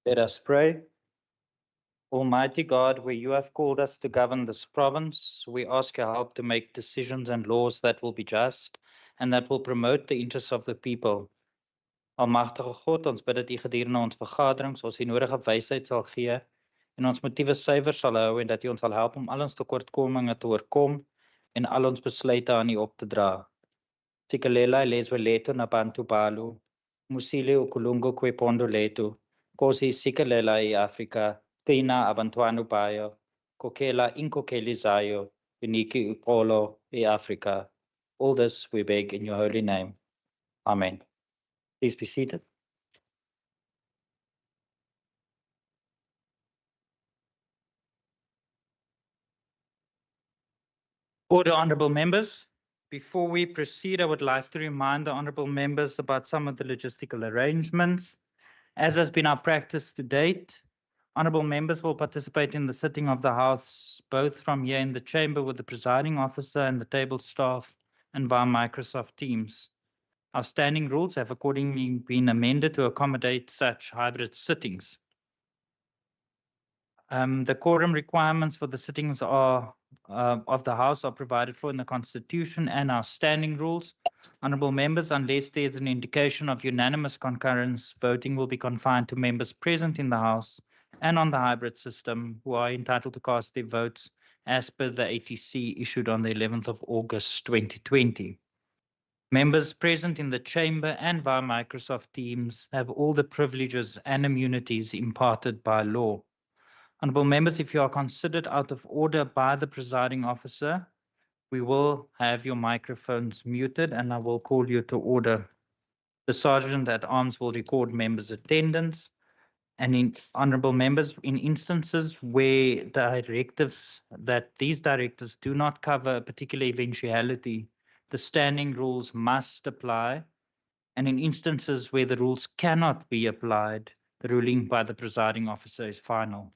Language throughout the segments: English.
Let us pray. Almighty God, where you have called us to govern this province, we ask your help to make decisions and laws that will be just and that will promote the interests of the people. Almagtige God, ons bid dat u gedurende ons vergaderings ons die nodige wysheid sal gee en ons motiewe suiwer sal hou en dat u ons sal help om al ons tekortkominge te oorkom en al ons besluite aan u op te dra. Sikelela leswe letu na bantu balu, musile ukulungu kwepondo letu, kosi sikelela i Afrika, kina abantwanu bayo, kokela inkokeli zayo, uniki upolo i Afrika. All this we beg in your holy name. Amen. Please be seated. Order, honourable members. Before we proceed, I would like to remind the honourable members about some of the logistical arrangements. As has been our practice to date, honourable members will participate in the sitting of the House, both from here in the chamber with the presiding officer and the table staff and via Microsoft Teams. Our standing rules have accordingly been amended to accommodate such hybrid sittings. The quorum requirements for the sittings of the House are provided for in the Constitution and our standing rules. Honourable members, unless there is an indication of unanimous concurrence, voting will be confined to members present in the House and on the hybrid system who are entitled to cast their votes as per the ATC issued on the 11th of August 2020. Members present in the chamber and via Microsoft Teams have all the privileges and immunities imparted by law. Honourable members, if you are considered out of order by the presiding officer, we will have your microphones muted and I will call you to order. The Sergeant at Arms will record members' attendance. And honourable members, in instances where these directives do not cover a particular eventuality, the standing rules must apply. And in instances where the rules cannot be applied, the ruling by the presiding officer is final.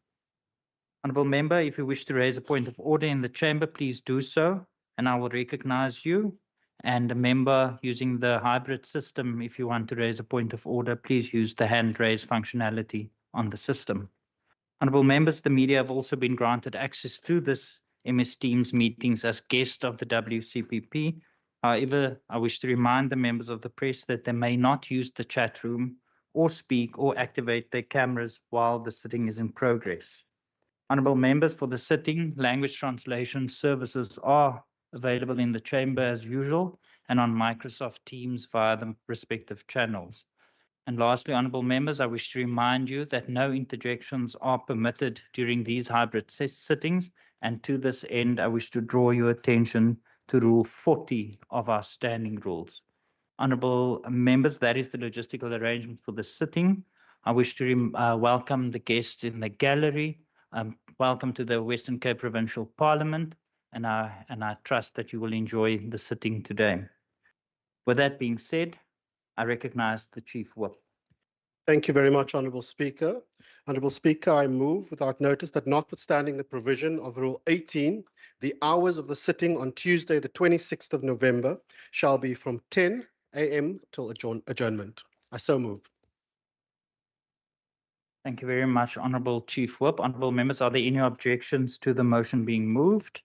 Honourable member, if you wish to raise a point of order in the chamber, please do so, and I will recognise you. And a member using the hybrid system, if you want to raise a point of order, please use the hand raise functionality on the system. Honourable members, the media have also been granted access to this MS Teams meetings as guests of the WCPP. However, I wish to remind the members of the press that they may not use the chat room or speak or activate their cameras while the sitting is in progress. Honourable members, for the sitting, language translation services are available in the chamber as usual and on Microsoft Teams via the respective channels. And lastly, honourable members, I wish to remind you that no interjections are permitted during these hybrid sittings. And to this end, I wish to draw your attention to Rule 40 of our standing rules. Honourable members, that is the logistical arrangement for the sitting. I wish to welcome the guests in the gallery. Welcome to the Western Cape Provincial Parliament, and I trust that you will enjoy the sitting today. With that being said, I recognise the Chief Whip. Thank you very much, Honourable Speaker. Honourable Speaker, I move without notice that notwithstanding the provision of Rule 18, the hours of the sitting on Tuesday, the 26th of November, shall be from 10 a.m. till adjournment. I so move. Thank you very much, Honourable Chief Whip. Honourable members, are there any objections to the motion being moved?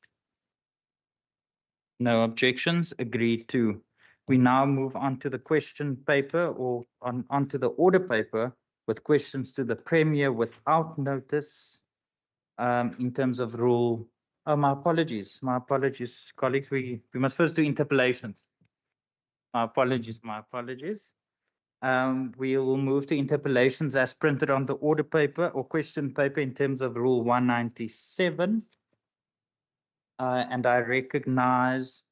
No objections. Agreed to. We now move on to the question paper or onto the order paper with questions to the Premier without notice in terms of rule. Oh, my apologies, colleagues. We must first do interpellations. My apologies. We will move to interpellations as printed on the order paper or question paper in terms of Rule 197. And I recognise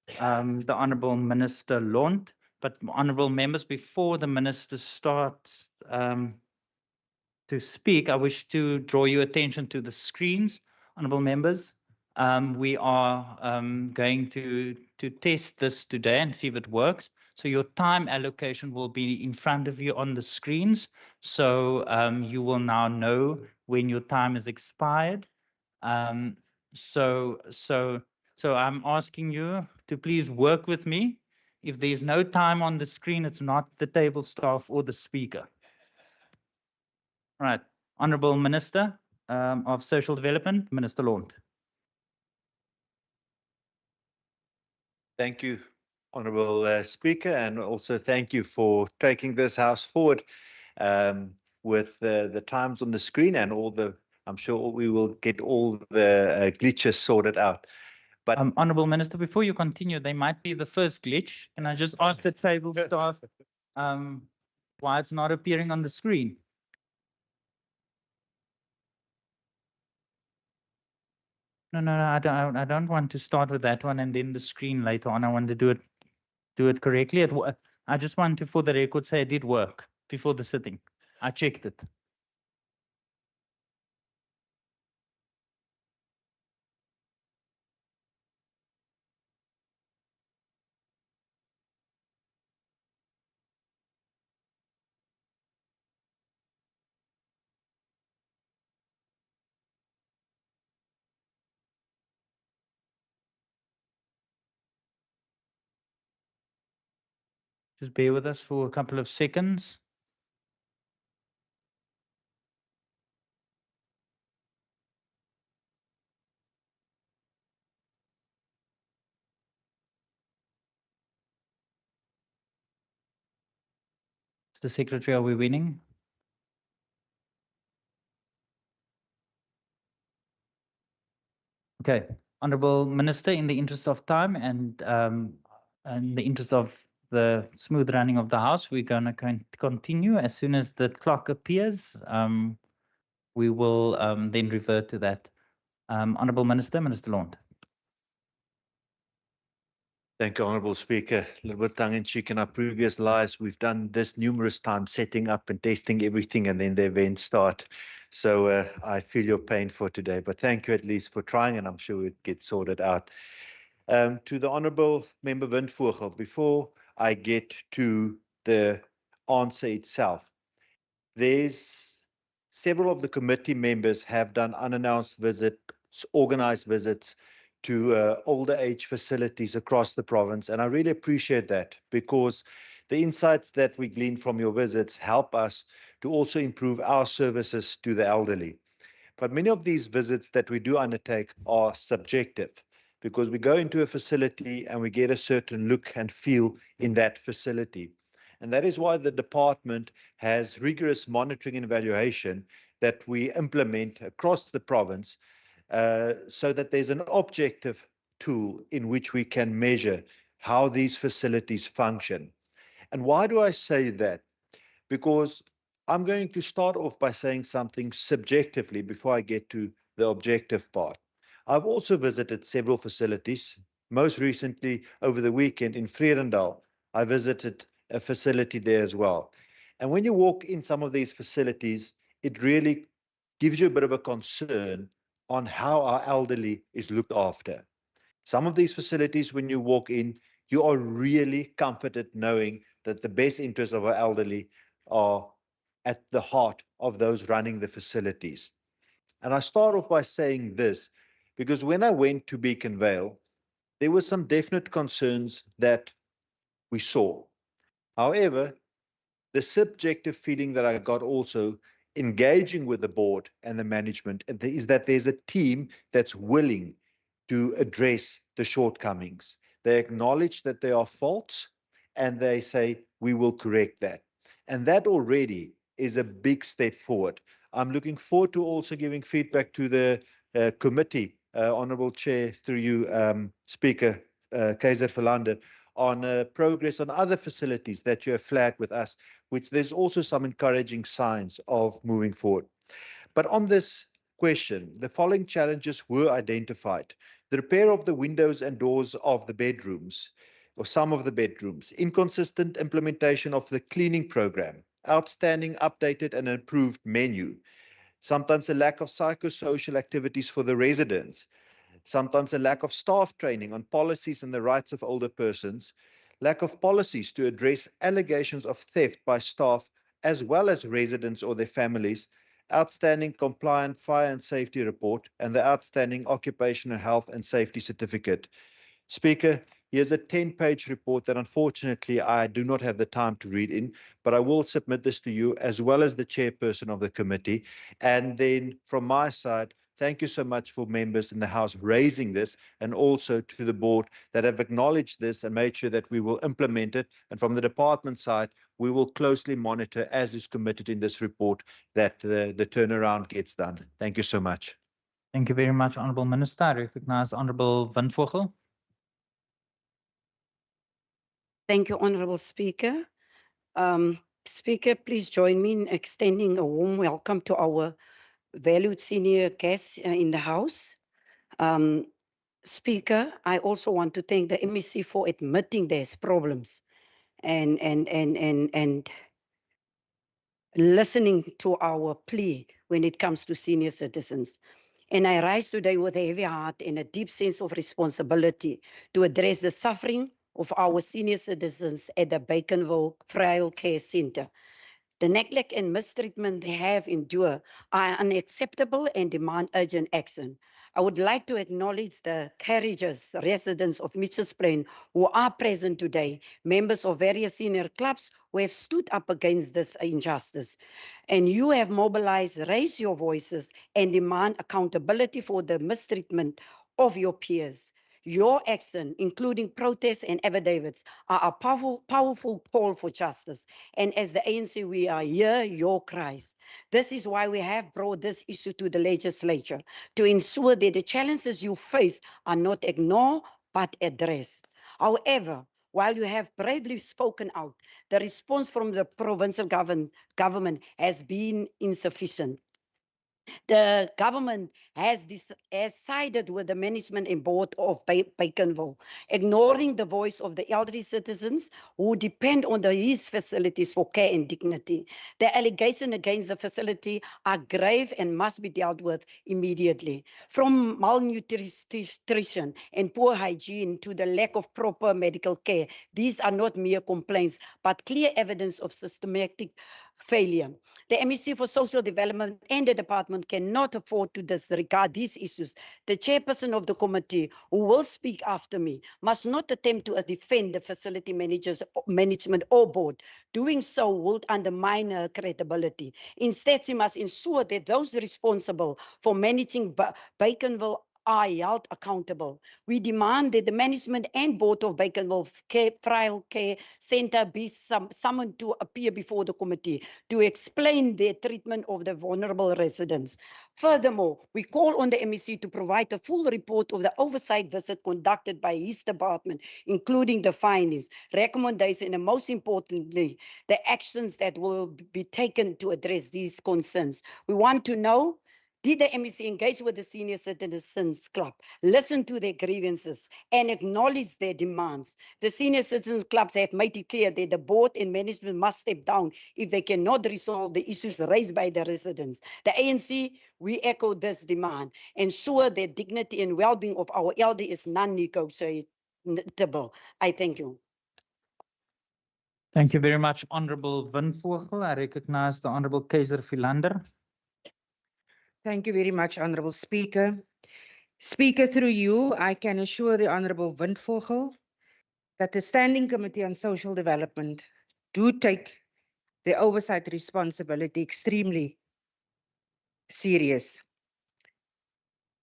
the Honourable Minister Lont. But Honourable members, before the Minister starts to speak, I wish to draw your attention to the screens. Honourable members, we are going to test this today and see if it works. So your time allocation will be in front of you on the screens. So you will now know when your time is expired. So I'm asking you to please work with me. If there's no time on the screen, it's not the table staff or the speaker. Right. Honourable Minister of Social Development, Minister Laund. Thank you, Honourable Speaker, and also thank you for taking this House forward with the times on the screen and all the, I'm sure we will get all the glitches sorted out. But Honourable Minister, before you continue, they might be the first glitch. Can I just ask the table staff why it's not appearing on the screen? No, I don't want to start with that one and then the screen later on. I want to do it correctly. I just want to, for the record, say it did work before the sitting. I checked it. Just bear with us for a couple of seconds. Mr. Secretary, are we winning? Okay, Honourable Minister, in the interest of time and in the interest of the smooth running of the House, we're going to continue. As soon as the clock appears, we will then revert to that. Honourable Minister, Minister Laund. thank you, Honourable Speaker. A little bit tongue-in-cheek in our previous lives. We've done this numerous times, setting up and testing everything, and then the events start. So I feel your pain for today, but thank you at least for trying, and I'm sure it gets sorted out. To the Honourable Member Windvogel, before I get to the answer itself, there's several of the committee members have done unannounced visits, organized visits to older age facilities across the province. And I really appreciate that, because the insights that we glean from your visits help us to also improve our services to the elderly. But many of these visits that we do undertake are subjective, because we go into a facility and we get a certain look and feel in that facility. And that is why the department has rigorous monitoring and evaluation that we implement across the province, so that there's an objective tool in which we can measure how these facilities function. And why do I say that? Because I'm going to start off by saying something subjectively before I get to the objective part. I've also visited several facilities. Most recently, over the weekend in Vredendal, I visited a facility there as well. And when you walk in some of these facilities, it really gives you a bit of a concern on how our elderly is looked after. Some of these facilities, when you walk in, you are really comforted knowing that the best interests of our elderly are at the heart of those running the facilities. And I start off by saying this, because when I went to Beacon Vale, there were some definite concerns that we saw. However, the subjective feeling that I got also engaging with the board and the management is that there's a team that's willing to address the shortcomings. They acknowledge that there are faults and they say, we will correct that. And that already is a big step forward. I'm looking forward to also giving feedback to the committee, Honourable Chair, through you, Speaker Kaiser Philander, on progress on other facilities that you have flagged with us, which there's also some encouraging signs of moving forward. But on this question, the following challenges were identified: the repair of the windows and doors of the bedrooms, or some of the bedrooms, inconsistent implementation of the cleaning program, outstanding updated and improved menu, sometimes a lack of psychosocial activities for the residents, sometimes a lack of staff training on policies and the rights of older persons, lack of policies to address allegations of theft by staff as well as residents or their families, outstanding compliant fire and safety report, and the outstanding occupational health and safety certificate. Speaker, Here's a 10-page report that unfortunately I do not have the time to read in, but I will submit this to you as well as the chairperson of the committee. And then from my side, thank you so much for members in the House raising this, and also to the board that have acknowledged this and made sure that we will implement it. And from the department side, we will closely monitor, as is committed in this report, that the turnaround gets done. Thank you so much. Thank you very much, Honourable Minister. I recognize Honourable Windvogel. Thank you, Honourable Speaker. Speaker, please join me in extending a warm welcome to our valued senior guests in the House. Speaker, I also want to thank the MEC for admitting there's problems and listening to our plea when it comes to senior citizens. And I rise today with a heavy heart and a deep sense of responsibility to address the suffering of our senior citizens at the Baconville Frail Care Centre. The neglect and mistreatment they have endured are unacceptable and demand urgent action. I would like to acknowledge the courageous residents of Mitchells Plain who are present today, members of various senior clubs who have stood up against this injustice. And you have mobilized, raised your voices, and demand accountability for the mistreatment of your peers. Your action, including protests and affidavits, are a powerful call for justice. And as the ANC, we are here, your cries. This is why we have brought this issue to the legislature, to ensure that the challenges you face are not ignored, but addressed. However, while you have bravely spoken out, the response from the provincial government has been insufficient. The government has sided with the management and board of Baconville, ignoring the voice of the elderly citizens who depend on these facilities for care and dignity. The allegations against the facility are grave and must be dealt with immediately. From malnutrition and poor hygiene to the lack of proper medical care, these are not mere complaints, but clear evidence of systematic failure. The MEC for Social Development and the department cannot afford to disregard these issues. The chairperson of the committee, who will speak after me, must not attempt to defend the facility management or board. Doing so would undermine her credibility. Instead, she must ensure that those responsible for managing Baconville are held accountable. We demand that the management and board of Baconville Frail Care Centre be summoned to appear before the committee to explain their treatment of the vulnerable residents. Furthermore, we call on the MEC to provide a full report of the oversight visit conducted by his department, including the findings, recommendations, and most importantly, the actions that will be taken to address these concerns. We want to know, did the MEC engage with the Senior Citizens Club, listen to their grievances, and acknowledge their demands? The Senior Citizens Clubs have made it clear that the board and management must step down if they cannot resolve the issues raised by the residents. The ANC, we echo this demand. Ensure that dignity and well-being of our elderly is non-negotiable. I thank you. Thank you very much, Honourable Windvogel. I recognize the Honourable Kaiser Philander. Thank you very much, Honourable Speaker. Speaker, through you, I can assure the Honourable Windvogel that the Standing Committee on Social Development do take their oversight responsibility extremely serious.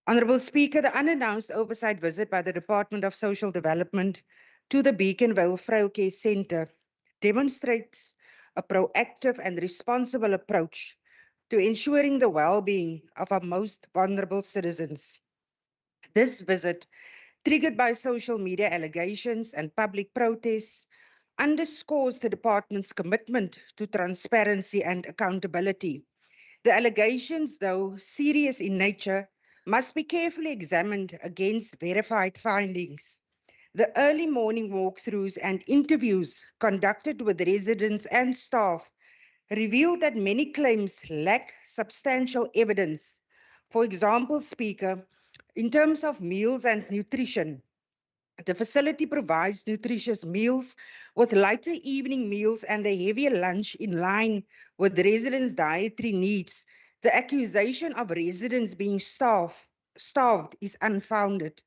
Honourable Speaker, the unannounced oversight visit by the Department of Social Development to the Baconville Frail Care Centre demonstrates a proactive and responsible approach to ensuring the well-being of our most vulnerable citizens. This visit, triggered by social media allegations and public protests, underscores the department's commitment to transparency and accountability. The allegations, though serious in nature, must be carefully examined against verified findings. The early morning walkthroughs and interviews conducted with residents and staff revealed that many claims lack substantial evidence. For example, Speaker, in terms of meals and nutrition, the facility provides nutritious meals with lighter evening meals and a heavier lunch in line with residents' dietary needs. The accusation of residents being starved is unfounded.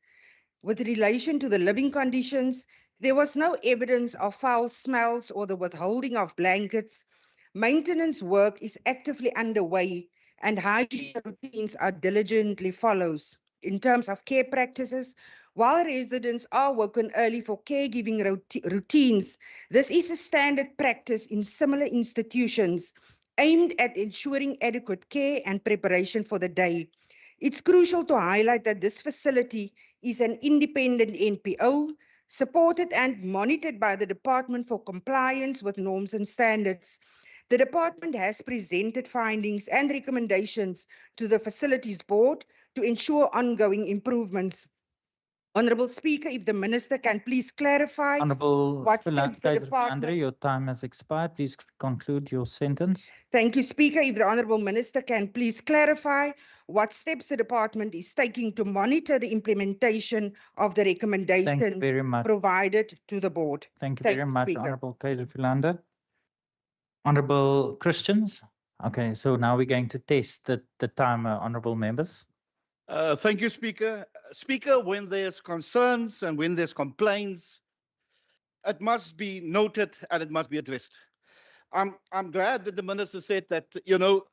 With relation to the living conditions, there was no evidence of foul smells or the withholding of blankets. Maintenance work is actively underway and hygiene routines are diligently followed. In terms of care practices, while residents are woken early for caregiving routines, this is a standard practice in similar institutions aimed at ensuring adequate care and preparation for the day. It's crucial to highlight that this facility is an independent NPO supported and monitored by the Department for Compliance with Norms and Standards. The department has presented findings and recommendations to the Facilities Board to ensure ongoing improvements. Honourable Speaker, if the Minister can please clarify Honorable what steps the Kaiser department... Philander, your time has expired. Please conclude your sentence. Thank you, Speaker. If the Honourable Minister can please clarify what steps the department is taking to monitor the implementation of the Thank you recommendations very much. provided to the board. Thank you Thank very you, much, Speaker. Honorable Kaiser Philander. Honorable Christians. Okay, so now we're going to test the timer, honorable members. Thank you, Speaker. Speaker, when there's concerns and when there's complaints, it must be noted and it must be addressed. I'm glad that the minister said that,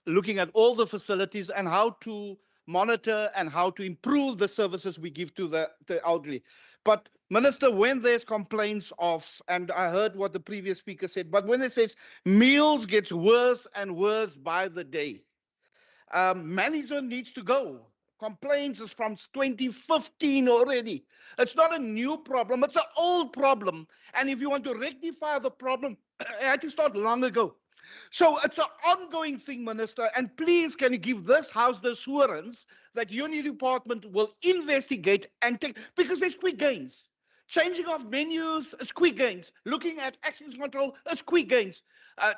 looking at all the facilities and how to monitor and how to improve the services we give to the elderly. But Minister, when there's complaints of, and I heard what the previous speaker said, but when it says meals gets worse and worse by the day, management needs to go. Complaints is from 2015 already. It's not a new problem, it's an old problem. And if you want to rectify the problem, it had to start long ago. So it's an ongoing thing, Minister, and please can you give this House the assurance that your new department will investigate and take, because there's quick gains. Changing of menus is quick gains. Looking at access control is quick gains.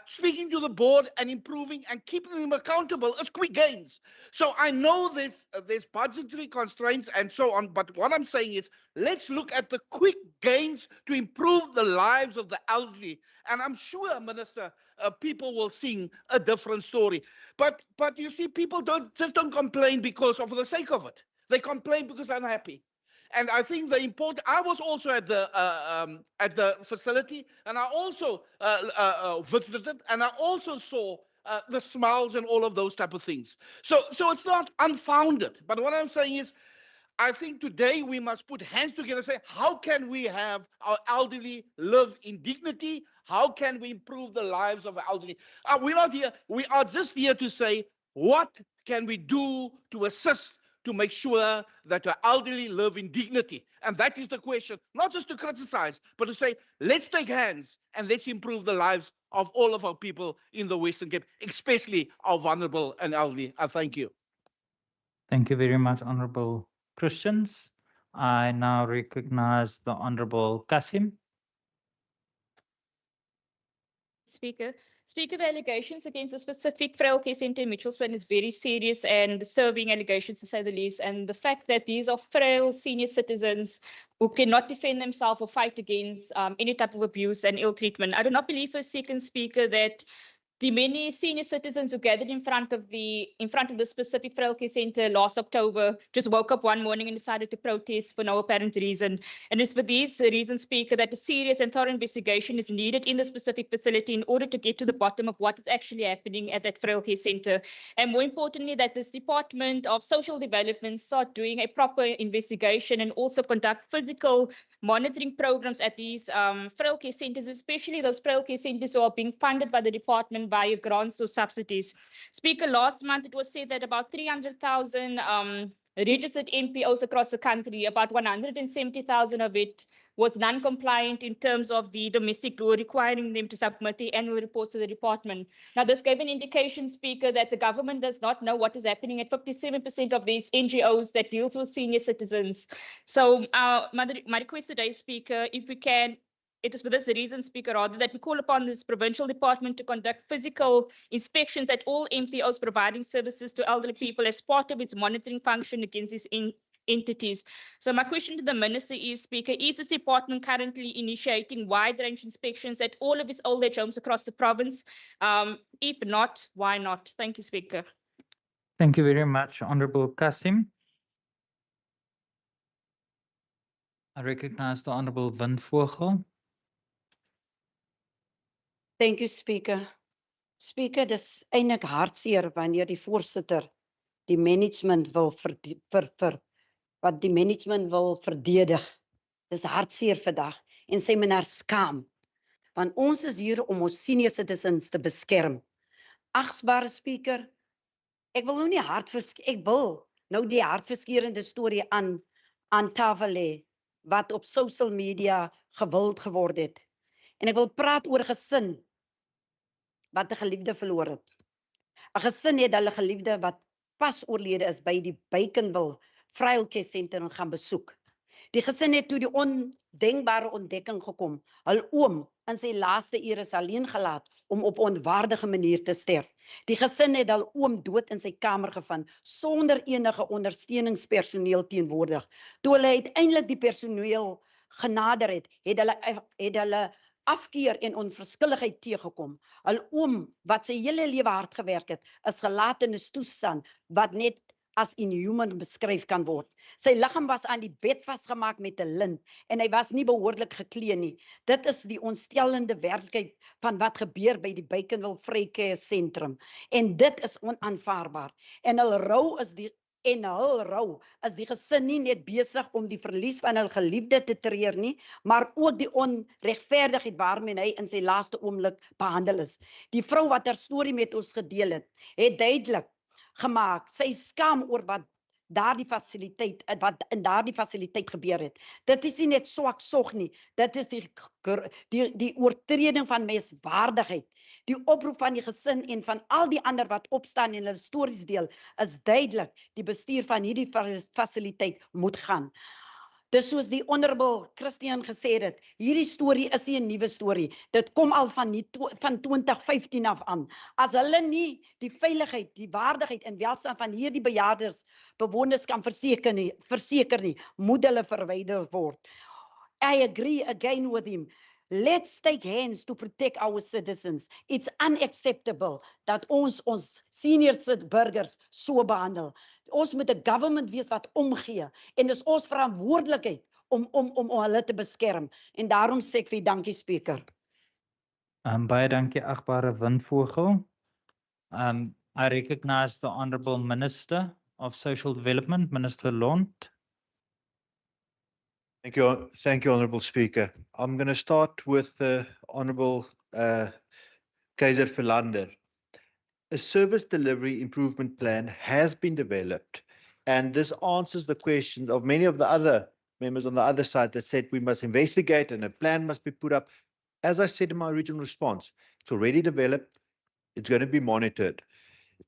Speaking to the board and improving and keeping them accountable is quick gains. So I know there's budgetary constraints and so on, but what I'm saying is let's look at the quick gains to improve the lives of the elderly. And I'm sure, Minister, people will sing a different story. But you see, people don't complain because of the sake of it. They complain because they're unhappy. And I think I was also at the facility, and I also visited, and I also saw the smiles and all of those type of things. So it's not unfounded. But what I'm saying is, I think today we must put hands together and say, how can we have our elderly live in dignity? How can we improve the lives of our elderly? We're not here. We are just here to say, what can we do to assist to make sure that our elderly live in dignity? And that is the question, not just to criticize, but to say, let's take hands and let's improve the lives of all of our people in the Western Cape, especially our vulnerable and elderly. I thank you. Thank you very much, Honorable Christians. I now recognize the Honorable Kasim. Speaker, the allegations against the specific frail care centre in Mitchellstown is very serious and disturbing allegations, to say the least. And the fact that these are frail senior citizens who cannot defend themselves or fight against any type of abuse and ill treatment. I do not believe, for a second, Speaker, that the many senior citizens who gathered in front of the specific frail care centre last October just woke up one morning and decided to protest for no apparent reason. And it's for these reasons, Speaker, that a serious and thorough investigation is needed in the specific facility in order to get to the bottom of what is actually happening at that frail care centre. And more importantly, that this Department of Social Development start doing a proper investigation and also conduct physical monitoring programs at these frail care centres, especially those frail care centres who are being funded by the department via grants or subsidies. Speaker, last month it was said that about 300,000 registered NPOs across the country, about 170,000 of it was non-compliant in terms of the domestic law requiring them to submit the annual reports to the department. Now, this gave an indication, Speaker, that the government does not know what is happening at 57% of these NGOs that deals with senior citizens. So my request today, Speaker, if we can, it is for this reason, Speaker, rather, that we call upon this provincial department to conduct physical inspections at all NPOs providing services to elderly people as part of its monitoring function against these entities. So my question to the Minister is, Speaker, is this department currently initiating wide-range inspections at all of its old age homes across the province? If not, why not? Thank you, Speaker. Thank you very much, Honorable Kasim. I recognize the Honorable Windvogel. Thank you, Speaker. Speaker, dis eintlik hartseer wanneer die voorsitter die management wil wat die management wil verdedig. Dis hartseer vandag en sy meneer skaam. Want ons is hier om ons senior citizens te beskerm. Agsbare Speaker, ek wil nou nie ek wil nou die hartverskeurende storie aan tafel lê wat op social media gewild geword het. En ek wil praat oor 'n gesin wat 'n geliefde verloor het. 'n Gesin het hulle geliefde wat pas oorlede is by die Baconville Provincial sentrum gaan besoek. Die gesin het toe die ondenkbare ontdekking gekom. Hul oom in sy laaste ure is alleen gelaat om op 'n onwaardige manier te sterf. Die gesin het hul oom dood in sy kamer gevind sonder enige ondersteuningspersoneel teenwoordig. Toe hulle uiteindelik die personeel genader het hulle afkeer en onverskilligheid teëgekom. Hul oom wat sy hele lewe hard gewerk het, is gelaat in 'n toestand wat net as inhuman beskryf kan word. Sy liggaam was aan die bed vasgemaak met 'n lint en hy was nie behoorlik geklee nie. Dit is die ontstellende werklikheid van wat gebeur by die Baconville Provincial sentrum. En dit is onaanvaarbaar. En hul rou is die gesin nie net besig om die verlies van hul geliefde te treur nie, maar ook die onregverdigheid waarmee hy in sy laaste oomblik behandel is. Die vrou wat haar storie met ons gedeel het duidelik gemaak sy skaam oor wat in daardie fasiliteit gebeur het. Dit is nie net swak sorg nie, dit is die oortreding van menswaardigheid. Die oproep van die gesin en van al die ander wat opstaan en hulle stories deel, is duidelik, die bestuur van hierdie fasiliteit moet gaan. Dis soos die Honorable Christian gesê het, hierdie storie is nie 'n nuwe storie. Dit kom al van 2015 af aan. As hulle nie die veiligheid, die waardigheid en welstand van hierdie bewoners kan verseker nie, moet hulle verwyder word. I agree again with him. Let's take hands to protect our citizens. It's unacceptable dat ons senior burgers so behandel. Ons moet 'n government wees wat omgee en dis ons verantwoordelikheid om hulle te beskerm. En daarom sê ek vir dankie, Speaker. Baie dankie, agbare Windvogel. I recognize the Honorable Minister of Social Development, Minister Lont. Thank you, Honourable Speaker. I'm going to start with the Honourable Kaiser Philander. A service delivery improvement plan has been developed, and this answers the questions of many of the other members on the other side that said we must investigate and a plan must be put up. As I said in my original response, it's already developed, it's going to be monitored.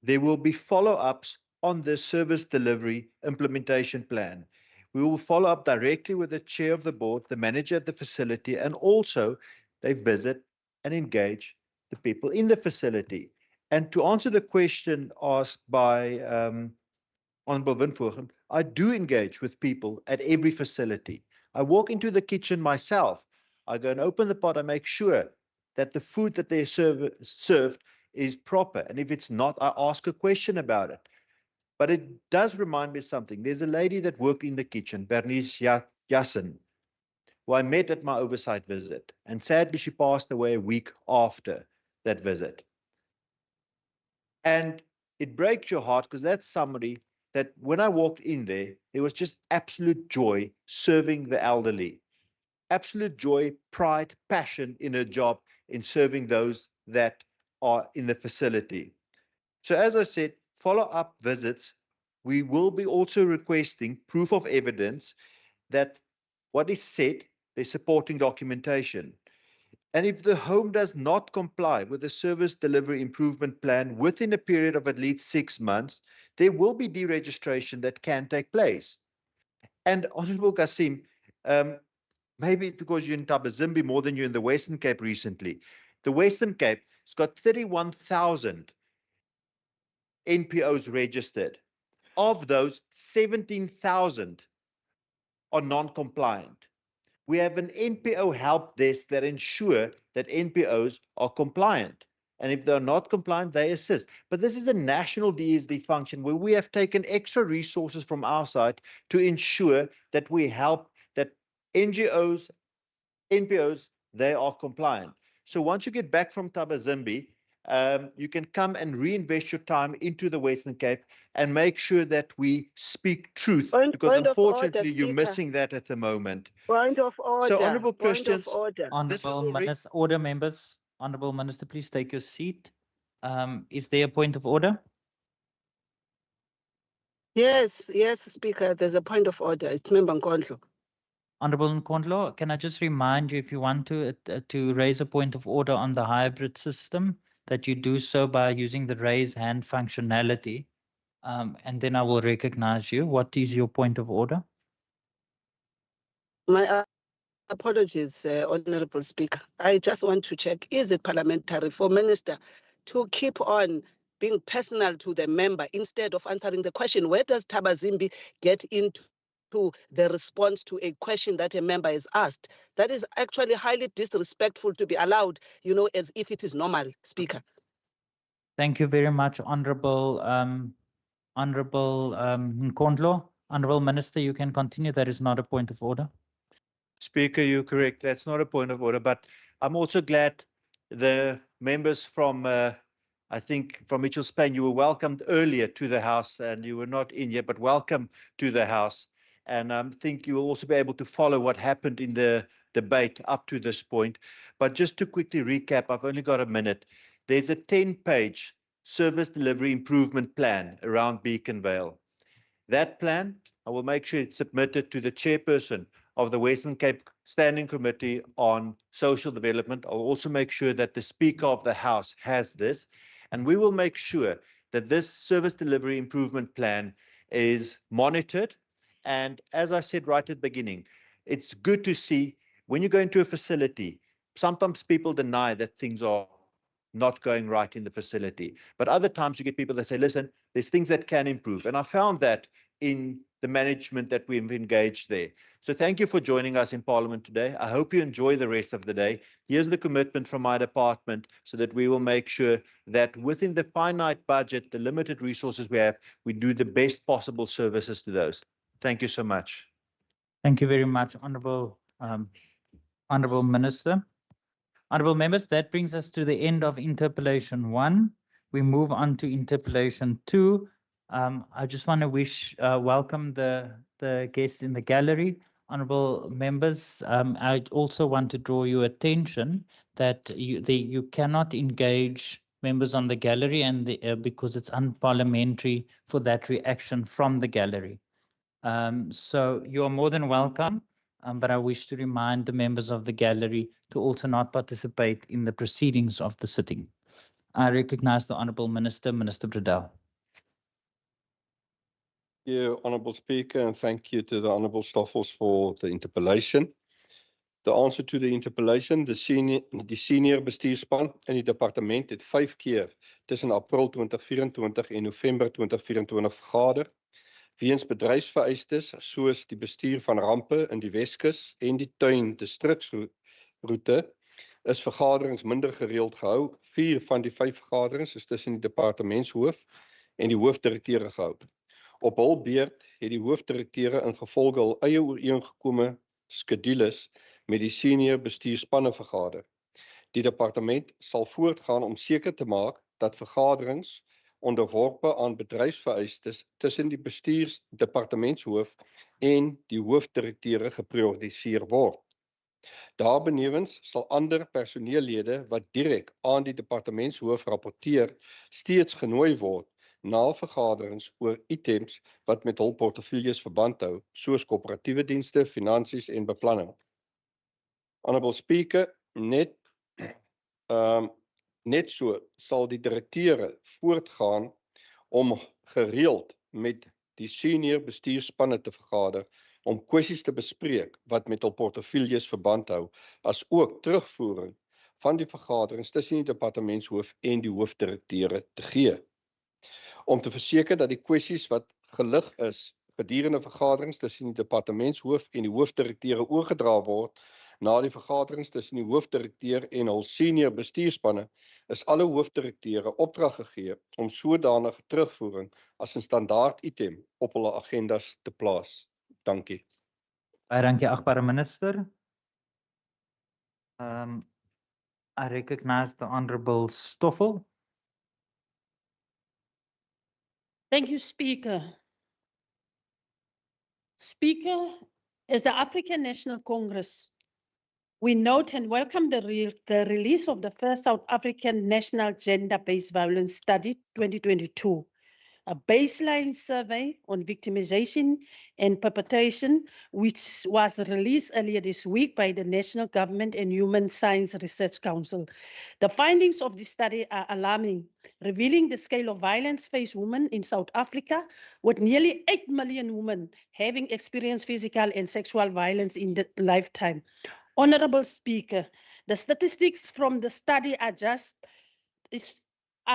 There will be follow-ups on the service delivery implementation plan. We will follow up directly with the chair of the board, the manager at the facility, and also they visit and engage the people in the facility. And to answer the question asked by Honorable Windvogel, I do engage with people at every facility. I walk into the kitchen myself. I go and open the pot. I make sure that the food that they're served is proper. And if it's not, I ask a question about it. But it does remind me of something. There's a lady that worked in the kitchen, Bernice Jassen, who I met at my oversight visit. And sadly, she passed away a week after that visit. And it breaks your heart because that's somebody that when I walked in there was just absolute joy serving the elderly. Absolute joy, pride, passion in her job in serving those that are in the facility. So as I said, follow-up visits, we will be also requesting proof of evidence that what is said, there's supporting documentation. And if the home does not comply with the service delivery improvement plan within a period of at least 6 months, there will be deregistration that can take place. And Honorable Kasim, maybe it's because you're in Tabazimbi more than you're in the Western Cape recently. The Western Cape has got 31,000 NPOs registered. Of those, 17,000 are non-compliant. We have an NPO help desk that ensure that NPOs are compliant. And if they're not compliant, they assist. But this is a national DSD function where we have taken extra resources from our side to ensure that we help that NGOs, NPOs, they are compliant. So once you get back from Tabazimbi, you can come and reinvest your time into the Western Cape and make sure that we speak truth, because Point of order, unfortunately you're Speaker. missing that at the moment. Point of order. So, Honourable Point of Christians, order. Honourable Minister, order members. Honourable Minister, please take your seat. Is there a point of order? Yes, Speaker, there's a point of order. It's Member Nkondlo. Honourable Nkondlo, can I just remind you, if you want to raise a point of order on the hybrid system, that you do so by using the raise hand functionality, and then I will recognize you. What is your point of order? My apologies, Honourable Speaker. I just want to check, is it parliamentary for Minister to keep on being personal to the member instead of answering the question? Where does Tabazimbi get into the response to a question that a member is asked? That is actually highly disrespectful to be allowed, as if it is normal, Speaker. Thank you very much, Honourable Nkondlo. Honourable Minister, you can continue. That is not a point of order. Speaker, you're correct. That's not a point of order, but I'm also glad the members from, I think from Mitchell Spain, you were welcomed earlier to the House and you were not in yet, but welcome to the House. And I think you will also be able to follow what happened in the debate up to this point. But just to quickly recap, I've only got a minute. There's a 10-page service delivery improvement plan around Beacon Vale. That plan, I will make sure it's submitted to the chairperson of the Western Cape Standing Committee on Social Development. I'll also make sure that the Speaker of the House has this, and we will make sure that this service delivery improvement plan is monitored. And as I said right at the beginning, it's good to see when you go into a facility, sometimes people deny that things are not going right in the facility. But other times you get people that say, listen, there's things that can improve. And I found that in the management that we've engaged there. So thank you for joining us in Parliament today. I hope you enjoy the rest of the day. Here's the commitment from my department so that we will make sure that within the finite budget, the limited resources we have, we do the best possible services to those. Thank you so much. Thank you very much, Honourable Minister. Honourable members, that brings us to the end of interpellation 1. We move on to interpellation 2. I just want to welcome the guests in the gallery. Honourable members, I also want to draw your attention that you cannot engage members on the gallery and because it's unparliamentary for that reaction from the gallery. So you are more than welcome, but I wish to remind the members of the gallery to also not participate in the proceedings of the sitting. I recognize the Honourable Minister, Minister Bredell. Thank you, Honourable Speaker, and thank you to the Honourable Stoffels for the interpellation. The answer to the interpellation, die senior bestuurspan in die departement het 5 keer tussen April 2024 en November 2024 vergader. Weens bedryfsvereistes soos die bestuur van rampe in die Weskus en die tuin distriksroete is vergaderings minder gereeld gehou. 4 van die 5 vergaderings is tussen die departementshoof en die hoofdirekteure gehou. Op hul beurt het die hoofdirekteure ingevolge hul eie ooreengekome skedules met die senior bestuurspanne vergader. Die departement sal voortgaan om seker te maak dat vergaderings onderworpe aan bedryfsvereistes tussen die bestuursdepartementshoof en die hoofdirekteure geprioritiseer word. Daarbenewens sal ander personeellede wat direk aan die departementshoof rapporteer steeds genooi word na vergaderings oor items wat met hul portefeuilles verband hou, soos koöperatiewe dienste, finansies en beplanning. Honourable Speaker, net so sal die direkteure voortgaan om gereeld met die senior bestuurspanne te vergader om kwessies te bespreek wat met hul portefeuilles verband hou, as ook terugvoering van die vergaderings tussen die departementshoof en die hoofdirekteure te gee. Om te verseker dat die kwessies wat gelig is gedurende vergaderings tussen die departementshoof en die hoofdirekteure oorgedra word na die vergaderings tussen die hoofdirekteur en hul senior bestuurspanne, is alle hoofdirekteure opdrag gegee om sodanige terugvoering as 'n standaard item op hulle agendas te plaas. Dankie. Baie dankie, agbare minister. I recognize the Honorable Stoffel. Thank you, Speaker. Speaker, as the African National Congress, we note and welcome the release of the first South African National Gender-Based Violence Study 2022, a baseline survey on victimization and perpetration, which was released earlier this week by the National Government and Human Science Research Council. The findings of this study are alarming, revealing the scale of violence faced women in South Africa, with nearly 8 million women having experienced physical and sexual violence in their lifetime. Honorable Speaker, the statistics from the study are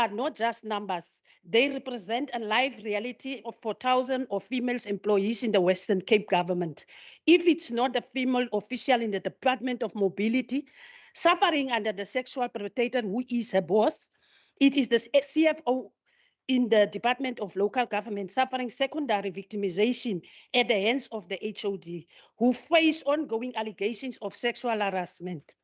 not just numbers. They represent a live reality of 4,000 of female employees in the Western Cape government. If it's not a female official in the Department of Mobility suffering under the sexual perpetrator who is her boss, it is the CFO in the Department of Local Government suffering secondary victimization at the hands of the HOD, who face ongoing allegations of sexual harassment.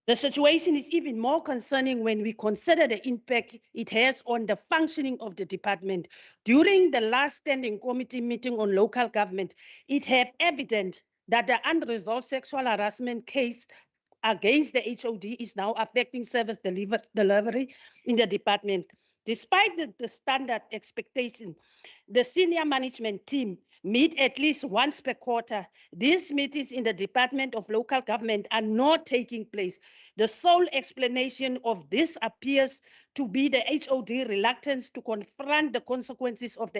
The situation is even more concerning when we consider the impact it has on the functioning of the department. During the last standing committee meeting on local government, it has evident that the unresolved sexual harassment case against the HOD is now affecting service delivery in the department. Despite the standard expectation, the senior management team meet at least once per quarter. These meetings in the Department of Local Government are not taking place. The sole explanation of this appears to be the HOD reluctance to confront the consequences of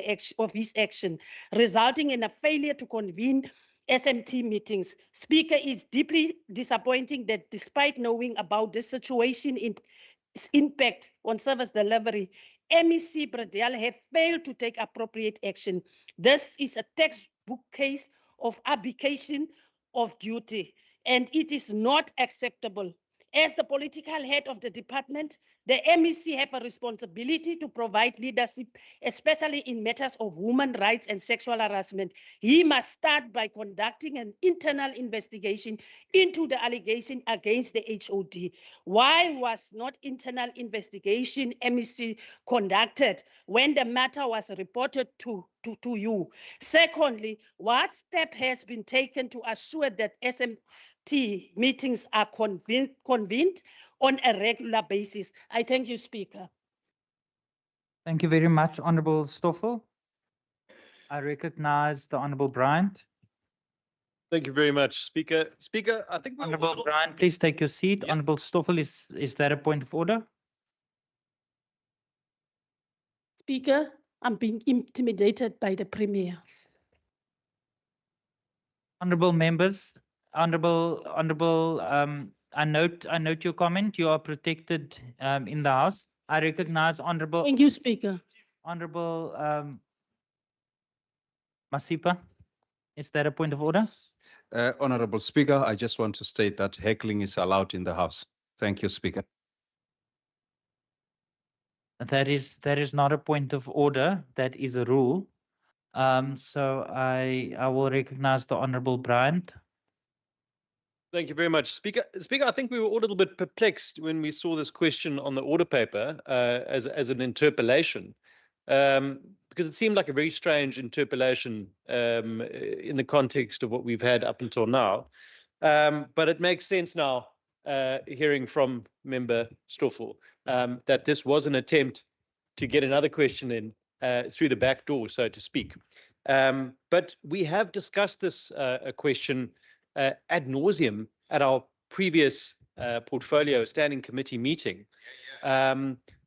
his action, resulting in a failure to convene SMT meetings. Speaker, is deeply disappointing that despite knowing about this situation in its impact on service delivery, MEC Bradell have failed to take appropriate action. This is a textbook case of abdication of duty, and it is not acceptable. As the political head of the department, the MEC have a responsibility to provide leadership, especially in matters of women's rights and sexual harassment. He must start by conducting an internal investigation into the allegation against the HOD. Why was not internal investigation MEC conducted when the matter was reported to you? Secondly, what step has been taken to assure that SMT meetings are convened on a regular basis? I thank you, Speaker. Thank you very much, Honorable Stoffel. I recognize the Honorable Bryant. Thank you very much, Speaker. Speaker, I think Honorable Bryant, please take your seat. Yeah. Honorable Stoffel, is that a point of order? Speaker, I'm being intimidated by the Premier. Honorable members, I note your comment. You are protected in the House. I recognize Honorable Thank you, Speaker. Masipa. Is that a point of order? Honorable Speaker, I just want to state that heckling is allowed in the House. Thank you, Speaker. That is not a point of order. That is a rule. So I will recognize the Honorable Bryant. Thank you very much, Speaker. Speaker, I think we were all a little bit perplexed when we saw this question on the order paper as an interpellation, because it seemed like a very strange interpellation in the context of what we've had up until now. But it makes sense now, hearing from Member Stoffel, that this was an attempt to get another question in through the back door, so to speak. But we have discussed this question ad nauseum at our previous portfolio standing committee meeting,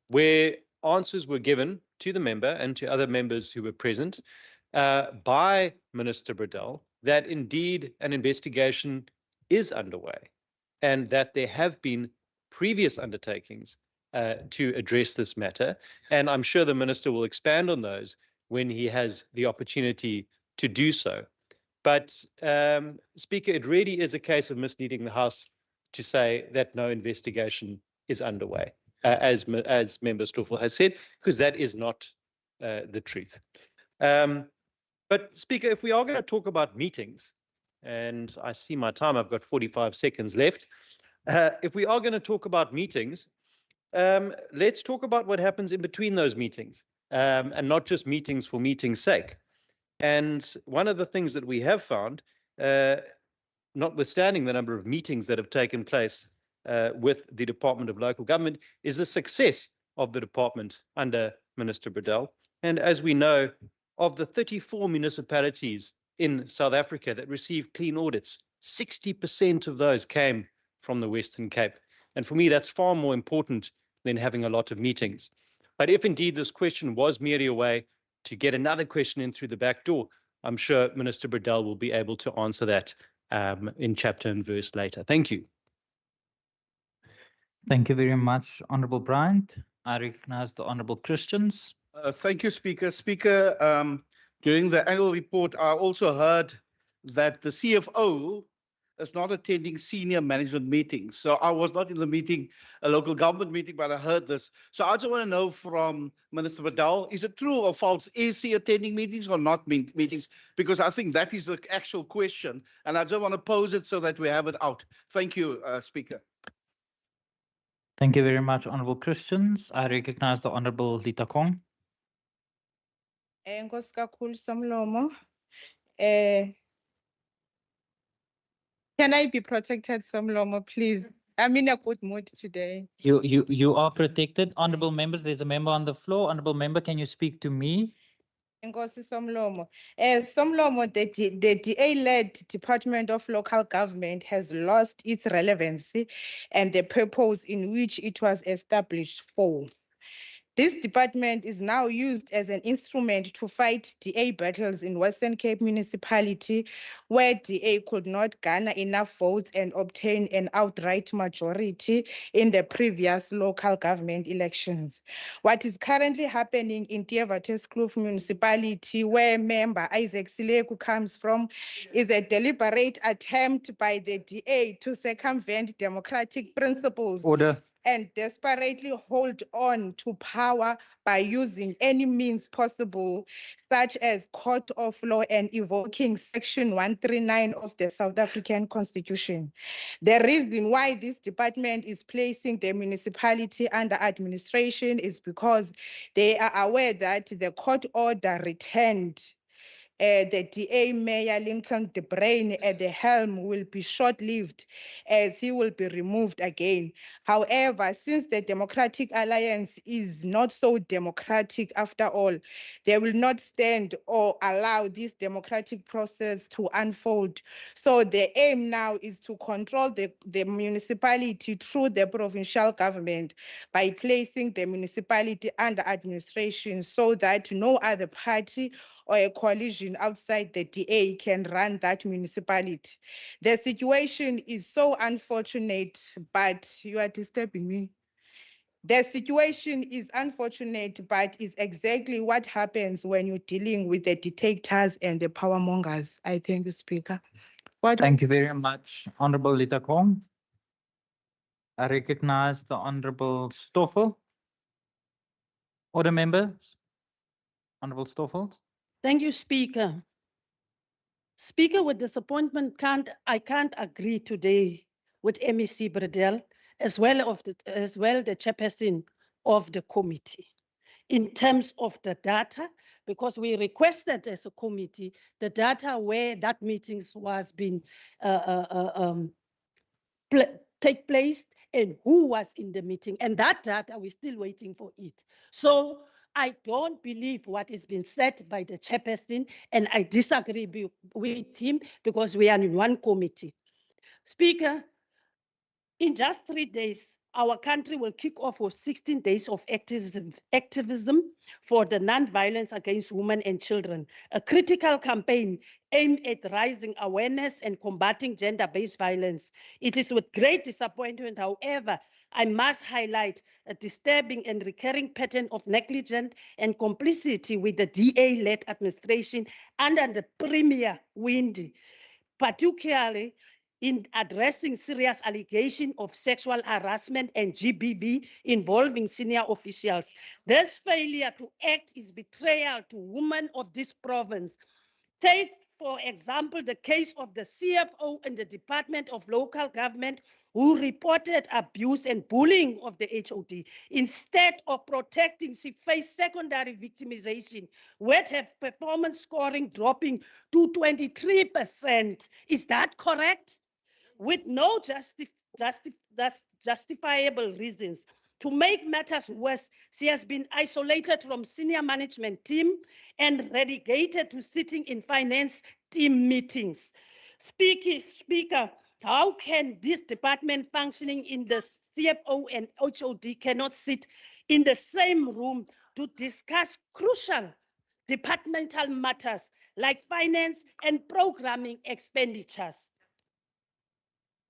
where answers were given to the member and to other members who were present by Minister Bradell that indeed an investigation is underway and that there have been previous undertakings to address this matter. And I'm sure the minister will expand on those when he has the opportunity to do so. But Speaker, it really is a case of misleading the House to say that no investigation is underway, as Member Stoffel has said, because that is not the truth. But Speaker, if we are going to talk about meetings, and I see my time. I've got 45 seconds left. If we are going to talk about meetings, let's talk about what happens in between those meetings, and not just meetings for meeting's sake. And one of the things that we have found, notwithstanding the number of meetings that have taken place with the Department of Local Government, is the success of the department under Minister Bradell. And as we know, of the 34 municipalities in South Africa that received clean audits, 60% of those came from the Western Cape. And for me, that's far more important than having a lot of meetings. But if indeed this question was merely a way to get another question in through the back door, I'm sure Minister Bradell will be able to answer that in chapter and verse later. Thank you. Thank you very much, Honourable Bryant. I recognize the Honourable Christians. Thank you, Speaker. Speaker, during the annual report, I also heard that the CFO is not attending senior management meetings. So I was not in the meeting, a local government meeting, but I heard this. So I just want to know from Minister Bradell, is it true or false? Is he attending meetings or not meetings? Because I think that is the actual question. And I just want to pose it so that we have it out. Thank you, Speaker. Thank you very much, Honourable Christians. I recognize the Honourable Lita Kong. Nkosi kakhulu Somlomo. Can I be protected, Somlomo, please? I'm in a good mood today. You are protected. Honourable members, there's a member on the floor. Honourable member, can you speak to me? Nkosi Somlomo. Somlomo, the DA-led Department of Local Government has lost its relevancy and the purpose in which it was established for. This department is now used as an instrument to fight DA battles in Western Cape municipality, where DA could not garner enough votes and obtain an outright majority in the previous local government elections. What is currently happening in Theewaterskloof municipality, where member Isaac Sileku comes from, is a deliberate attempt by the DA to circumvent democratic principles. Order. And desperately hold on to power by using any means possible, such as court of law and evoking Section 139 of the South African Constitution. The reason why this department is placing the municipality under administration is because they are aware that the court order returned the DA Mayor Lincoln de Bruin at the helm will be short-lived as he will be removed again. However, since the Democratic Alliance is not so democratic after all, they will not stand or allow this democratic process to unfold. So the aim now is to control the municipality through the provincial government by placing the municipality under administration so that no other party or a coalition outside the DA can run that municipality. The situation is so unfortunate, but you are disturbing me. The situation is unfortunate, but is exactly what happens when you're dealing with the dictators and the power mongers. I thank you, Speaker. Thank you very much, Honourable Lita Kong. I recognize the Honourable Stoffel. Order members. Honourable Stoffel. Thank you, Speaker. Speaker, with disappointment, I can't agree today with MEC Bradell, as well the chairperson of the committee, in terms of the data, because we requested as a committee the data where that meetings was being take place and who was in the meeting, and that data we're still waiting for it. So I don't believe what is being said by the chairperson, and I disagree with him because we are in one committee. Speaker, in just 3 days, our country will kick off with 16 days of activism for the non-violence against women and children, a critical campaign aimed at raising awareness and combating gender-based violence. It is with great disappointment, however, I must highlight a disturbing and recurring pattern of negligence and complicity with the DA-led administration under the Premier Windi, particularly in addressing serious allegations of sexual harassment and GBV involving senior officials. This failure to act is betrayal to women of this province. Take for example, the case of the CFO and the Department of Local Government who reported abuse and bullying of the HOD. Instead of protecting, she faced secondary victimization, with her performance scoring dropping to 23%. Is that correct? With no justifiable reasons. To make matters worse, she has been isolated from senior management team and relegated to sitting in finance team meetings. Speaker, how can this department functioning in the CFO and HOD cannot sit in the same room to discuss crucial departmental matters like finance and programming expenditures?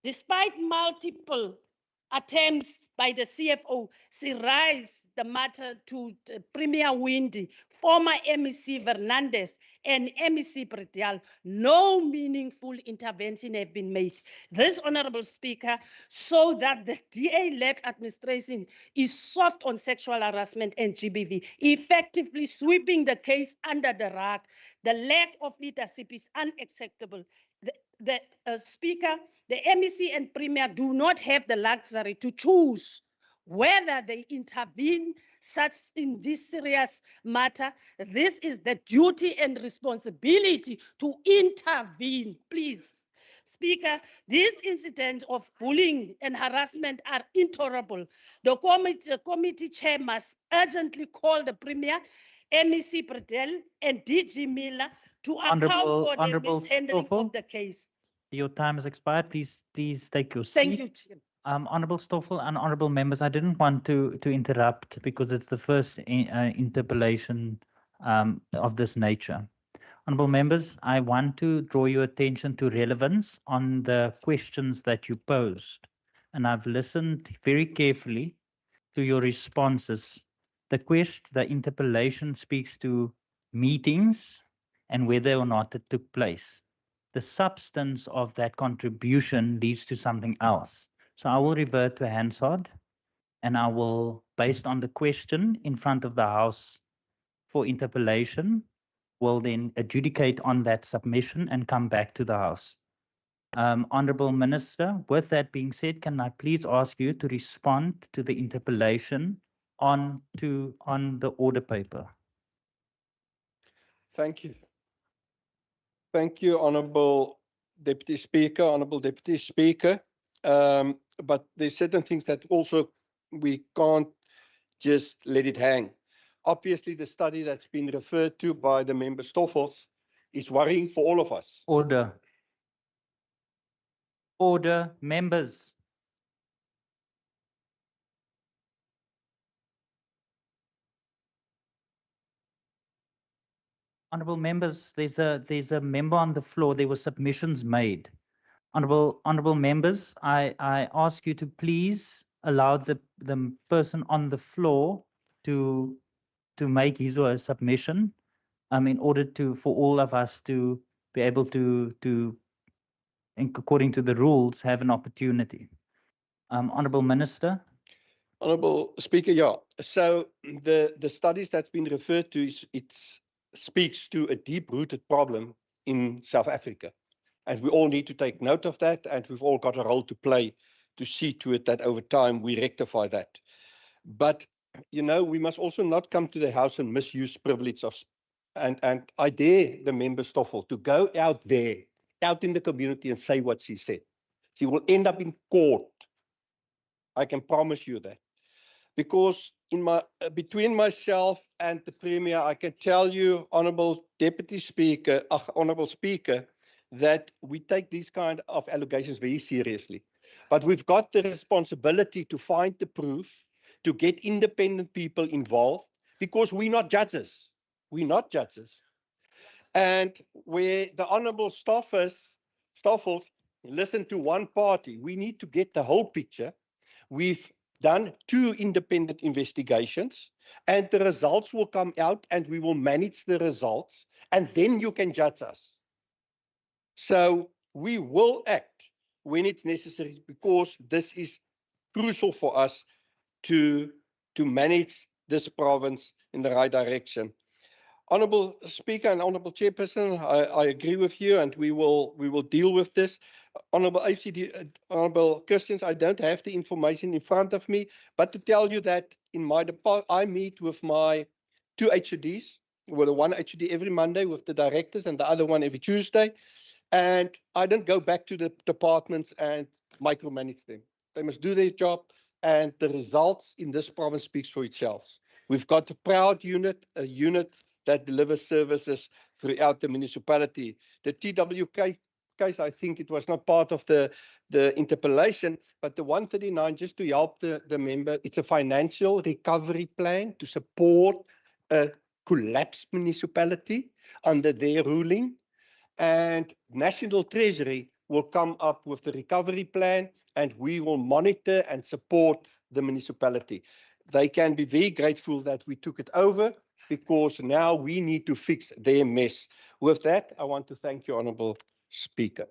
Despite multiple attempts by the CFO, she raised the matter to Premier Windy, former MEC Fernandez, and MEC Predial. No meaningful intervention have been made. This, Honorable Speaker, so that the DA-led administration is soft on sexual harassment and GBV, effectively sweeping the case under the rug. The lack of leadership is unacceptable. The Speaker, the MEC and Premier do not have the luxury to choose whether they intervene such in this serious matter. This is the duty and responsibility to intervene, please. Speaker, these incidents of bullying and harassment are intolerable. The committee chair must urgently call the Premier, MEC Predel, and DG Miller to account for the mishandling of the case. Your time has expired. Please take your seat. Thank you, Chair. Honorable Stoffel and honorable members, I didn't want to interrupt because it's the first interpellation of this nature. Honorable members, I want to draw your attention to relevance on the questions that you posed. And I've listened very carefully to your responses. The interpellation speaks to meetings and whether or not it took place. The substance of that contribution leads to something else. So I will revert to Hansard and I will, based on the question in front of the House for interpellation, will then adjudicate on that submission and come back to the House. Honourable Minister, with that being said, can I please ask you to respond to the interpellation on the order paper? Thank you. Thank you, Honourable Deputy Speaker, Honourable Deputy Speaker. But there's certain things that also we can't just let it hang. Obviously, the study that's been referred to by the member Stoffels is worrying for all of us. Order. Order, members. Honourable members, there's a member on the floor. There were submissions made. Honourable members, I ask you to please allow the person on the floor to make his or her submission, in order for all of us to be able to, according to the rules, have an opportunity. Honourable Minister. Honourable Speaker, yeah. So the studies that's been referred to it speaks to a deep-rooted problem in South Africa. And we all need to take note of that, and we've all got a role to play to see to it that over time we rectify that. But, you know, we must also not come to the House and misuse privilege of, and I dare the member Stoffel to go out there, out in the community and say what she said. She will end up in court. I can promise you that. Because between myself and the Premier, I can tell you, Honourable Deputy Speaker, Honourable Speaker, that we take these kind of allegations very seriously. But we've got the responsibility to find the proof, to get independent people involved, because we're not judges. We're not judges. And where the Honourable Stoffels listen to one party, we need to get the whole picture. We've done 2 independent investigations, and the results will come out, and we will manage the results, and then you can judge us. So we will act when it's necessary, because this is crucial for us to manage this province in the right direction. Honourable Speaker and Honourable Chairperson, I agree with you, and we will deal with this. Honourable AFCD, Honourable Christians, I don't have the information in front of me, but to tell you that in my department, I meet with my 2 HODs, with one HOD every Monday with the directors and the other one every Tuesday. And I don't go back to the departments and micromanage them. They must do their job, and the results in this province speaks for itself. We've got a proud unit, a unit that delivers services throughout the municipality. The TWK case, I think it was not part of the interpellation, but the 139, just to help the member, it's a financial recovery plan to support a collapsed municipality under their ruling. And National Treasury will come up with the recovery plan, and we will monitor and support the municipality. They can be very grateful that we took it over, because now we need to fix their mess. With that, I want to thank you, Honourable Speaker.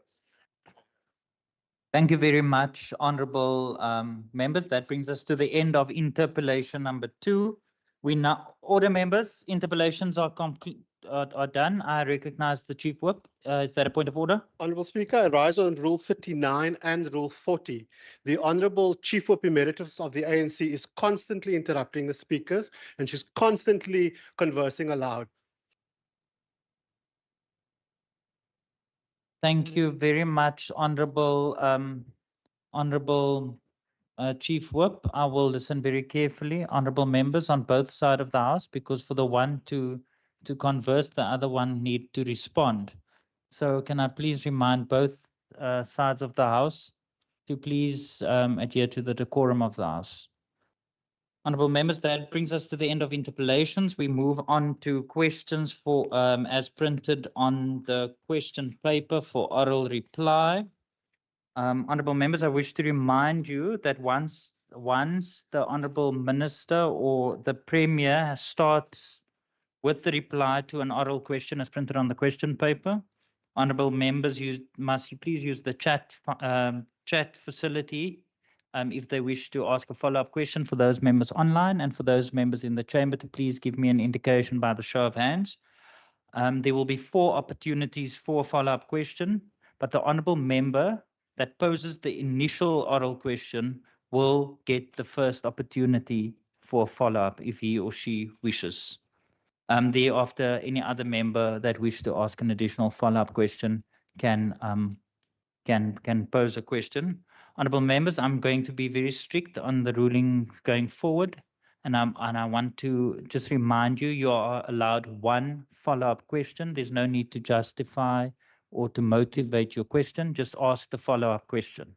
Thank you very much, honourable members. That brings us to the end of interpellation number 2. We now, order members, interpellations are done. I recognise the Chief Whip. Is that a point of order? Honourable Speaker, I rise on Rule 39 and Rule 40. The Honourable Chief Whip Emeritus of the ANC is constantly interrupting the speakers, and she's constantly conversing aloud. Thank you very much, honourable Chief Whip. I will listen very carefully, honourable members on both sides of the House, because for the one to converse, the other one need to respond. So can I please remind both sides of the House to please adhere to the decorum of the House. Honourable members, that brings us to the end of interpellations. We move on to questions for as printed on the question paper for oral reply. Honourable members, I wish to remind you that once the Honourable Minister or the Premier starts with the reply to an oral question as printed on the question paper, honourable members, must please use the chat facility if they wish to ask a follow-up question, for those members online, and for those members in the chamber to please give me an indication by the show of hands. There will be 4 opportunities for a follow-up question, but the honourable member that poses the initial oral question will get the first opportunity for a follow-up if he or she wishes. Thereafter, any other member that wishes to ask an additional follow-up question can pose a question. Honourable members, I'm going to be very strict on the ruling going forward, and I want to just remind you, you are allowed 1 follow-up question. There's no need to justify or to motivate your question. Just ask the follow-up question.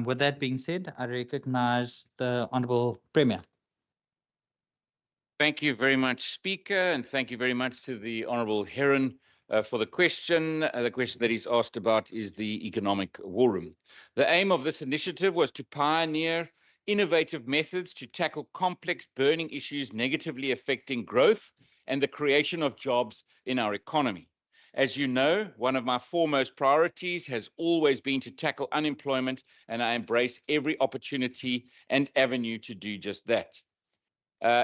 With that being said, I recognise the Honourable Premier. Thank you very much, Speaker, and thank you very much to the Honourable Heron for the question. The question that he's asked about is the economic war room. The aim of this initiative was to pioneer innovative methods to tackle complex burning issues negatively affecting growth and the creation of jobs in our economy. As you know, one of my foremost priorities has always been to tackle unemployment, and I embrace every opportunity and avenue to do just that.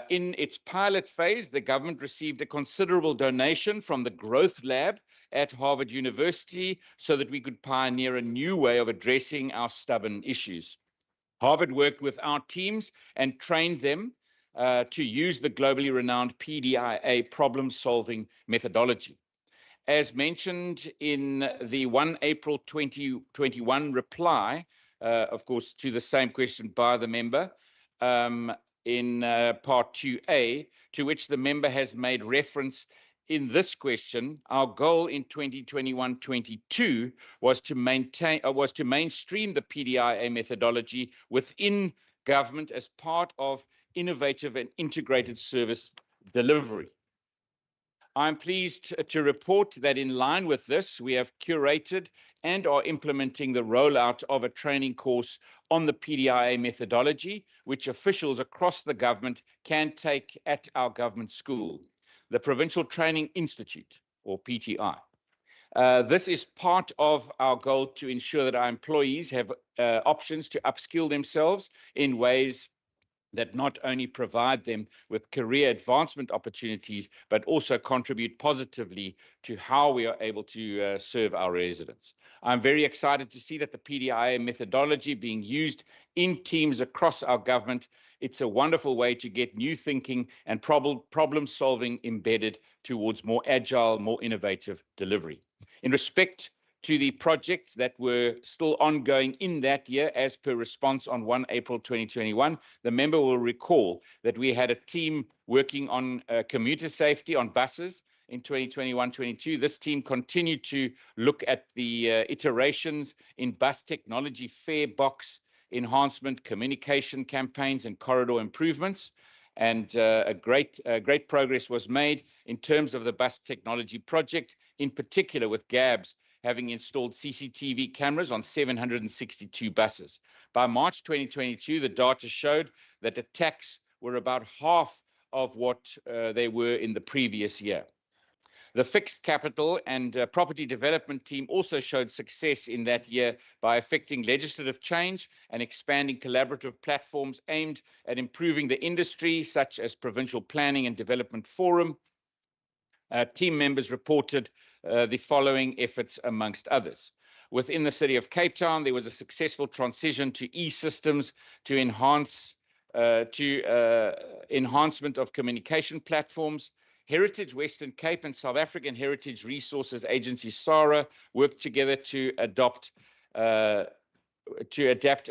In its pilot phase, the government received a considerable donation from the Growth Lab at Harvard University so that we could pioneer a new way of addressing our stubborn issues. Harvard worked with our teams and trained them to use the globally renowned PDIA problem-solving methodology. As mentioned in the 1 April 2021 reply, of course, to the same question by the member, in part 2A, to which the member has made reference in this question, our goal in 2021-22 was to mainstream the PDIA methodology within government as part of innovative and integrated service delivery. I'm pleased to report that in line with this, we have curated and are implementing the rollout of a training course on the PDIA methodology, which officials across the government can take at our government school, the Provincial Training Institute, or PTI. This is part of our goal to ensure that our employees have options to upskill themselves in ways that not only provide them with career advancement opportunities, but also contribute positively to how we are able to serve our residents. I'm very excited to see that the PDIA methodology being used in teams across our government. It's a wonderful way to get new thinking and problem solving embedded towards more agile, more innovative delivery. In respect to the projects that were still ongoing in that year, as per response on 1 April 2021, the member will recall that we had a team working on commuter safety on buses in 2021-22. This team continued to look at the iterations in bus technology, fare box enhancement, communication campaigns, and corridor improvements. And great progress was made in terms of the bus technology project, in particular with GABS having installed CCTV cameras on 762 buses. By March 2022, the data showed that attacks were about half of what they were in the previous year. The fixed capital and property development team also showed success in that year by effecting legislative change and expanding collaborative platforms aimed at improving the industry, such as Provincial Planning and Development Forum. Team members reported the following efforts amongst others. Within the city of Cape Town, there was a successful transition to e-systems to enhance enhancement of communication platforms. Heritage Western Cape and South African Heritage Resources Agency, SARA, worked together to adapt a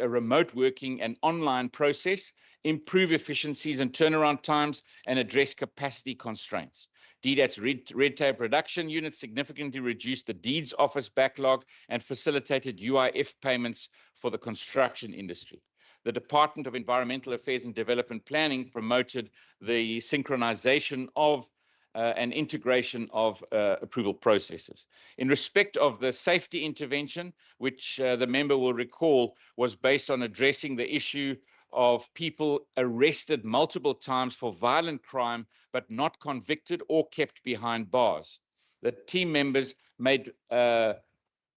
remote working and online process, improve efficiencies and turnaround times, and address capacity constraints. DDAT's red tape reduction unit significantly reduced the deeds office backlog and facilitated UIF payments for the construction industry. The Department of Environmental Affairs and Development Planning promoted the synchronization of and integration of approval processes. In respect of the safety intervention, which the member will recall was based on addressing the issue of people arrested multiple times for violent crime, but not convicted or kept behind bars. The team members had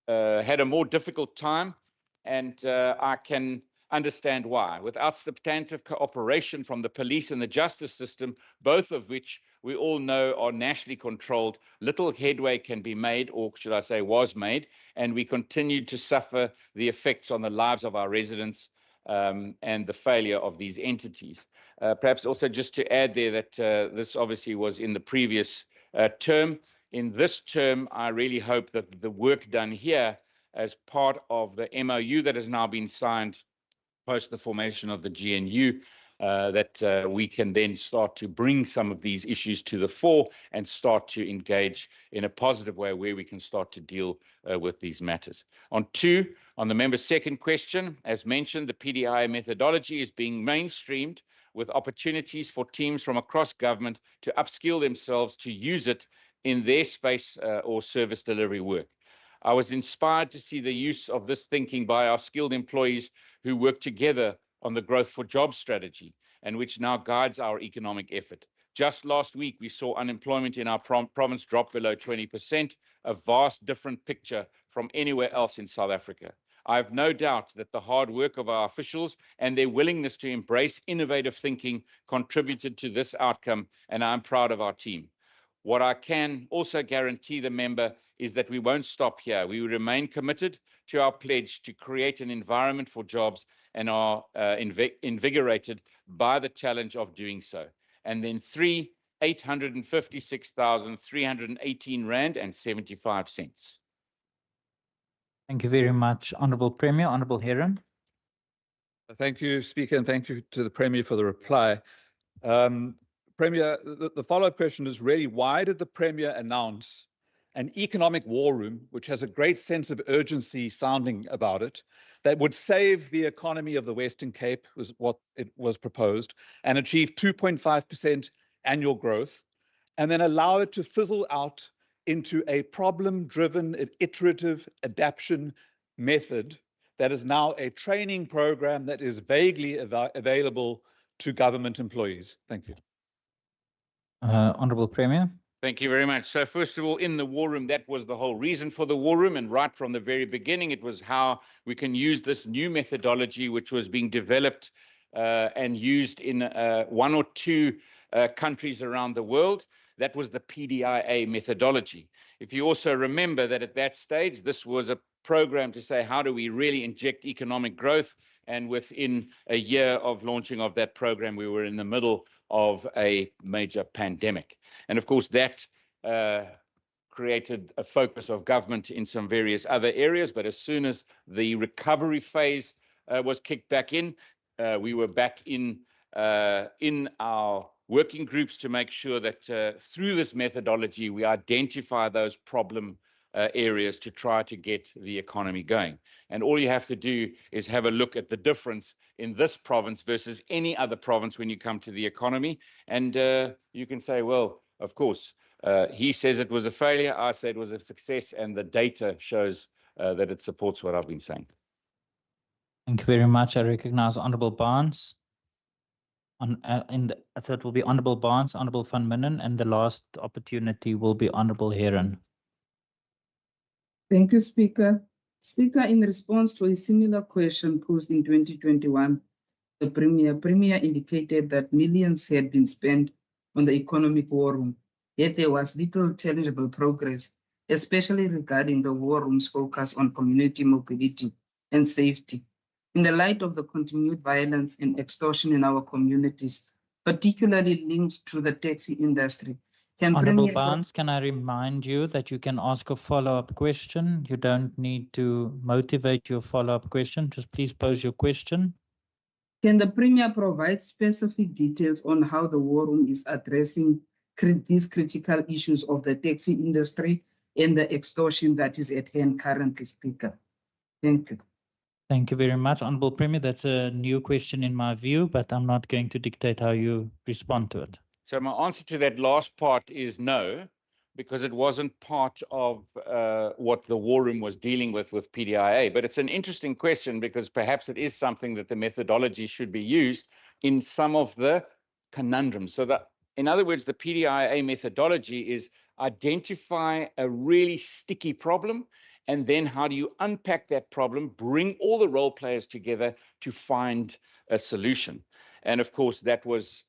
a more difficult time, and I can understand why. Without substantive cooperation from the police and the justice system, both of which we all know are nationally controlled, little headway can be made, or should I say was made, and we continue to suffer the effects on the lives of our residents and the failure of these entities. Perhaps also just to add there that this obviously was in the previous term. In this term, I really hope that the work done here as part of the MOU that has now been signed post the formation of the GNU, that we can then start to bring some of these issues to the fore and start to engage in a positive way where we can start to deal with these matters. On the member's second question, as mentioned, the PDI methodology is being mainstreamed with opportunities for teams from across government to upskill themselves to use it in their space or service delivery work. I was inspired to see the use of this thinking by our skilled employees who work together on the Growth for Jobs strategy, and which now guides our economic effort. Just last week, we saw unemployment in our province drop below 20%, a vast different picture from anywhere else in South Africa. I have no doubt that the hard work of our officials and their willingness to embrace innovative thinking contributed to this outcome, and I'm proud of our team. What I can also guarantee the member is that we won't stop here. We will remain committed to our pledge to create an environment for jobs and are invigorated by the challenge of doing so. And then 856,318 Rand and 75 cents. Thank you very much, Honourable Premier. Honourable Heron. Thank you, Speaker, and thank you to the Premier for the reply. Premier, the follow-up question is really, why did the Premier announce an economic war room, which has a great sense of urgency sounding about it, that would save the economy of the Western Cape, was what it was proposed, and achieve 2.5% annual growth, and then allow it to fizzle out into a problem-driven, iterative adaptation method that is now a training program that is vaguely available to government employees? Thank you. Honourable Premier. Thank you very much. So first of all, in the war room, that was the whole reason for the war room. And right from the very beginning, it was how we can use this new methodology, which was being developed and used in one or two countries around the world. That was the PDIA methodology. If you also remember that at that stage, this was a program to say, how do we really inject economic growth? And within a year of launching of that program, we were in the middle of a major pandemic. And of course, that created a focus of government in some various other areas. But as soon as the recovery phase was kicked back in, we were back in our working groups to make sure that through this methodology, we identify those problem areas to try to get the economy going. And all you have to do is have a look at the difference in this province versus any other province when you come to the economy. And you can say, well, of course, he says it was a failure, I say it was a success, and the data shows that it supports what I've been saying. Thank you very much. I recognize Honourable Barnes. So it will be Honourable Barnes, Honourable van Minnen, and the last opportunity will be Honourable Heron. Thank you, Speaker. Speaker, in response to a similar question posed in 2021, the Premier indicated that millions had been spent on the economic war room, yet there was little tangible progress, especially regarding the war room's focus on community mobility and safety. In the light of the continued violence and extortion in our communities, particularly linked to the taxi industry, Honourable Barnes, can I remind you that you can ask a follow-up question? You don't need to motivate your follow-up question. Just please pose your question. Can the Premier provide specific details on how the war room is addressing these critical issues of the taxi industry and the extortion that is at hand currently, Speaker? Thank you. Thank you very much, Honourable Premier. That's a new question in my view, but I'm not going to dictate how you respond to it. So my answer to that last part is no, because it wasn't part of what the war room was dealing with PDIA. But it's an interesting question because perhaps it is something that the methodology should be used in some of the conundrums. So that, in other words, the PDIA methodology is identify a really sticky problem, and then how do you unpack that problem, bring all the role players together to find a solution. And of course, that was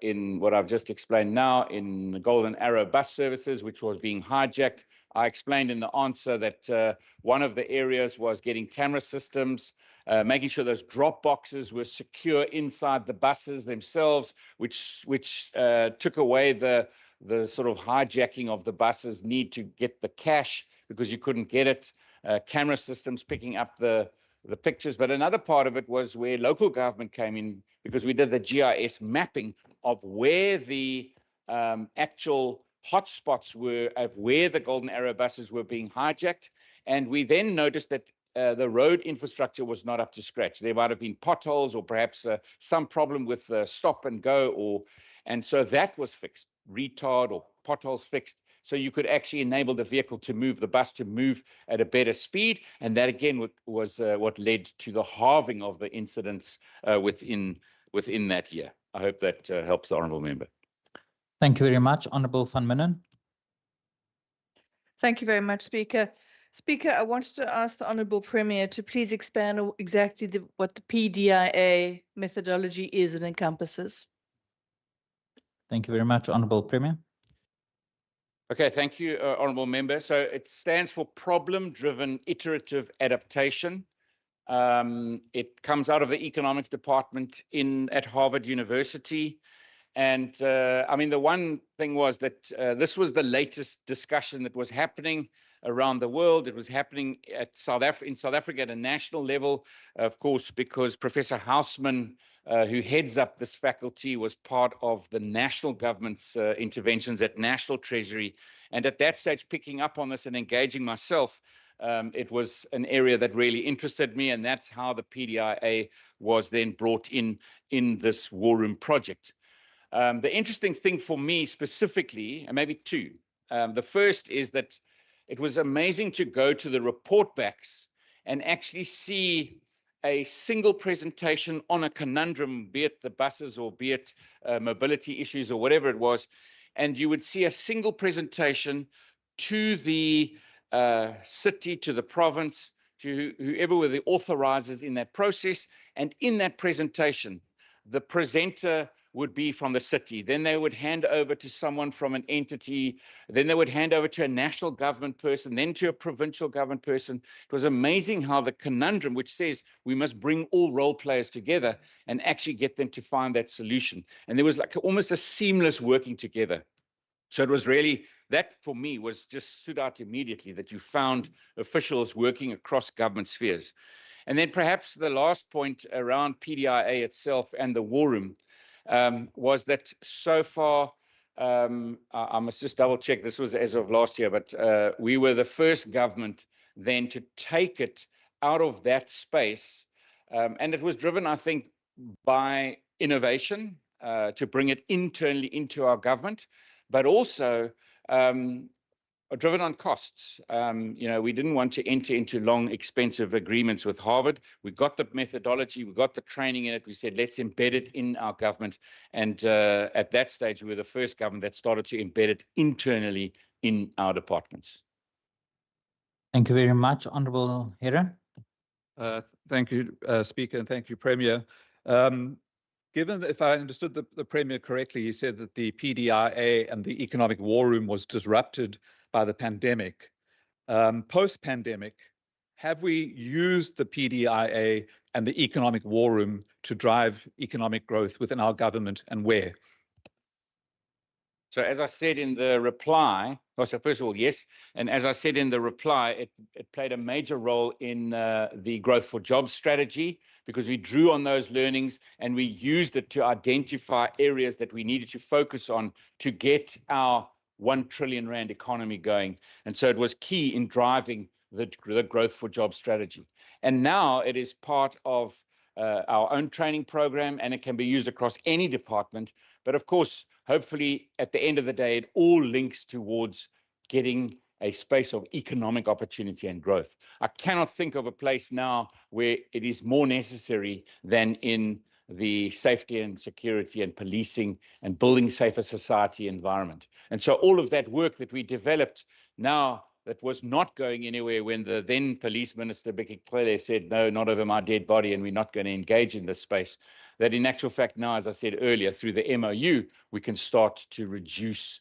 in what I've just explained now in the Golden Arrow bus services, which was being hijacked. I explained in the answer that one of the areas was getting camera systems, making sure those drop boxes were secure inside the buses themselves, which took away the sort of hijacking of the buses need to get the cash because you couldn't get it, camera systems picking up the pictures. But another part of it was where local government came in, because we did the GIS mapping of where the actual hotspots were, of where the Golden Arrow buses were being hijacked. And we then noticed that the road infrastructure was not up to scratch. There might have been potholes or perhaps some problem with stop and go, and so that was fixed, retard or potholes fixed. So you could actually enable the vehicle to move, the bus to move at a better speed. And that again was what led to the halving of the incidents within that year. I hope that helps the Honourable Member. Thank you very much, Honourable van Minnen. Thank you very much, Speaker. Speaker, I wanted to ask the Honourable Premier to please expand on exactly what the PDIA methodology is and encompasses. Thank you very much, Honourable Premier. Okay, thank you, Honourable Member. So it stands for Problem-Driven Iterative Adaptation. It comes out of the Economics Department at Harvard University. And I mean, the one thing was that this was the latest discussion that was happening around the world. It was happening in South Africa at a national level, of course, because Professor Houseman, who heads up this faculty, was part of the national government's interventions at National Treasury. And at that stage, picking up on this and engaging myself, it was an area that really interested me. And that's how the PDIA was then brought in this war room project. The interesting thing for me specifically, and maybe two, the first is that it was amazing to go to the report backs and actually see a single presentation on a conundrum, be it the buses or be it mobility issues or whatever it was. And you would see a single presentation to the city, to the province, to whoever were the authorizers in that process. And in that presentation, the presenter would be from the city. Then they would hand over to someone from an entity. Then they would hand over to a national government person, then to a provincial government person. It was amazing how the conundrum, which says we must bring all role players together and actually get them to find that solution. And there was like almost a seamless working together. So it was really, that for me was just stood out immediately, that you found officials working across government spheres. And then perhaps the last point around PDIA itself and the war room was that so far, I must just double check, this was as of last year, but we were the first government then to take it out of that space. And it was driven, I think, by innovation to bring it internally into our government, but also driven on costs. We didn't want to enter into long, expensive agreements with Harvard. We got the methodology, we got the training in it. We said, let's embed it in our government. And at that stage, we were the first government that started to embed it internally in our departments. Thank you very much, Honourable Heron. Thank you, Speaker, and thank you, Premier. Given that, if I understood the Premier correctly, he said that the PDIA and the economic war room was disrupted by the pandemic. Post-pandemic, have we used the PDIA and the economic war room to drive economic growth within our government, and where? So as I said in the reply, so first of all, yes. And as I said in the reply, it played a major role in the Growth for Jobs strategy, because we drew on those learnings and we used it to identify areas that we needed to focus on to get our 1 trillion rand economy going. And so it was key in driving the Growth for Jobs strategy. And now it is part of our own training program, and it can be used across any department. But of course, hopefully at the end of the day, it all links towards getting a space of economic opportunity and growth. I cannot think of a place now where it is more necessary than in the safety and security and policing and building safer society environment. And so all of that work that we developed now, that was not going anywhere when the then police minister, Becky Cele, said, no, not over my dead body, and we're not going to engage in this space, that in actual fact now, as I said earlier, through the MOU, we can start to reduce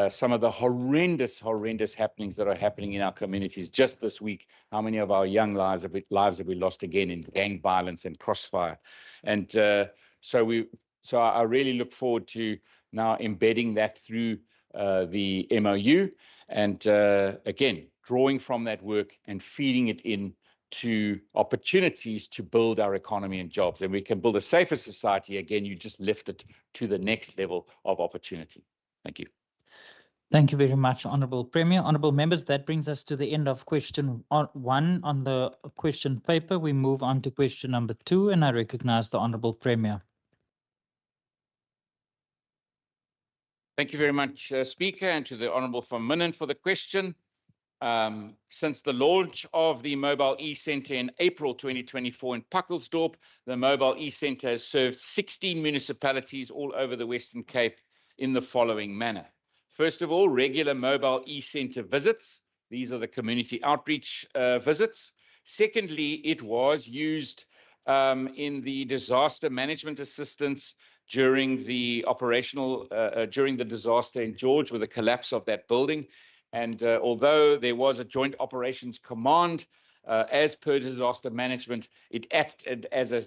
some of the horrendous happenings that are happening in our communities. Just this week, how many of our young lives have we lost again in gang violence and crossfire? And so I really look forward to now embedding that through the MOU, and again, drawing from that work and feeding it in to opportunities to build our economy and jobs. And we can build a safer society. Again, you just lift it to the next level of opportunity. Thank you. Thank you very much, Honourable Premier. Honourable members, that brings us to the end of question 1 on the question paper. We move on to question number 2, and I recognise the Honourable Premier. Thank you very much, Speaker, and to the Honourable van Minnen for the question. Since the launch of the Mobile E-Centre in April 2024 in Puckelsdorp, the Mobile E-Centre has served 16 municipalities all over the Western Cape in the following manner. First of all, regular Mobile E-Centre visits. These are the community outreach visits. Secondly, it was used in the disaster management assistance during the during the disaster in George with the collapse of that building. And although there was a joint operations command, as per disaster management, it acted as a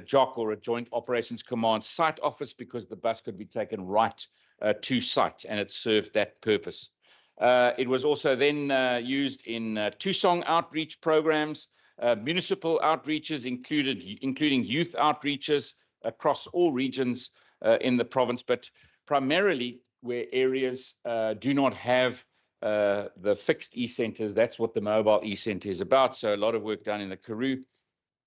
JOC, or a joint operations command site office, because the bus could be taken right to site, and it served that purpose. It was also then used in Tusong outreach programs, municipal outreaches, including youth outreaches across all regions in the province, but primarily where areas do not have the fixed e-centres. That's what the Mobile E-Centre is about. So a lot of work done in the Karoo.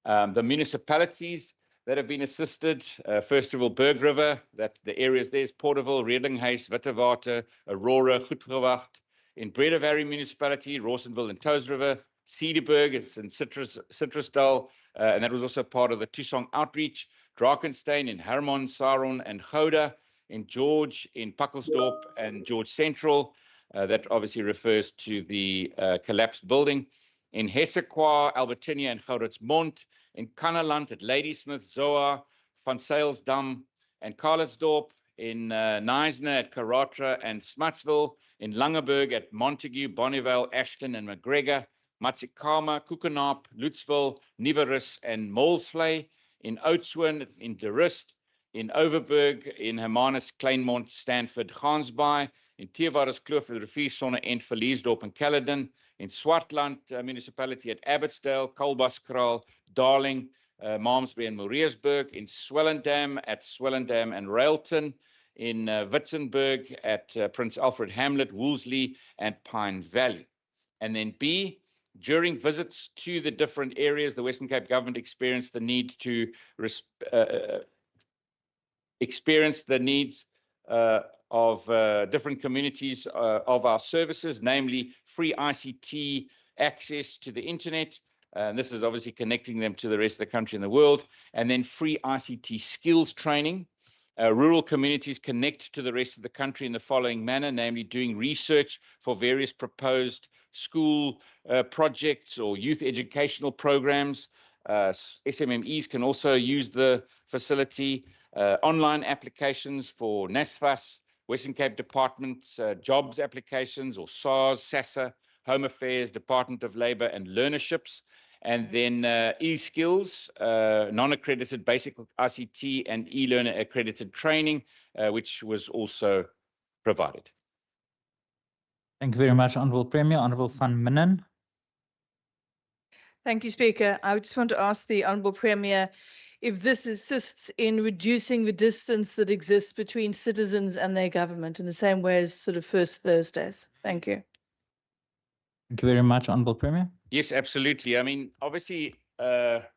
The municipalities that have been assisted, first of all, Berg River, that the areas there's Porterville, Redinghuis, Wittewater, Aurora, Goedgewacht. In Breda Valley Municipality, Rawsonville and Toes River, Cedarburg, it's in Citrusdal, and that was also part of the Tusong outreach. Drakensberg in Hermon, Saron and Gouda, in George, in Puckelsdorp and George Central. That obviously refers to the collapsed building. In Hessequa, Albertinia and Gouditsmond. In Kannaland at Ladysmith, Zoa, Van Sailsdam and Carlitsdorp, in Neisner at Karatra and Smutsville, in Langeberg at Montague, Bonneville, Ashton and McGregor, Matsikama, Kukenap, Lutzville, Niverus and Molsvlei, in Oudtshoorn, in De Rust, in Overberg, in Hermanus, Kleinmond, Stanford, Gansbaai, in Theewaterskloof, Riviersonne, en Verliesdorp and Caledon, in Swartland municipality at Abbotsdale, Kalbaskraal, Darling, Malmesbury and Moreesburg, in Swellendam at Swellendam and Railton, in Witzenberg at Prince Alfred Hamlet, Wolseley and Pine Valley. And then B, during visits to the different areas, the Western Cape government experienced the need to experience the needs of different communities of our services, namely free ICT access to the internet. And this is obviously connecting them to the rest of the country and the world. And then free ICT skills training. Rural communities connect to the rest of the country in the following manner, namely doing research for various proposed school projects or youth educational programs. SMMEs can also use the facility. Online applications for NSFAS, Western Cape Department's jobs applications, or SARS, SASSA, Home Affairs, Department of Labour and learnerships. And then e-skills, non-accredited basic ICT and e-learner accredited training, which was also provided. Thank you very much, Honourable Premier. Honourable Van Minnen. Thank you, Speaker. I just want to ask the Honourable Premier if this assists in reducing the distance that exists between citizens and their government in the same way as sort of First Thursdays. Thank you. Thank you very much, Honourable Premier. Yes, absolutely. I mean, obviously,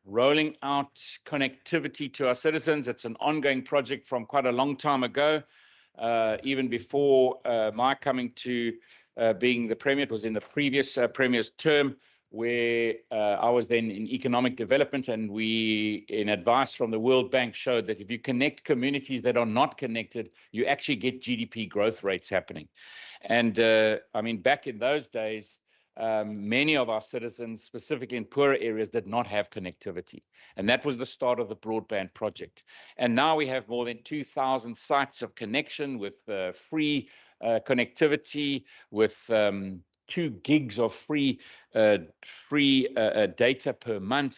rolling out connectivity to our citizens, it's an ongoing project from quite a long time ago. Even before my coming to being the Premier, it was in the previous Premier's term, where I was then in economic development, and we, in advice from the World Bank, showed that if you connect communities that are not connected, you actually get GDP growth rates happening. And I mean, back in those days, many of our citizens, specifically in poorer areas, did not have connectivity. And that was the start of the broadband project. And now we have more than 2,000 sites of connection with free connectivity, with 2 gigs of free data per month,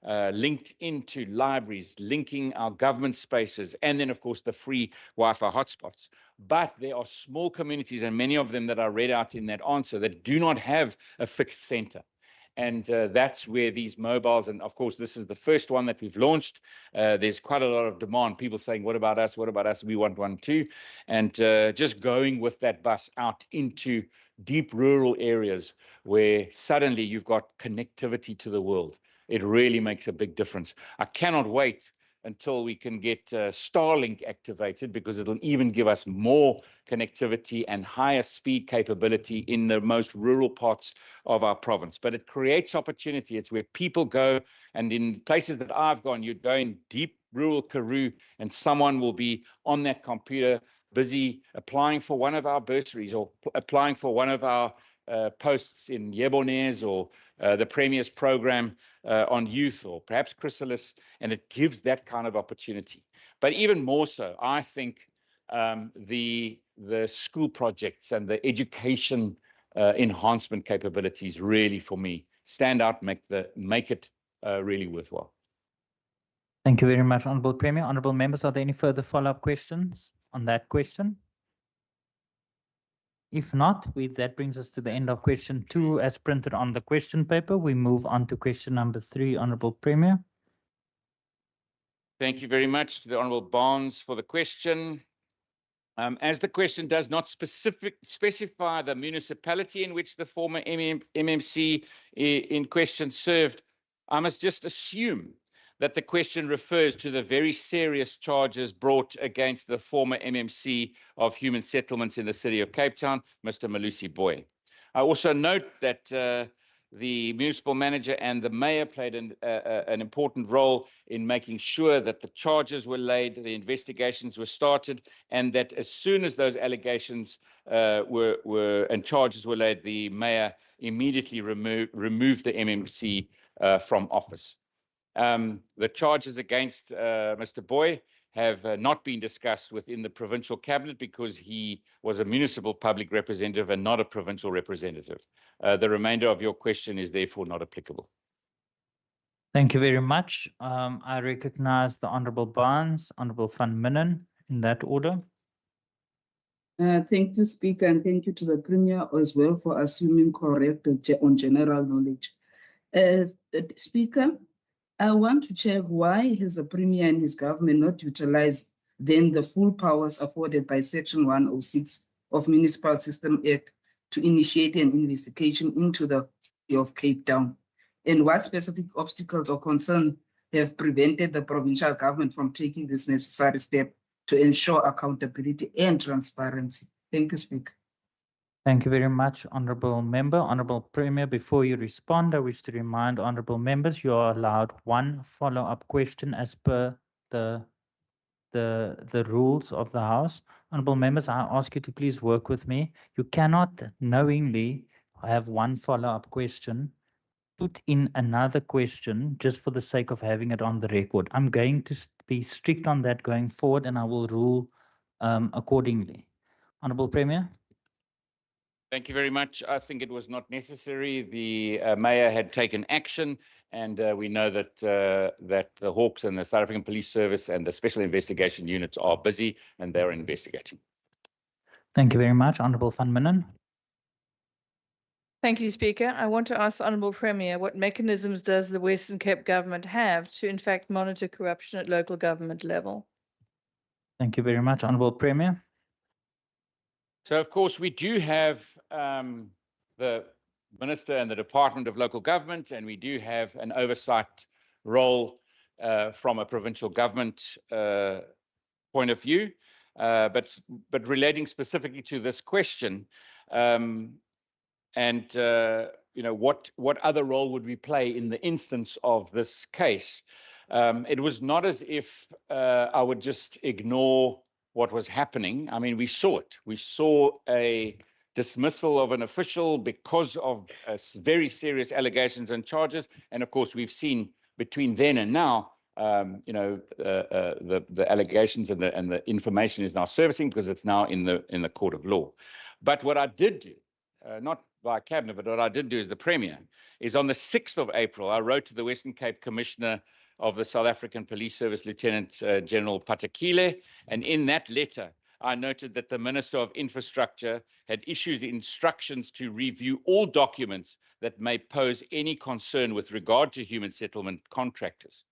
linked into libraries, linking our government spaces, and then, of course, the free Wi-Fi hotspots. But there are small communities, and many of them that are read out in that answer, that do not have a fixed center. And that's where these mobiles, and of course, this is the first one that we've launched. There's quite a lot of demand, people saying, what about us? What about us? We want one too. And just going with that bus out into deep rural areas where suddenly you've got connectivity to the world. It really makes a big difference. I cannot wait until we can get Starlink activated, because it'll even give us more connectivity and higher speed capability in the most rural parts of our province. But it creates opportunity. It's where people go, and in places that I've gone, you go in deep rural Karoo, and someone will be on that computer busy applying for one of our bursaries, or applying for one of our posts in Yebones, or the Premier's program on youth, or perhaps Chrysalis, and it gives that kind of opportunity. But even more so, I think the school projects and the education enhancement capabilities really, for me, stand out, make it really worthwhile. Thank you very much, Honourable Premier. Honourable members, are there any further follow-up questions on that question? If not, that brings us to the end of question 2 as printed on the question paper. We move on to question number 3, Honourable Premier. Thank you very much to the Honourable Barnes for the question. As the question does not specify the municipality in which the former MMC in question served, I must just assume that the question refers to the very serious charges brought against the former MMC of Human Settlements in the city of Cape Town, Mr. Malusi Boy. I also note that the municipal manager and the mayor played an important role in making sure that the charges were laid, the investigations were started, and that as soon as those allegations and charges were laid, the mayor immediately removed the MMC from office. The charges against Mr. Boy have not been discussed within the provincial cabinet because he was a municipal public representative and not a provincial representative. The remainder of your question is therefore not applicable. Thank you very much. I recognize the Honorable Barnes, Honorable Van Minnen, in that order. Thank you, Speaker, and thank you to the Premier as well for assuming correct on general knowledge. Speaker, I want to check why has the Premier and his government not utilized then the full powers afforded by Section 106 of Municipal System Act to initiate an investigation into the city of Cape Town? And what specific obstacles or concerns have prevented the provincial government from taking this necessary step to ensure accountability and transparency? Thank you, Speaker. Thank you very much, Honourable Member. Honourable Premier, before you respond, I wish to remind Honourable Members you are allowed one follow-up question as per the rules of the House. Honourable Members, I ask you to please work with me. You cannot knowingly have one follow-up question, put in another question just for the sake of having it on the record. I'm going to be strict on that going forward, and I will rule accordingly. Honourable Premier. Thank you very much. I think it was not necessary. The mayor had taken action, and we know that that the Hawks and the South African Police Service and the Special Investigation Units are busy and they're investigating. Thank you very much, Honourable Van Minnen. Thank you, Speaker. I want to ask the Honourable Premier, what mechanisms does the Western Cape government have to in fact monitor corruption at local government level? Thank you very much, Honourable Premier. So, of course, we do have the Minister and the Department of Local Government, and we do have an oversight role from a provincial government point of view. But relating specifically to this question, you know, what other role would we play in the instance of this case? It was not as if I would just ignore what was happening. I mean, we saw it. We saw a dismissal of an official because of very serious allegations and charges. And of course, we've seen between then and now, you know, the allegations and the information is now surfacing because it's now in the court of law. But what I did do, not by cabinet, but what I did do as the Premier, is on the 6th of April, I wrote to the Western Cape Commissioner of the South African Police Service, Lieutenant General Patekile, and in that letter, I noted that the Minister of Infrastructure had issued the instructions to review all documents that may pose any concern with regard to human settlement contractors.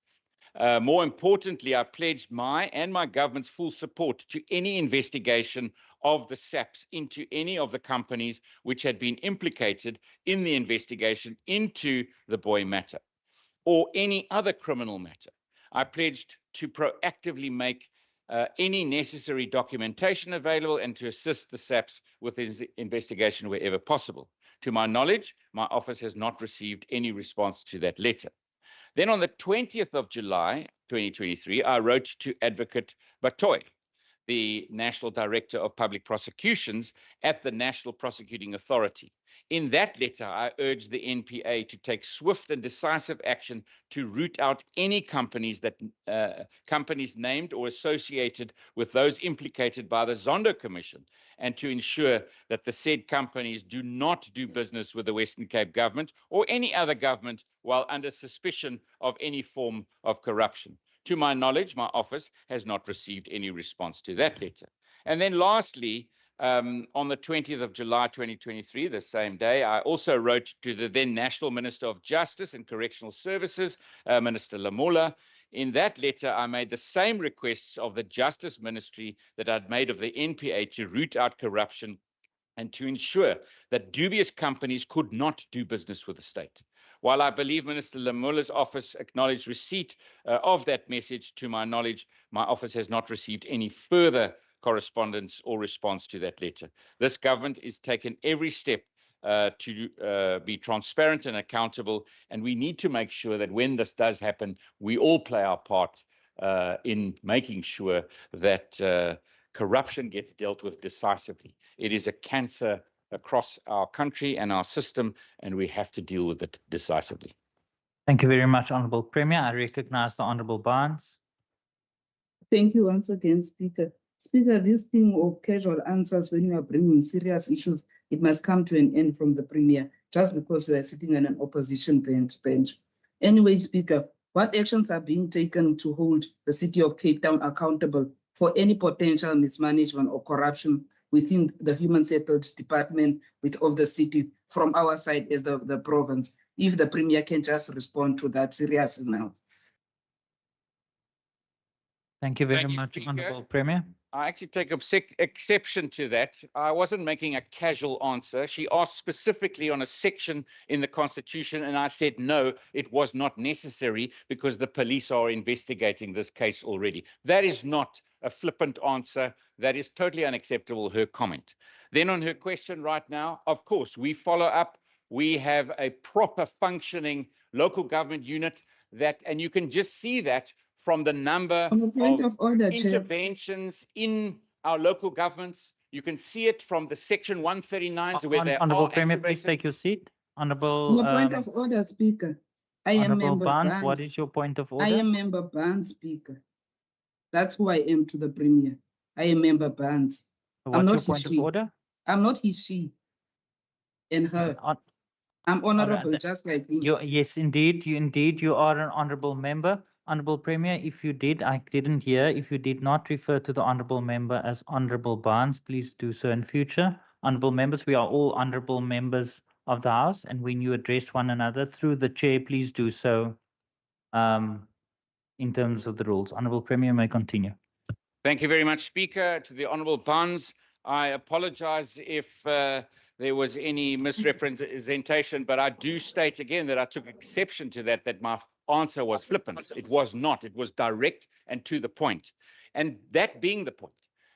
More importantly, I pledged my and my government's full support to any investigation of the SAPs into any of the companies which had been implicated in the investigation into the Boy matter or any other criminal matter. I pledged to proactively make any necessary documentation available and to assist the SAPs with this investigation wherever possible. To my knowledge, my office has not received any response to that letter. Then on the 20th of July, 2023, I wrote to Advocate Batoy, the National Director of Public Prosecutions at the National Prosecuting Authority. In that letter, I urged the NPA to take swift and decisive action to root out any companies companies named or associated with those implicated by the Zondo Commission, and to ensure that the said companies do not do business with the Western Cape government or any other government while under suspicion of any form of corruption. To my knowledge, my office has not received any response to that letter. And then lastly, on the 20th of July, 2023, the same day, I also wrote to the then National Minister of Justice and Correctional Services, Minister Lamola. In that letter, I made the same requests of the Justice Ministry that I'd made of the NPA to root out corruption and to ensure that dubious companies could not do business with the state. While I believe Minister Lamola's office acknowledged receipt of that message, to my knowledge, my office has not received any further correspondence or response to that letter. This government is taking every step to be transparent and accountable, and we need to make sure that when this does happen, we all play our part in making sure that corruption gets dealt with decisively. It is a cancer across our country and our system, and we have to deal with it decisively. Thank you very much, Honourable Premier. I recognize the Honourable Barnes. Thank you once again, Speaker. Speaker, this thing of casual answers when you are bringing serious issues, it must come to an end from the Premier, just because we are sitting on an opposition bench. Anyway, Speaker, what actions are being taken to hold the City of Cape Town accountable for any potential mismanagement or corruption within the Human Settled Department of the city from our side as the province? If the Premier can just respond to that seriously now. Thank you very Thank you, much, Speaker. Honourable Premier. I actually take exception to that. I wasn't making a casual answer. She asked specifically on a section in the Constitution, and I said no, it was not necessary because the police are investigating this case already. That is not a flippant answer. That is totally unacceptable, her comment. Then on her question right now, of course, we follow up. We have a proper functioning local government unit that, and you can just see that from the number On a point of order, Chair. interventions in our local governments. You can see it from the section 139s where they Honourable are Premier, please activated. take your seat. Honourable On a point of order, Speaker. I am Honourable Member Barnes, Barnes. what is your point of I order? am Member Barnes, Speaker. That's who I am to the Premier. I am Member Barnes. So I'm what's your not his point of she. order? I'm not his she and her. I'm honorable, just like you. Yes, indeed, you are an honourable member. Honourable Premier, if you did, I didn't hear. If you did not refer to the honourable member as Honourable Barnes, please do so in future. Honourable members, we are all honourable members of the House, and when you address one another through the chair, please do so in terms of the rules. Honourable Premier may continue. Thank you very much, Speaker. To the Honourable Barnes, I apologize if there was any misrepresentation, but I do state again that I took exception to that my answer was flippant. It was not. It was direct and to the point. And that being the point,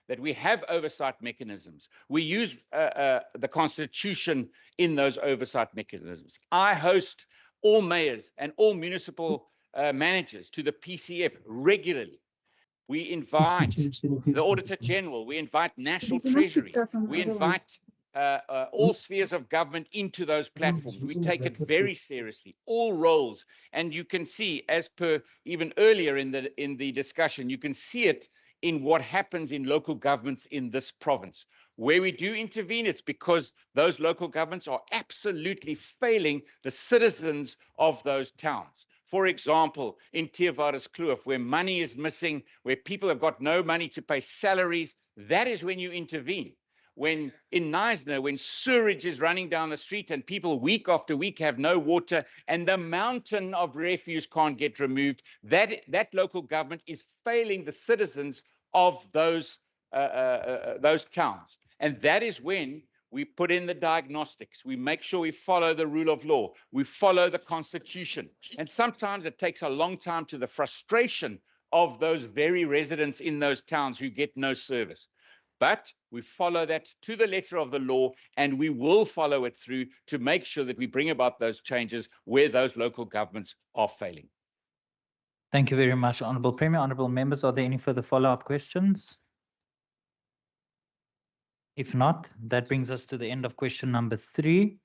that we have oversight mechanisms. We use the Constitution in those oversight mechanisms. I host all mayors and all municipal managers to the PCF regularly. We invite the Auditor General, we invite National Treasury, we invite all spheres of government into those platforms. We take it very seriously, all roles. And you can see, as per even earlier in the discussion, you can see it in what happens in local governments in this province. Where we do intervene, it's because those local governments are absolutely failing the citizens of those towns. For example, in Theewaardeskloof, where money is missing, where people have got no money to pay salaries, that is when you intervene. When in Knysna, when sewage is running down the street and people week after week have no water and the mountain of refuse can't get removed, that local government is failing the citizens of those towns. And that is when we put in the diagnostics. We make sure we follow the rule of law. We follow the Constitution. And sometimes it takes a long time, to the frustration of those very residents in those towns who get no service. But we follow that to the letter of the law, and we will follow it through to make sure that we bring about those changes where those local governments are failing. Thank you very much, Honourable Premier. Honourable members, are there any further follow-up questions? If not, that brings us to the end of question number 3.